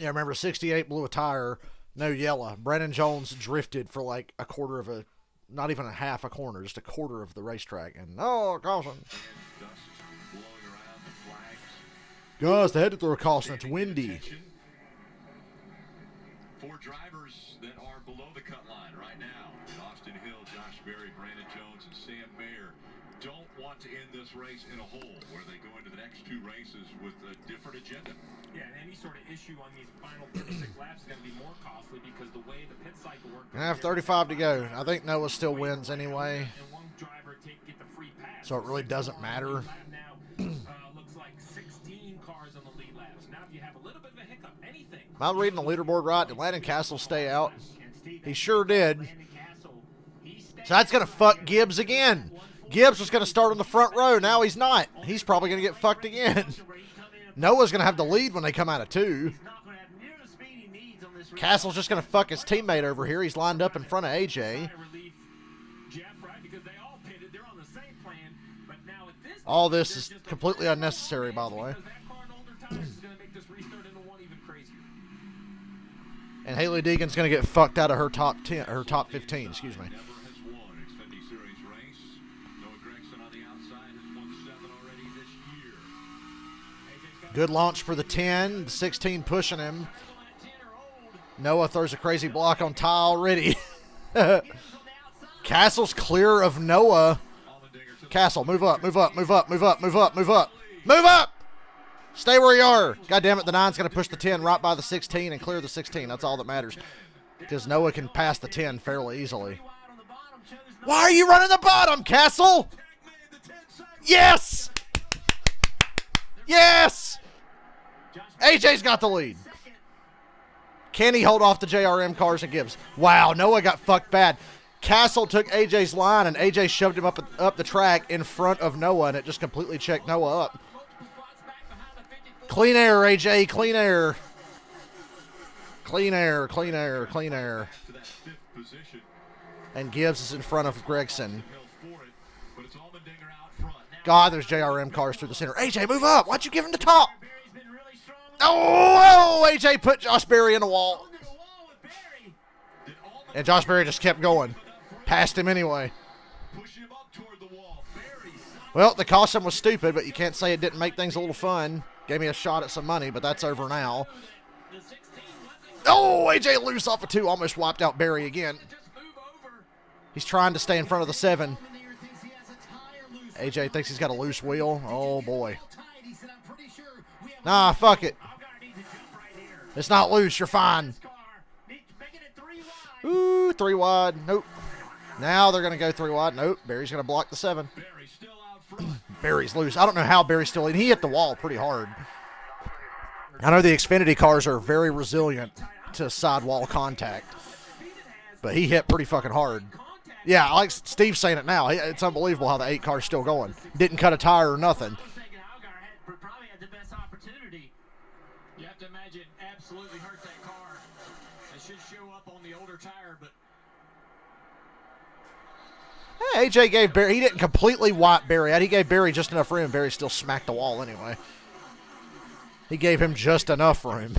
Yeah, remember 68 blew a tire, no yellow. Brandon Jones drifted for like a quarter of a, not even a half a corner, just a quarter of the racetrack. And caution. Guys, they had to throw a caution. It's windy. For drivers that are below the cut line right now, Austin Hill, Josh Berry, Brandon Jones, and Sam Mayer don't want to end this race in a hole where they go into the next two races with a different agenda. Yeah, and any sort of issue on these final 36 laps is going to be more costly because the way the pit cycle works. I have 35 to go. I think Noah still wins anyway, so it really doesn't matter. Looks like 16 cars on the lead laps. Now, if you have a little bit of a hiccup, anything. Am I reading the leaderboard right? Did Landon Castle stay out? He sure did. So that's going to fuck Gibbs again. Gibbs was going to start on the front row. Now he's not. He's probably going to get fucked again. Noah's going to have the lead when they come out of 2. Castle's just going to fuck his teammate over here. He's lined up in front of AJ. All this is completely unnecessary, by the way. And Haley Deegan's going to get fucked out of her top 10, her top 15, excuse me. Good launch for the 10, the 16 pushing him. Noah throws a crazy block on Ty already. Castle's clear of Noah. Castle, move up, move up, move up, move up, move up, move up. Move up! Stay where you are. God damn it, the 9's going to push the 10 right by the 16 and clear the 16. That's all that matters. Because Noah can pass the 10 fairly easily. Why are you running the bottom, Castle? Yes! Yes! AJ's got the lead. Can he hold off the JRM cars and Gibbs? Wow, Noah got fucked bad. Castle took AJ's line, and AJ shoved him up the track in front of Noah, and it just completely checked Noah up. Clean air, AJ, clean air. Clean air, clean air, clean air. And Gibbs is in front of Gregson. God, there's JRM cars through the center. AJ, move up. Why'd you give him the top? Oh, AJ put Josh Berry in the wall. And Josh Berry just kept going. Passed him anyway. Well, the caution was stupid, but you can't say it didn't make things a little fun. Gave me a shot at some money, but that's over now. Oh, AJ loose off of 2. Almost wiped out Berry again. He's trying to stay in front of the 7. AJ thinks he's got a loose wheel. Oh, boy. Nah, fuck it. It's not loose. You're fine. Ooh, 3 wide. Nope. Now they're going to go 3 wide. Nope. Barry's going to block the 7. Barry's loose. I don't know how Barry's still in. He hit the wall pretty hard. I know the Xfinity cars are very resilient to sidewall contact, but he hit pretty fucking hard. Yeah, like Steve's saying it now. It's unbelievable how the 8 car's still going. Didn't cut a tire or nothing. You have to imagine absolutely hurt that car. It should show up on the older tire, but Hey, AJ gave Barry, he didn't completely wipe Barry out. He gave Barry just enough room. Barry still smacked the wall anyway. He gave him just enough room.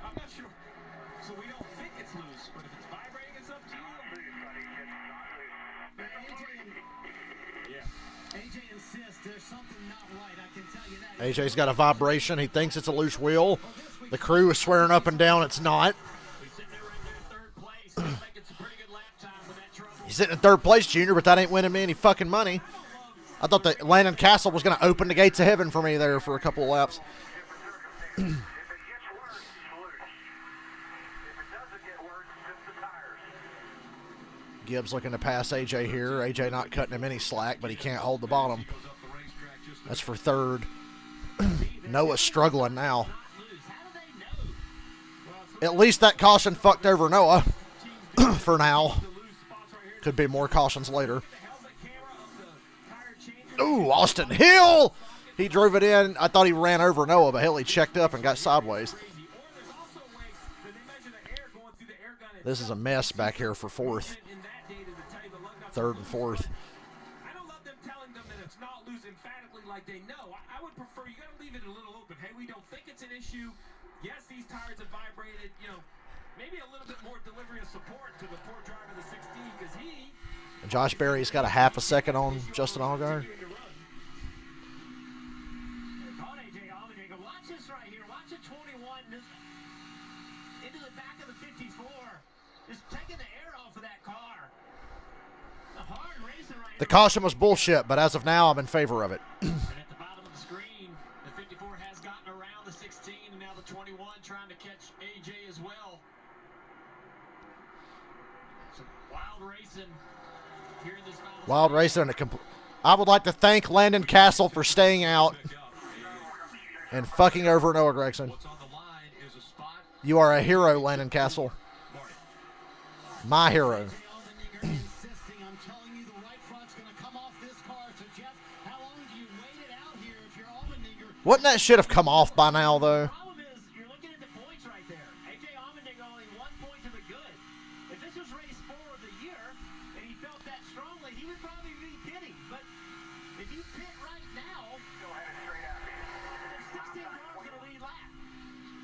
I'm not sure. So we don't think it's loose, but if it's vibrating, it's up to you. Yeah. AJ insists there's something not right. I can tell you that. AJ's got a vibration. He thinks it's a loose wheel. The crew is swearing up and down it's not. He's sitting in 3rd place, Junior, but that ain't winning me any fucking money. I thought that Landon Castle was going to open the gates of heaven for me there for a couple of laps. Gibbs looking to pass AJ here. AJ not cutting him any slack, but he can't hold the bottom. That's for 3rd. Noah's struggling now. At least that caution fucked over Noah for now. Could be more cautions later. Ooh, Austin Hill! He drove it in. I thought he ran over Noah, but hell, he checked up and got sideways. This is a mess back here for 4th. 3rd and 4th. loose emphatically like they know. I would prefer, you got to leave it a little open. Hey, we don't think it's an issue. Yes, these tires have vibrated. You know, maybe a little bit more delivery of support to the poor driver of the 16 because he. And Josh Berry's got a half a second on Justin Allgaier. Watch this right here. Watch a 21 into the back of the 54. Just taking the air off of that car. The hard racing right The caution was bullshit, but as of now, I'm in favor of it. And at the bottom of the screen, the 54 has gotten around the 16, and now the 21 trying to catch AJ as well. Some wild racing here in this final. Wild racing. I would like to thank Landon Castle for staying out and fucking over Noah Gragson. You are a hero, Landon Castle. My hero. Wouldn't that shit have come off by now, though? Problem is, you're looking at the points right there. AJ Allmendinger only 1 point to the good. If this was race 4 of the year, and he felt that strongly, he would probably be pitting. But if you pit right now, Still headed straight at me. there's 16 cars in the lead lap.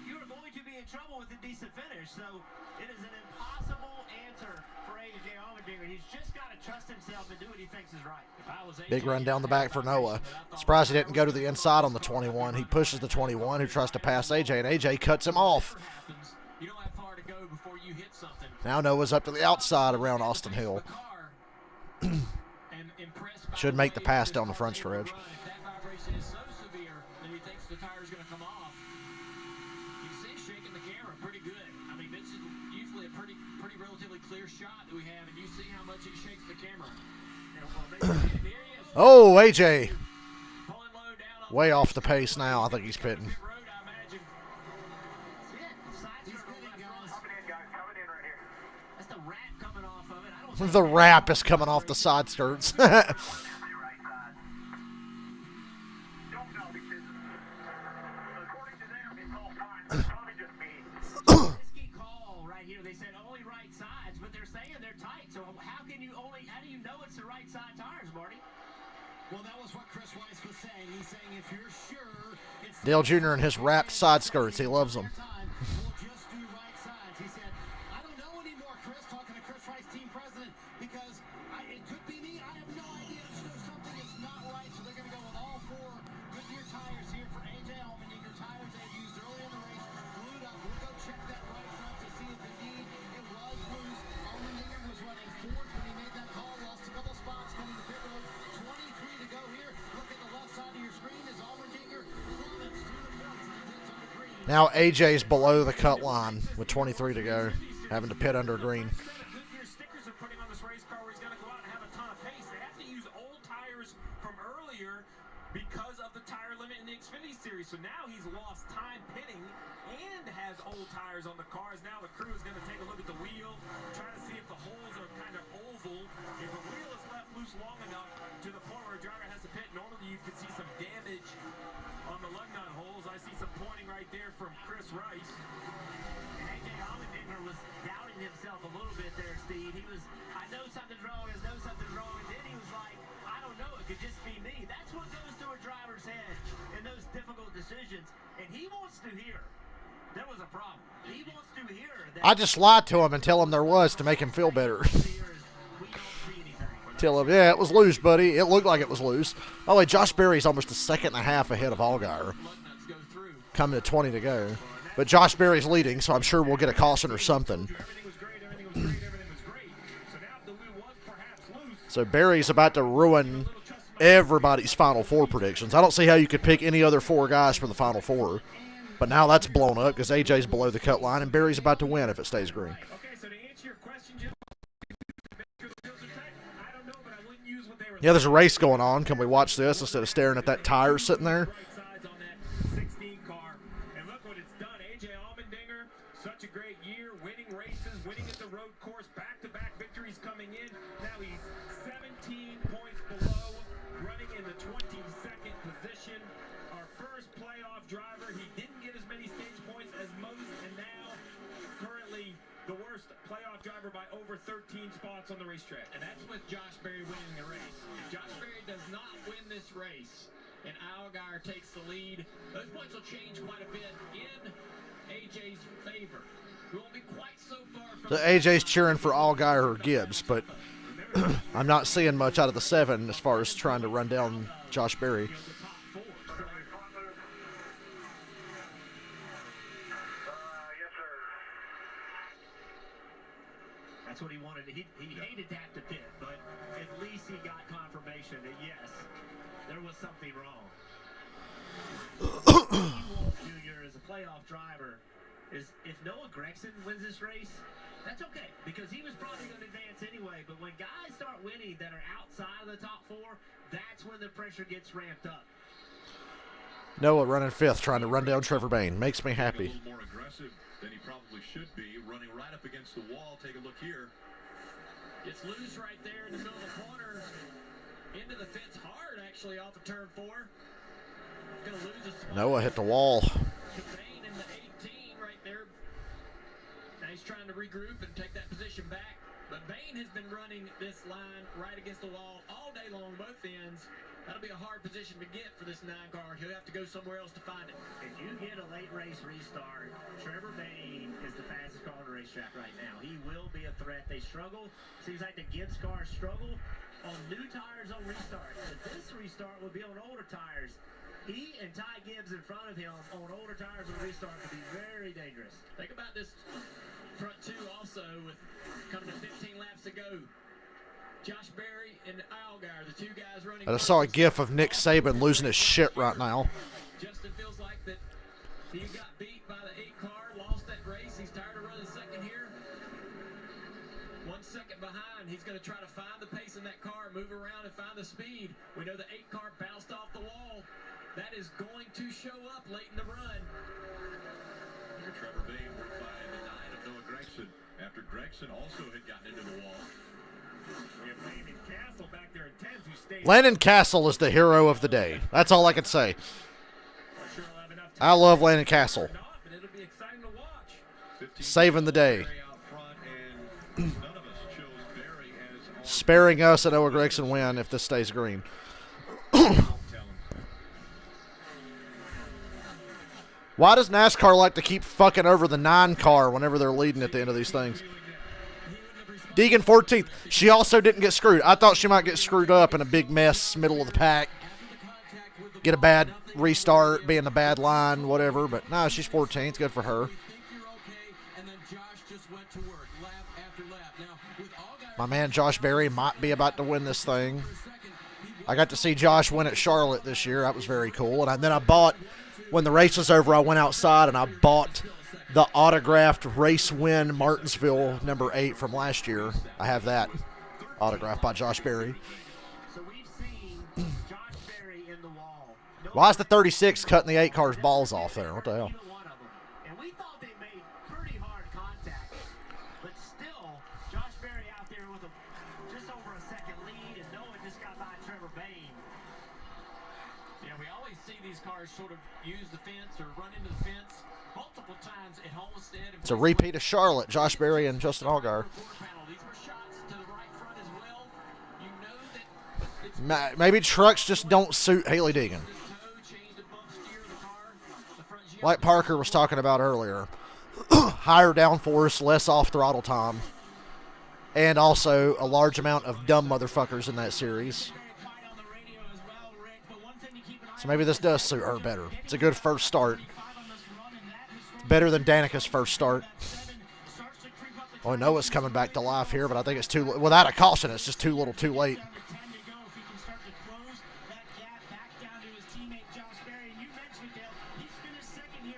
You are going to be in trouble with a decent finish. So it is an impossible answer for AJ Allmendinger. He's just got to trust himself and do what he thinks is right. If I was AJ, Big run down the back for Noah. Surprised he didn't go to the inside on the 21. He pushes the 21, who tries to pass AJ, and AJ cuts him off. you don't have far to go before you hit something. Now Noah's up to the outside around Austin Hill. Should make the pass down the front stretch. If that vibration is so severe that he thinks the tire's going to come off, you see shaking the camera pretty good. I mean, this is usually a pretty relatively clear shot that we have, and you see how much he shakes the camera. There he is. Oh, AJ. Pulling low down on Way off the pace now. I think he's pitting. the road, I imagine. That's it. Side circle left front. Coming in, guys. Coming in right here. That's the wrap coming off of it. I don't think The wrap is coming off the side skirts. Right side. Don't know because according to them, it's all fine. It's probably just me. risky call right here. They said only right sides, but they're saying they're tight. So how do you know it's the right side tires, Marty? Well, that was what Chris Weiss was saying. He's saying if you're sure it's Dale Jr. and his wrapped side skirts. He loves them. time, we'll just do right sides. He said, I don't know anymore, Chris, talking to Chris Weiss, team president, because it could be me. I have no idea. There's something is not right. So they're going to go with all 4 Goodyear tires here for AJ Allmendinger. Tires they've used early in the race. Glued up. We'll go check that right front to see if indeed it was loose. Allmendinger was running 4th when he made that call. Lost a couple spots coming to pit road. 23 to go here. Look at the left side of your screen as Allmendinger plummets to the points. He hits under green. Now AJ's below the cut line with 23 to go, having to pit under green. Goodyear stickers are putting on this race car where he's going to go out and have a ton of pace. They have to use old tires from earlier because of the tire limit in the Xfinity Series. So now he's lost time pitting and has old tires on the cars. Now the crew is going to take a look at the wheel, try to see if the holes are kind of oval. If a wheel is left loose long enough to the point where a driver has to pit, normally you could see some damage on the lug nut holes. I see some pointing right there from Chris Rice. And AJ Allmendinger was doubting himself a little bit there, Steve. He was, I know something's wrong, and then he was like, I don't know, it could just be me. That's what goes through a driver's head in those difficult decisions. And he wants to hear there was a problem. He wants to hear that. I just lied to him and tell him there was to make him feel better. We don't see anything. Tell him, yeah, it was loose, buddy. It looked like it was loose. Oh, wait, Josh Berry's almost a second and a half ahead of Allgaier. Coming to 20 to go. But Josh Berry's leading, so I'm sure we'll get a caution or something. Everything was great, everything was great, everything was great. So now if the wheel was perhaps loose, So Berry's about to ruin everybody's Final Four predictions. I don't see how you could pick any other 4 guys for the Final Four. But now that's blown up because AJ's below the cut line, and Berry's about to win if it stays green. okay, so to answer your question, Jim, I don't know, but I wouldn't use what they were Yeah, there's a race going on. Can we watch this instead of staring at that tire sitting there? right sides on that 16 car. And look what it's done. AJ Allmendinger, such a great year, winning races, winning at the road course, back-to-back victories coming in. Now he's 17 points below, running in the 22nd position. Our first playoff driver. He didn't get as many stage points as most, and now currently the worst playoff driver driver by over 13 spots on the racetrack. And that's with Josh Berry winning the race. If Josh Berry does not win this race and Allgaier takes the lead, those points will change quite a bit in AJ's favor. We won't be quite so far from So AJ's cheering for Allgaier or Gibbs, but I'm not seeing much out of the 7 as far as trying to run down Josh Berry. That's what he wanted. He hated to have to pit, but at least he got confirmation that yes, there was something wrong. Junior as a playoff driver is if Noah Gregson wins this race, that's okay because he was probably going to advance anyway. But when guys start winning that are outside of the top 4, that's when the pressure gets ramped up. Noah running 5th, trying to run down Trevor Bayne. Makes me happy. A little more aggressive than he probably should be, running right up against the wall. Take a look here. Gets loose right there in the middle of the corner. Into the fence hard, actually, off of turn 4. Gonna lose a spot. Noah hit the wall. Bain in the 18 right there. Now he's trying to regroup and take that position back. But Bain has been running this line right against the wall all day long, both ends. That'll be a hard position to get for this 9 car. He'll have to go somewhere else to find it. If you get a late race restart, Trevor Bain is the fastest car on the racetrack right now. He will be a threat. They struggle. Seems like the Gibbs cars struggle on new tires on restart. But this restart will be on older tires. He and Ty Gibbs in front of him on older tires on restart could be very dangerous. Think about this front 2 also with coming to 15 laps to go. Josh Berry and Allgaier, the 2 guys running. I just saw a gif of Nick Saban losing his shit right now. Justin feels like that he got beat by the 8 car, lost that race. He's tired of running second here. 1 second behind. He's going to try to find the pace in that car, move around and find the speed. We know the 8 car bounced off the wall. That is going to show up late in the run. Here Trevor Bayne worked by the 9 of Noah Gregson after Gregson also had gotten into the wall. We have Landon Castle back there in 10th who stayed. Landon Castle is the hero of the day. That's all I can say. I love Landon Castle. But it'll be exciting to watch. Saving the day. Berry out front, and none of us chose Berry as Sparing us an Noah Gregson win if this stays green. Why does NASCAR like to keep fucking over the 9 car whenever they're leading at the end of these things? Deegan 14th. She also didn't get screwed. I thought she might get screwed up in a big mess, middle of the pack. Get a bad restart, be in the bad line, whatever. But no, she's 14th. Good for her. My man Josh Berry might be about to win this thing. I got to see Josh win at Charlotte this year. That was very cool. And then I bought, when the race was over, I went outside and I bought the autographed race win Martinsville number 8 from last year. I have that autographed by Josh Berry. So we've seen Josh Berry in the wall. Why is the 36 cutting the 8 car's balls off there? What the hell? Either one of them. And we thought they made pretty hard contact. But still, Josh Berry out there with just over a second lead, and Noah just got by Trevor Bayne. Yeah, we always see these cars sort of use the fence or run into the fence multiple times at Homestead. It's a repeat of Charlotte, Josh Berry and Justin Allgaier. These were shots to the right front as well. You know that it's Maybe trucks just don't suit Haley Deegan. Like Parker was talking about earlier. Higher downforce, less off-throttle time. And also a large amount of dumb motherfuckers in that series. So maybe this does suit her better. It's a good first start. Better than Danica's first start. Oh, Noah's coming back to life here, but I think it's too, without a caution, it's just too little too late.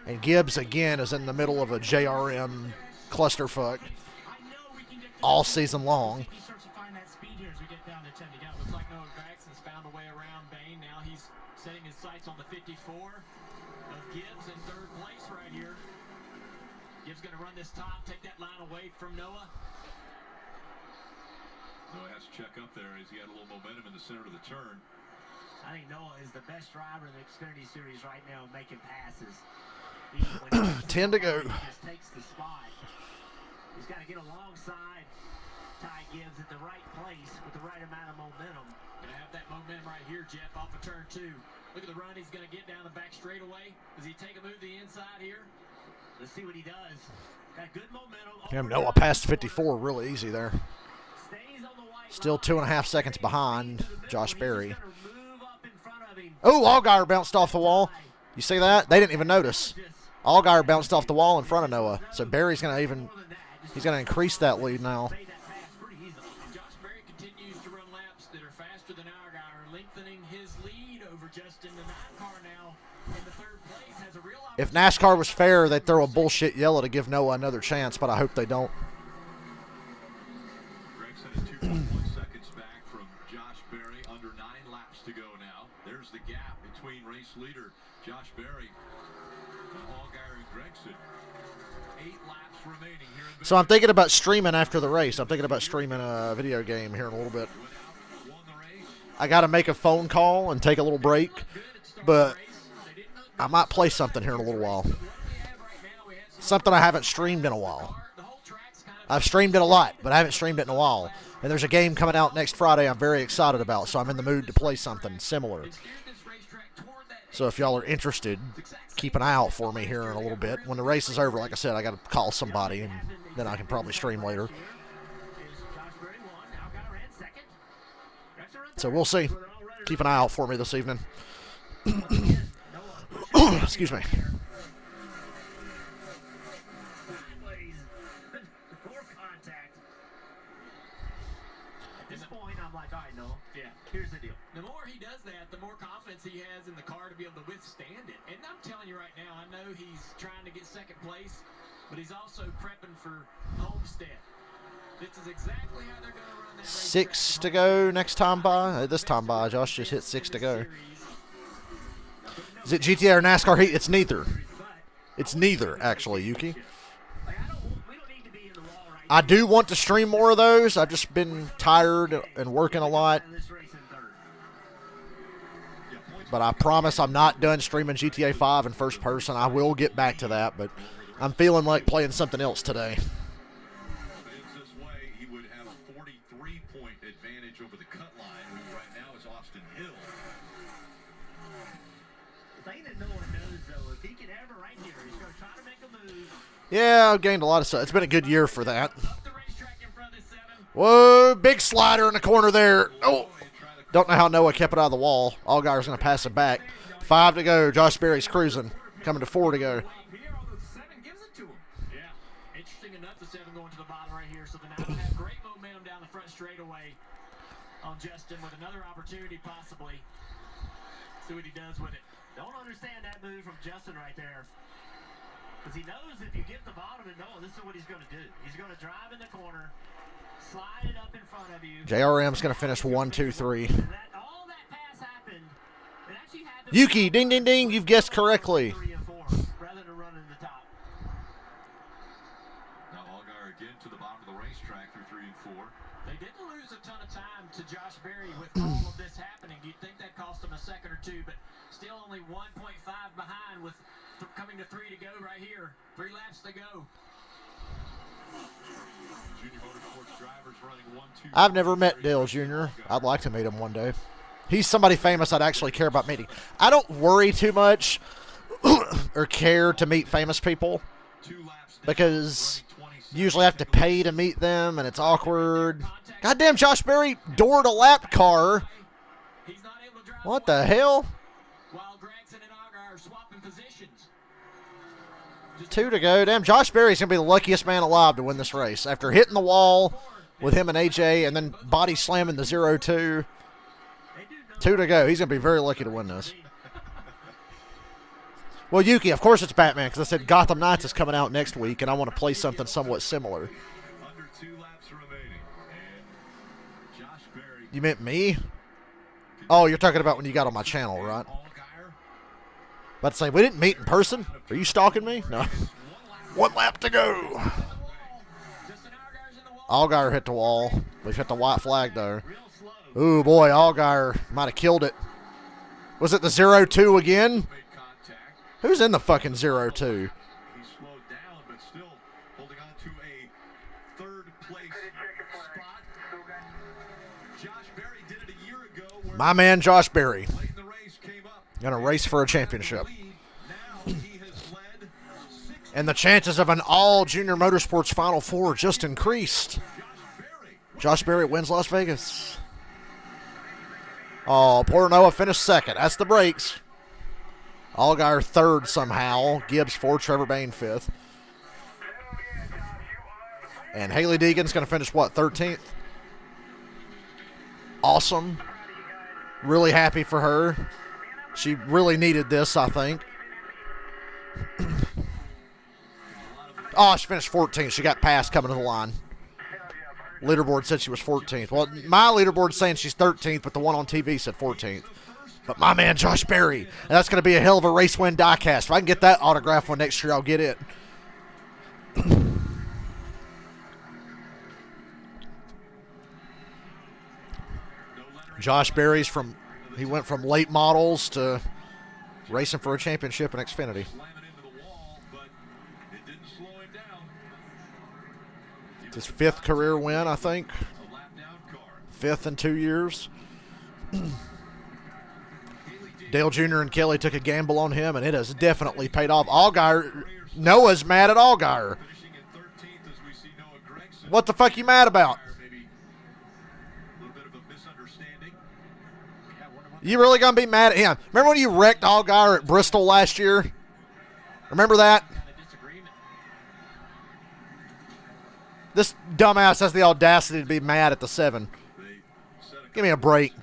And Gibbs, again, is in the middle of a JRM clusterfuck all season long. Looks like Noah Gragson's found a way around Bain. Now he's setting his sights on the 54 of Gibbs in 3rd place right here. Gibbs going to run this top, take that line away from Noah. Noah has to check up there as he had a little momentum in the center of the turn. I think Noah is the best driver in the Xfinity Series right now making passes. 10 to go. He just takes the spot. He's got to get alongside Ty Gibbs at the right place with the right amount of momentum. Gonna have that momentum right here, Jeff, off of turn 2. Look at the run he's gonna get down the back straightaway. Does he take a move to the inside here? Let's see what he does. Got good momentum. Damn, Noah passed 54 really easy there. Stays on the white Still line. 2.5 seconds behind Josh Berry. He's gonna move up in front of him. Oh, Allgaier bounced off the wall. You see that? They didn't even notice. Allgaier bounced off the wall in front of Noah. So Berry's going to he's going to increase that lead now. Made that pass pretty easily. Josh Berry continues to run laps that are faster than Allgaier, lengthening his lead over Justin. The 9 car now in the 3rd place has a real If NASCAR was fair, they'd throw a bullshit yellow to give Noah another chance, but I hope they don't. Gregson is 2.1 seconds back from Josh Berry. Under 9 laps to go now. There's the gap between race leader Josh Berry and Allgaier and Gregson. 8 laps remaining here in So I'm thinking about streaming after the race. I'm thinking about streaming a video game here in a little bit. won the race. I got to make a phone call and take a little break, but I might play something here in a little while. Something I haven't streamed in a while. I've streamed it a lot, but I haven't streamed it in a while. And there's a game coming out next Friday I'm very excited about, so I'm in the mood to play something similar. So if y'all are interested, keep an eye out for me here in a little bit. When the race is over, like I said, I got to call somebody, and then I can probably stream later. So we'll see. Keep an eye out for me this evening. Excuse me. At this point, I'm like, all right, no. Yeah. Here's the deal. The more he does that, the more confidence he has in the car to be able to withstand it. And I'm telling you right now, I know he's trying to get 2nd place, but he's also prepping for Homestead. This is exactly how they're going to run that race. 6 to go next time by. This time by, Josh just hit 6 to go. Is it GTA or NASCAR Heat? It's neither. It's neither, actually, Yuki. I do want to stream more of those. I've just been tired and working a lot. But I promise I'm not done streaming GTA 5 in first person. I will get back to that, but I'm feeling like playing something else today. This way, he would have a 43-point advantage over the cut line, who right now is Austin Hill. The thing that no one knows, though, if he can ever right here, he's going to try to make a move. Yeah, I've gained a lot of stuff. It's been a good year for that. Whoa, big slider in the corner there. Oh, don't know how Noah kept it out of the wall. Allgaier's going to pass it back. 5 to go. Josh Berry's cruising. Coming to 4 to go. Yeah. Interesting enough, the 7 going to the bottom right here. So the 9 have great momentum down the front straightaway on Justin with another opportunity possibly. See what he does with it. Don't understand that move from Justin right there. Because he knows if you get the bottom to Noah, this is what he's going to do. He's going to drive in the corner, slide it up in front of you. JRM's going to finish 1, 2, 3. All that pass happened. It actually happened. Yuki, ding, ding, ding. You've guessed correctly. 3 and 4, rather than running the top. Now Allgaier again to the bottom of the racetrack through 3 and 4. They didn't lose a ton of time to Josh Berry with all of this happening. You'd think that cost him a second or 2, but still only 1.5 behind with coming to 3 to go right here. 3 laps to go. Junior Motorsports drivers running 1, 2. I've never met Dale Jr. I'd like to meet him one day. He's somebody famous I'd actually care about meeting. I don't worry too much or care to meet famous people because you usually have to pay to meet them, and it's awkward. Goddamn, Josh Berry doored a lap car. What the hell? While Gregson and Allgaier are swapping positions. 2 to go. Damn, Josh Berry's going to be the luckiest man alive to win this race. After hitting the wall with him and AJ and then body slamming the 0-2. 2 to go. He's going to be very lucky to win this. Well, Yuki, of course it's Batman, because I said Gotham Knights is coming out next week, and I want to play something somewhat similar. Under 2 laps remaining. And Josh Berry. You meant me? Oh, you're talking about when you got on my channel, right? But say, we didn't meet in person? Are you stalking me? No. 1 lap to go. Allgaier hit the wall. We've hit the white flag, though. Ooh, boy, Allgaier might have killed it. Was it the 0-2 again? Who's in the fucking 0-2? He slowed down, but still holding on to a Josh Berry did it a year ago. Where My man Josh Berry. late in the race came up. Going to race for a championship. Now he has led 6 And the chances of an all-junior motorsports Final Four just increased. Josh Berry wins Las Vegas. Oh, poor Noah finished second. That's the brakes. Allgaier third somehow. Gibbs fourth. Trevor Bain fifth. And Haley Deegan's going to finish, what, 13th? Awesome. Really happy for her. She really needed this, I think. Oh, she finished 14th. She got passed coming to the line. Leaderboard said she was 14th. Well, my leaderboard's saying she's 13th, but the one on TV said 14th. But my man, Josh Berry, and that's going to be a hell of a race win diecast. If I can get that autograph one next year, I'll get it. Josh Berry's he went from late models to racing for a championship in Xfinity. It's his 5th career win, I think. 5th in 2 years. Dale Jr. and Kelly took a gamble on him, and it has definitely paid off. Allgaier, Noah's mad at Allgaier. What the fuck you mad about? You really gonna be mad at him? Remember when you wrecked Allgaier at Bristol last year? Remember that? This dumbass has the audacity to be mad at the 7. Give me a break.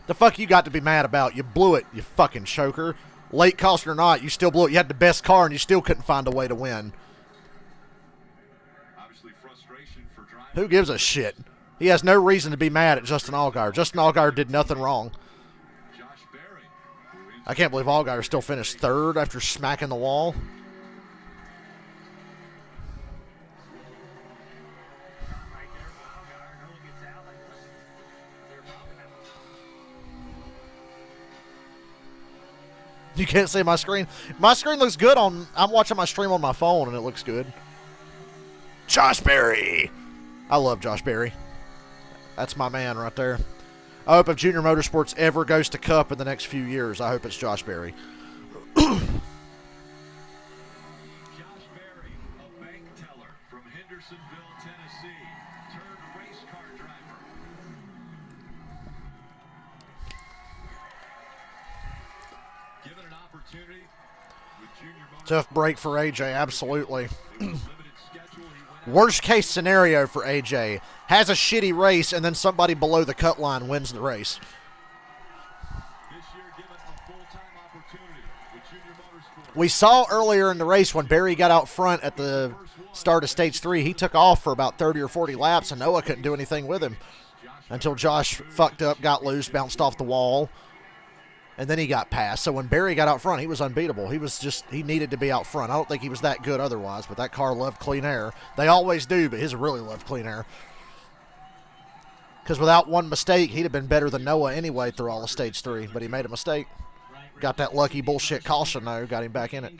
The fuck you got to be mad about? You blew it, you fucking choker. Late cost or not, you still blew it. You had the best car and you still couldn't find a way to win. Who gives a shit? He has no reason to be mad at Justin Allgaier. Justin Allgaier did nothing wrong. I can't believe Allgaier still finished 3rd after smacking the wall. You can't see my screen. My screen looks good on... I'm watching my stream on my phone, and it looks good. Josh Berry. I love Josh Berry. That's my man right there. I hope if Junior Motorsports ever goes to Cup in the next few years, I hope it's Josh Berry. Josh Berry, a bank teller from Hendersonville, Tennessee, turned race car driver. Given an opportunity with Junior Motorsports. Tough break for AJ, absolutely. Worst case scenario for AJ. Has a shitty race, and then somebody below the cut line wins the race. We saw earlier in the race when Barry got out front at the start of Stage 3, he took off for about 30 or 40 laps, and Noah couldn't do anything with him until Josh fucked up, got loose, bounced off the wall, and then he got passed. So when Barry got out front, he was unbeatable. He needed to be out front. I don't think he was that good otherwise, but that car loved clean air. They always do, but his really loved clean air. Because without one mistake, he'd have been better than Noah anyway through all of Stage 3, but he made a mistake. Got that lucky bullshit caution, though, got him back in it.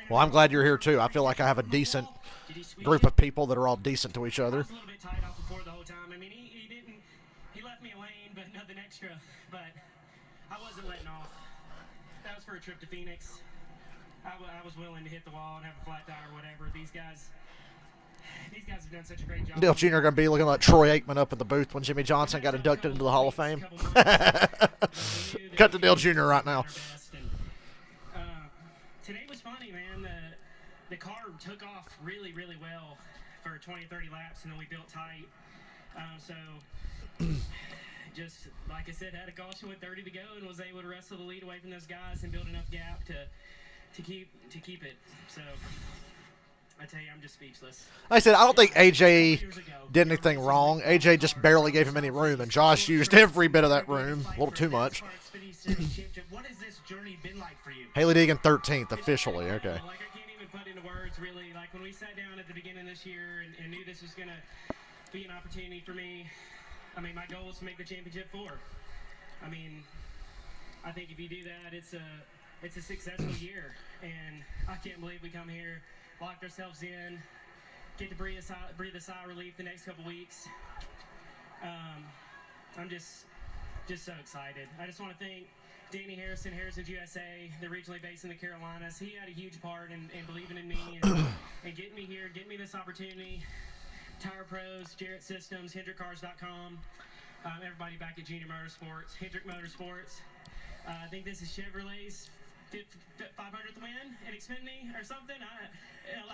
Well, I'm glad you're here, too. I feel like I have a decent group of people that are all decent to each other. He left me a lane, but nothing extra. But I wasn't letting off. That was for a trip to Phoenix. I was willing to hit the wall and have a flat tire or whatever. These guys have done such a great job. Dale Jr. going to be looking like Troy Aikman up in the booth when Jimmy Johnson got inducted into the Hall of Fame. Cut to Dale Jr. right now. Today was funny, man. The car took off really, really well for 20, 30 laps, and then we built tight. Just like I said, had a caution with 30 to go and was able to wrestle the lead away from those guys and build enough gap to keep it. So I tell you, I'm just speechless. Like I said, I don't think AJ did anything wrong. AJ just barely gave him any room, and Josh used every bit of that room. A little too much. What has this journey been like for you? Haley Deegan 13th officially. Okay. Like I can't even put into words really. Like when we sat down at the beginning of this year and knew this was gonna be an opportunity for me. I mean, my goal is to make the championship 4. I mean, I think if you do that, it's a successful year, and I can't believe we come here locked ourselves in, get to breathe a sigh of relief the next couple weeks. I'm just so excited. I just want to thank Danny Harrison, Heritage USA. They're regionally based in the Carolinas. He had a huge part in believing in me and getting me here, getting me this opportunity. Tire Pros, Jarrett Systems, HendrickCars.com, everybody back at Junior Motorsports, Hendrick Motorsports. I think this is Chevrolet's 500th win in Xfinity or something. I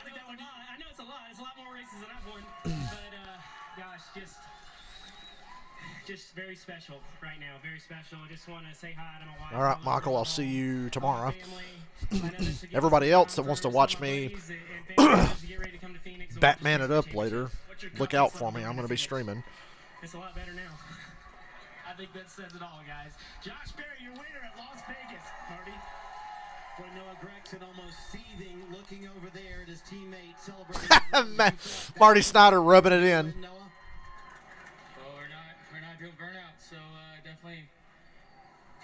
think that one. I know it's a lot. It's a lot more races than I've won. But gosh, just very special right now. Very special. I just want to say hi to my wife. All right, Michael, I'll see you tomorrow. Everybody else that wants to watch me Batman it up later, look out for me. I'm going to be streaming. It's a lot better now. I think that says it all, guys. Josh Berry, your winner at Las Vegas. Marty. For Noah Gregson almost seething, looking over there at his teammate celebrating. Marty Snyder rubbing it in. Noah. We're not doing burnout, so definitely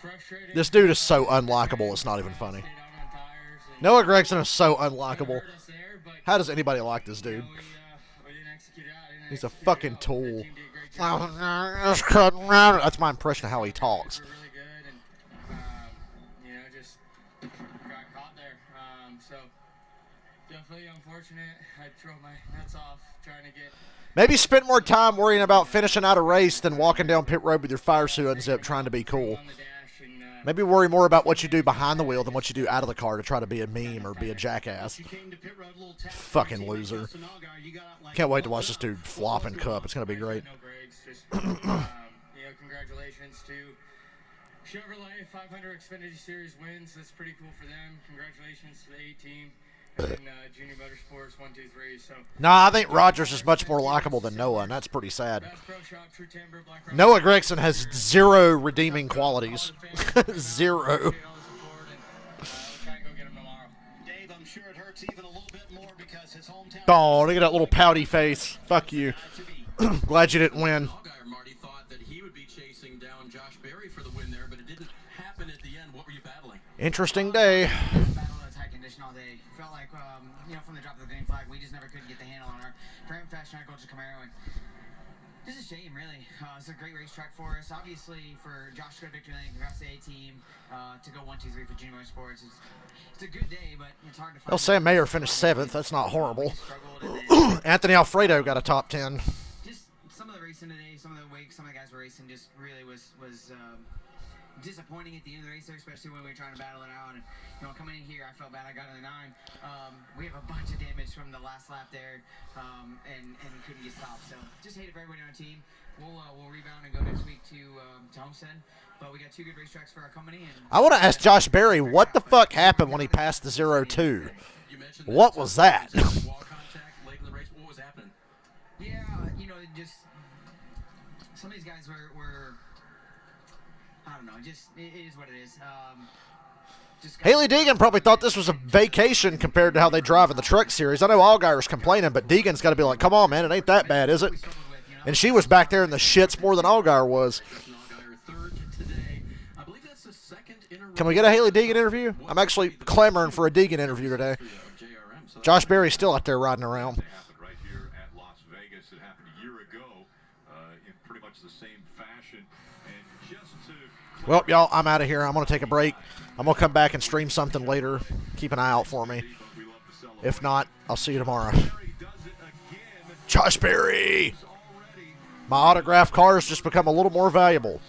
frustrated. This dude is so unlikable, it's not even funny. Noah Gregson is so unlikable. How does anybody like this dude? He's a fucking tool. That's my impression of how he talks. So definitely unfortunate. I throw my nuts off trying to get. Maybe spend more time worrying about finishing out a race than walking down pit road with your fire suit unzipped trying to be cool. Maybe worry more about what you do behind the wheel than what you do out of the car to try to be a meme or be a jackass. Fucking loser. Can't wait to watch this dude flop in Cup. It's going to be great. Congratulations to Chevrolet, 500 Xfinity Series wins. That's pretty cool for them. Congratulations to the A team and Junior Motorsports 1, 2, 3. So. Nah, I think Rogers is much more likable than Noah, and that's pretty sad. Noah Gregson has zero redeeming qualities. Zero. Oh, look at that little pouty face. Fuck you. Glad you didn't win. Marty thought that he would be chasing down Josh Berry for the win there, but it didn't happen at the end. What were you battling? Interesting day. Battle in tight condition all day. Felt like, from the drop of the green flag, we just never could get the handle on our fast track culture Camaro. And this is a shame, really. It's a great racetrack for us. Obviously, for Josh to go to victory lane, congrats to the A team. To go 1, 2, 3 for Junior Motorsports. It's a good day, but it's hard to find. El Sam Mayer finished 7th. That's not horrible. Anthony Alfredo got a top 10. Just some of the racing today, some of the wakes, some of the guys were racing just really was disappointing at the end of the race there, especially when we were trying to battle it out. And coming in here, I felt bad. I got in the 9. We have a bunch of damage from the last lap there, and couldn't get stopped. So just hate it for everybody on our team. We'll rebound and go next week to Homestead. But we got 2 good racetracks for our company. And I want to ask Josh Berry, what the fuck happened when he passed the 0-2? What was that? Yeah, just some of these guys were I don't know, it is what it is. Haley Deegan probably thought this was a vacation compared to how they drive in the Truck Series. I know Allgaier's complaining, but Deegan's got to be like, come on, man, it ain't that bad, is it? And she was back there in the shits more than Allgaier was. Can we get a Haley Deegan interview? I'm actually clamoring for a Deegan interview today. Josh Berry's still out there riding around. It happened right here at Las Vegas. It happened a year ago in pretty much the same fashion. And just to... Well, y'all, I'm out of here. I'm going to take a break. I'm going to come back and stream something later. Keep an eye out for me. If not, I'll see you tomorrow. Josh Berry! My autographed cars just become a little more valuable.